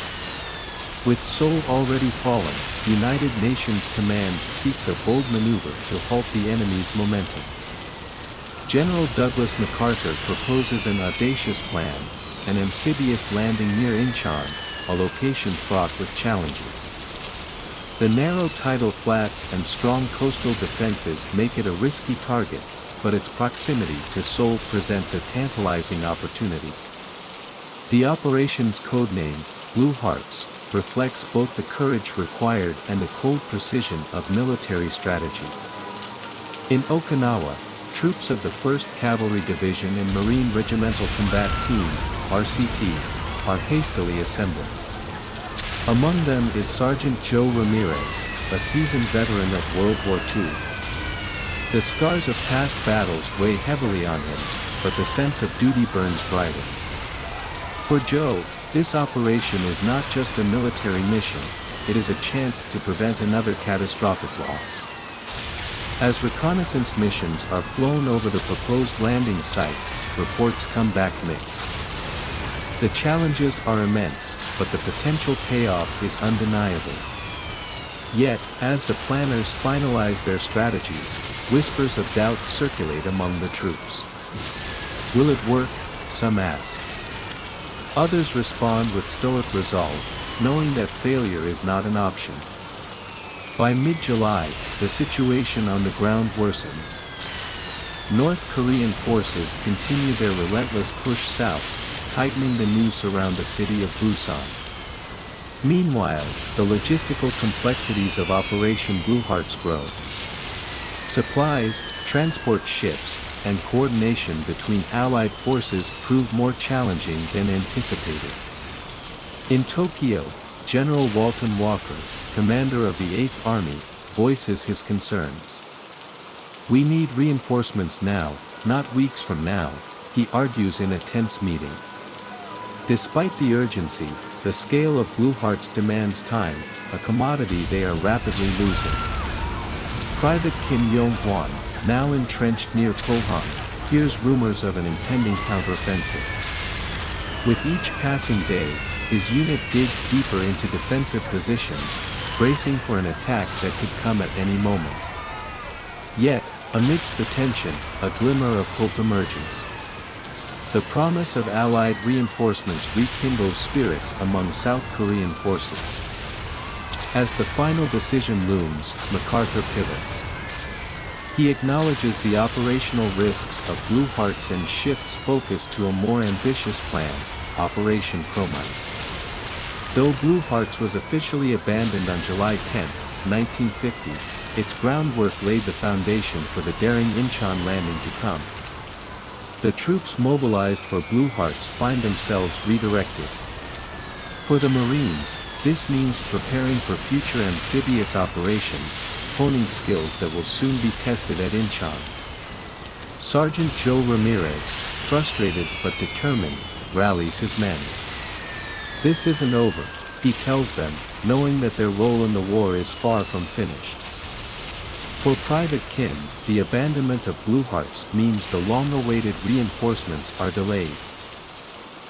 With Seoul already fallen, United Nations Command seeks a bold maneuver to halt the enemy's momentum. General Douglas MacArthur proposes an audacious plan, an amphibious landing near Incheon, a location fraught with challenges. The narrow tidal flats and strong coastal defenses make it a risky target, but its proximity to Seoul presents a tantalizing opportunity. The operation's codename, Blue Hearts, reflects both the courage required and the cold precision of military strategy. In Okinawa, troops of the 1st Cavalry Division and Marine Regimental Combat Team, RCT, are hastily assembling. Among them is Sergeant Joe Ramirez, a seasoned veteran of World War II. The scars of past battles weigh heavily on him, but the sense of duty burns brighter. For Joe, this operation is not just a military mission, it is a chance to prevent another catastrophic loss. As reconnaissance missions are flown over the proposed landing site, reports come back mixed. The challenges are immense, but the potential payoff is undeniable. Yet, as the planners finalize their strategies, whispers of doubt circulate among the troops. Will it work? Some ask. Others respond with stoic resolve, knowing that failure is not an option. By mid-July, the situation on the ground worsens. North Korean forces continue their relentless push south, tightening the noose around the city of Busan. Meanwhile, the logistical complexities of Operation Blue Hearts grow. Supplies, transport ships, and coordination between Allied forces prove more challenging than anticipated. In Tokyo, General Walton Walker, commander of the 8th Army, voices his concerns. "We need reinforcements now, not weeks from now," he argues in a tense meeting. Despite the urgency, the scale of Blue Hearts demands time, a commodity they are rapidly losing. Private Kim Yong-hwan, now entrenched near Pohang, hears rumors of an impending counteroffensive. With each passing day, his unit digs deeper into defensive positions, bracing for an attack that could come at any moment. Yet, amidst the tension, a glimmer of hope emerges. The promise of Allied reinforcements rekindles spirits among South Korean forces. As the final decision looms, MacArthur pivots. He acknowledges the operational risks of Blue Hearts and shifts focus to a more ambitious plan, Operation Chromite. Though Blue Hearts was officially abandoned on July 10, 1950, its groundwork laid the foundation for the daring Incheon landing to come. The troops mobilized for Blue Hearts find themselves redirected. For the Marines, this means preparing for future amphibious operations, honing skills that will soon be tested at Incheon. Sergeant Joe Ramirez, frustrated but determined, rallies his men. This isn't over, he tells them, knowing that their role in the war is far from finished. For Private Kim, the abandonment of Blue Hearts means the long-awaited reinforcements are delayed.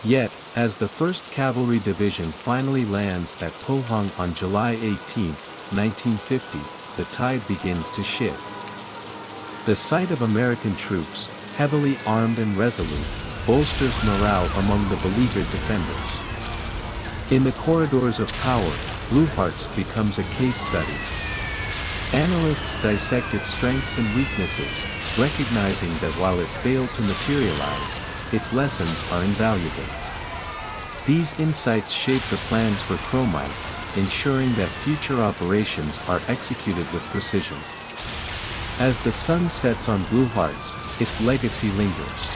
Yet, as the 1st Cavalry Division finally lands at Pohang on July 18, 1950, the tide begins to shift. The sight of American troops, heavily armed and resolute, bolsters morale among the beleaguered defenders. In the corridors of power, Blue Hearts becomes a case study. Analysts dissect its strengths and weaknesses, recognizing that while it failed to materialize, its lessons are invaluable. These insights shape the plans for Chromite, ensuring that future operations are executed with precision. As the sun sets on Blue Hearts, its legacy lingers.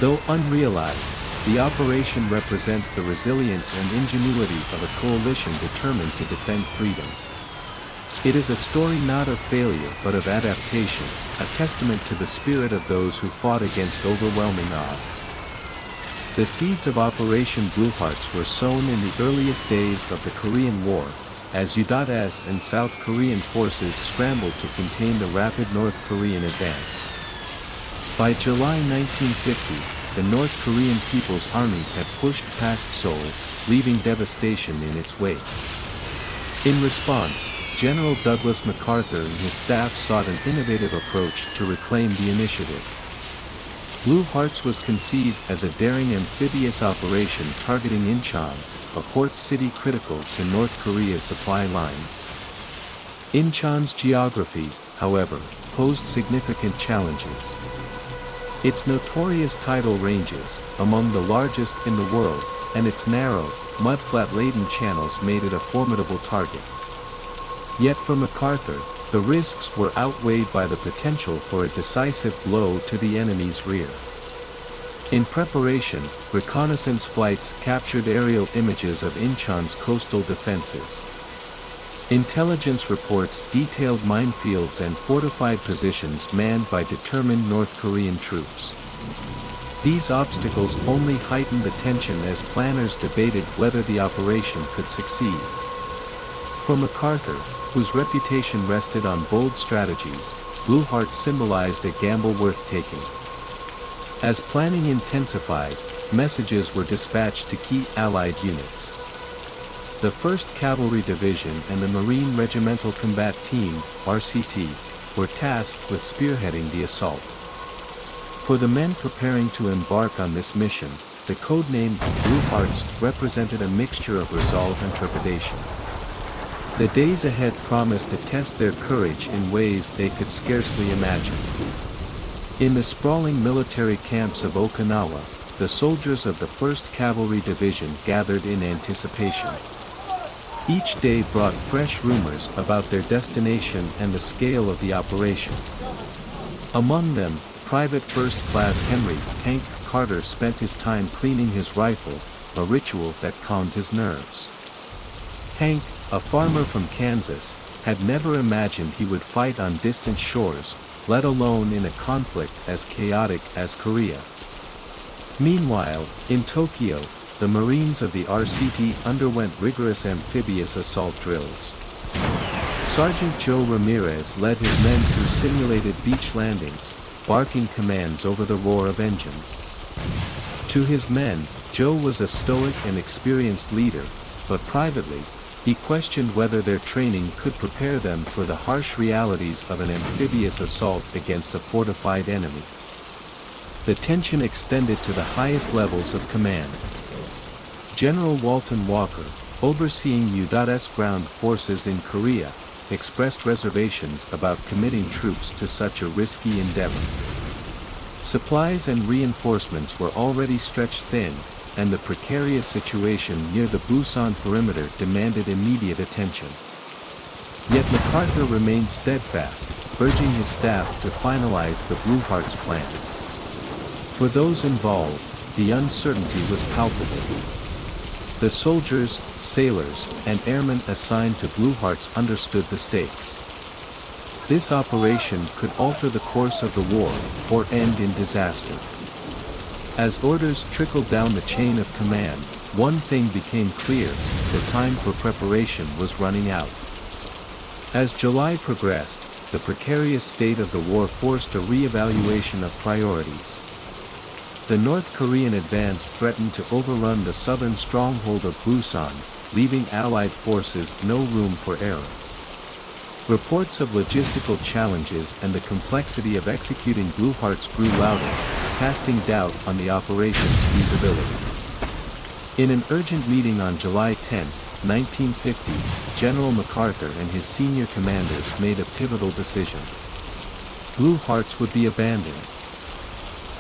Though unrealized, the operation represents the resilience and ingenuity of a coalition determined to defend freedom. It is a story not of failure but of adaptation, a testament to the spirit of those who fought against overwhelming odds. The seeds of Operation Blue Hearts were sown in the earliest days of the Korean War, as U.S. and South Korean forces scrambled to contain the rapid North Korean advance. By July 1950, the North Korean People's Army had pushed past Seoul, leaving devastation in its wake. In response, General Douglas MacArthur and his staff sought an innovative approach to reclaim the initiative. Blue Hearts was conceived as a daring amphibious operation targeting Incheon, a port city critical to North Korea's supply lines. Incheon's geography, however, posed significant challenges. Its notorious tidal ranges, among the largest in the world, and its narrow, mudflat-laden channels made it a formidable target. Yet for MacArthur, the risks were outweighed by the potential for a decisive blow to the enemy's rear. In preparation, reconnaissance flights captured aerial images of Incheon's coastal defenses. Intelligence reports detailed minefields and fortified positions manned by determined North Korean troops. These obstacles only heightened the tension as planners debated whether the operation could succeed. For MacArthur, whose reputation rested on bold strategies, Blue Hearts symbolized a gamble worth taking. As planning intensified, messages were dispatched to key Allied units. The 1st Cavalry Division and the Marine Regimental Combat Team, RCT, were tasked with spearheading the assault. For the men preparing to embark on this mission, the codename Blue Hearts represented a mixture of resolve and trepidation. The days ahead promised to test their courage in ways they could scarcely imagine. In the sprawling military camps of Okinawa, the soldiers of the 1st Cavalry Division gathered in anticipation. Each day brought fresh rumors about their destination and the scale of the operation. Among them, Private First Class Henry Hank Carter spent his time cleaning his rifle, a ritual that calmed his nerves. Hank, a farmer from Kansas, had never imagined he would fight on distant shores, let alone in a conflict as chaotic as Korea. Meanwhile, in Tokyo, the Marines of the RCT underwent rigorous amphibious assault drills. Sergeant Joe Ramirez led his men through simulated beach landings, barking commands over the roar of engines. To his men, Joe was a stoic and experienced leader, but privately, he questioned whether their training could prepare them for the harsh realities of an amphibious assault against a fortified enemy. The tension extended to the highest levels of command. General Walton Walker, overseeing U.S. ground forces in Korea, expressed reservations about committing troops to such a risky endeavor. Supplies and reinforcements were already stretched thin, and the precarious situation near the Busan perimeter demanded immediate attention. Yet MacArthur remained steadfast, urging his staff to finalize the Blue Hearts plan. For those involved, the uncertainty was palpable. The soldiers, sailors, and airmen assigned to Blue Hearts understood the stakes. This operation could alter the course of the war, or end in disaster. As orders trickled down the chain of command, one thing became clear: the time for preparation was running out. As July progressed, the precarious state of the war forced a re-evaluation of priorities. The North Korean advance threatened to overrun the southern stronghold of Busan, leaving Allied forces no room for error. Reports of logistical challenges and the complexity of executing Blue Hearts grew louder, casting doubt on the operation's feasibility. In an urgent meeting on July 10, 1950, General MacArthur and his senior commanders made a pivotal decision. Blue Hearts would be abandoned.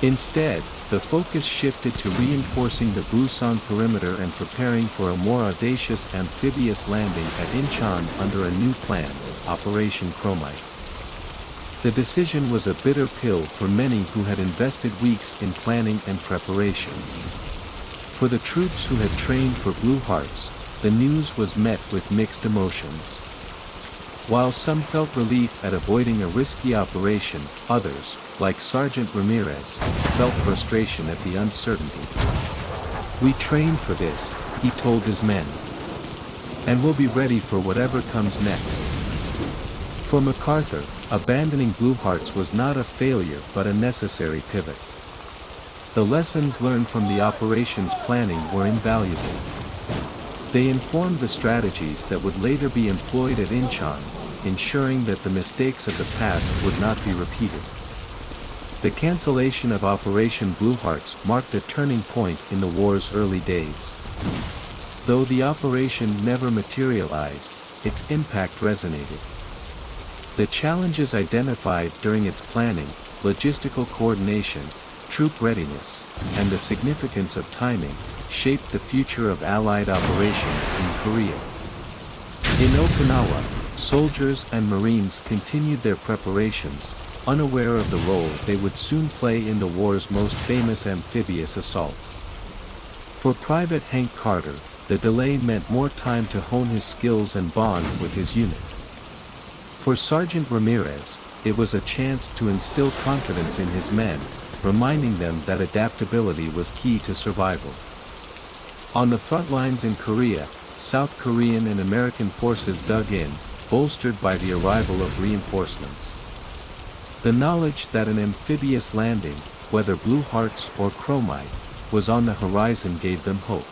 Instead, the focus shifted to reinforcing the Busan perimeter and preparing for a more audacious amphibious landing at Incheon under a new plan, Operation Chromite. The decision was a bitter pill for many who had invested weeks in planning and preparation. For the troops who had trained for Blue Hearts, the news was met with mixed emotions. While some felt relief at avoiding a risky operation, others, like Sergeant Ramirez, felt frustration at the uncertainty. "We trained for this," he told his men, "and we'll be ready for whatever comes next." For MacArthur, abandoning Blue Hearts was not a failure but a necessary pivot. The lessons learned from the operations planning were invaluable. They informed the strategies that would later be employed at Incheon, ensuring that the mistakes of the past would not be repeated. The cancellation of Operation Blue Hearts marked a turning point in the war's early days. Though the operation never materialized, its impact resonated. The challenges identified during its planning, logistical coordination, troop readiness, and the significance of timing, shaped the future of Allied operations in Korea. In Okinawa, soldiers and Marines continued their preparations, unaware of the role they would soon play in the war's most famous amphibious assault. For Private Hank Carter, the delay meant more time to hone his skills and bond with his unit. For Sergeant Ramirez, it was a chance to instill confidence in his men, reminding them that adaptability was key to survival. On the front lines in Korea, South Korean and American forces dug in, bolstered by the arrival of reinforcements. The knowledge that an amphibious landing, whether Blue Hearts or Chromite, was on the horizon gave them hope.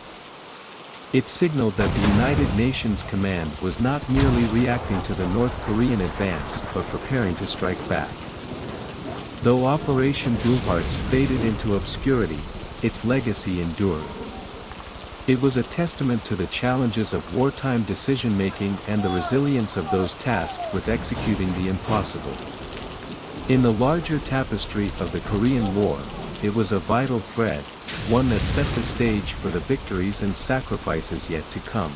It signaled that the United Nations command was not merely reacting to the North Korean advance but preparing to strike back. Though Operation Blue Hearts faded into obscurity, its legacy endured. It was a testament to the challenges of wartime decision-making and the resilience of those tasked with executing the impossible. In the larger tapestry of the Korean War, it was a vital thread, one that set the stage for the victories and sacrifices yet to come.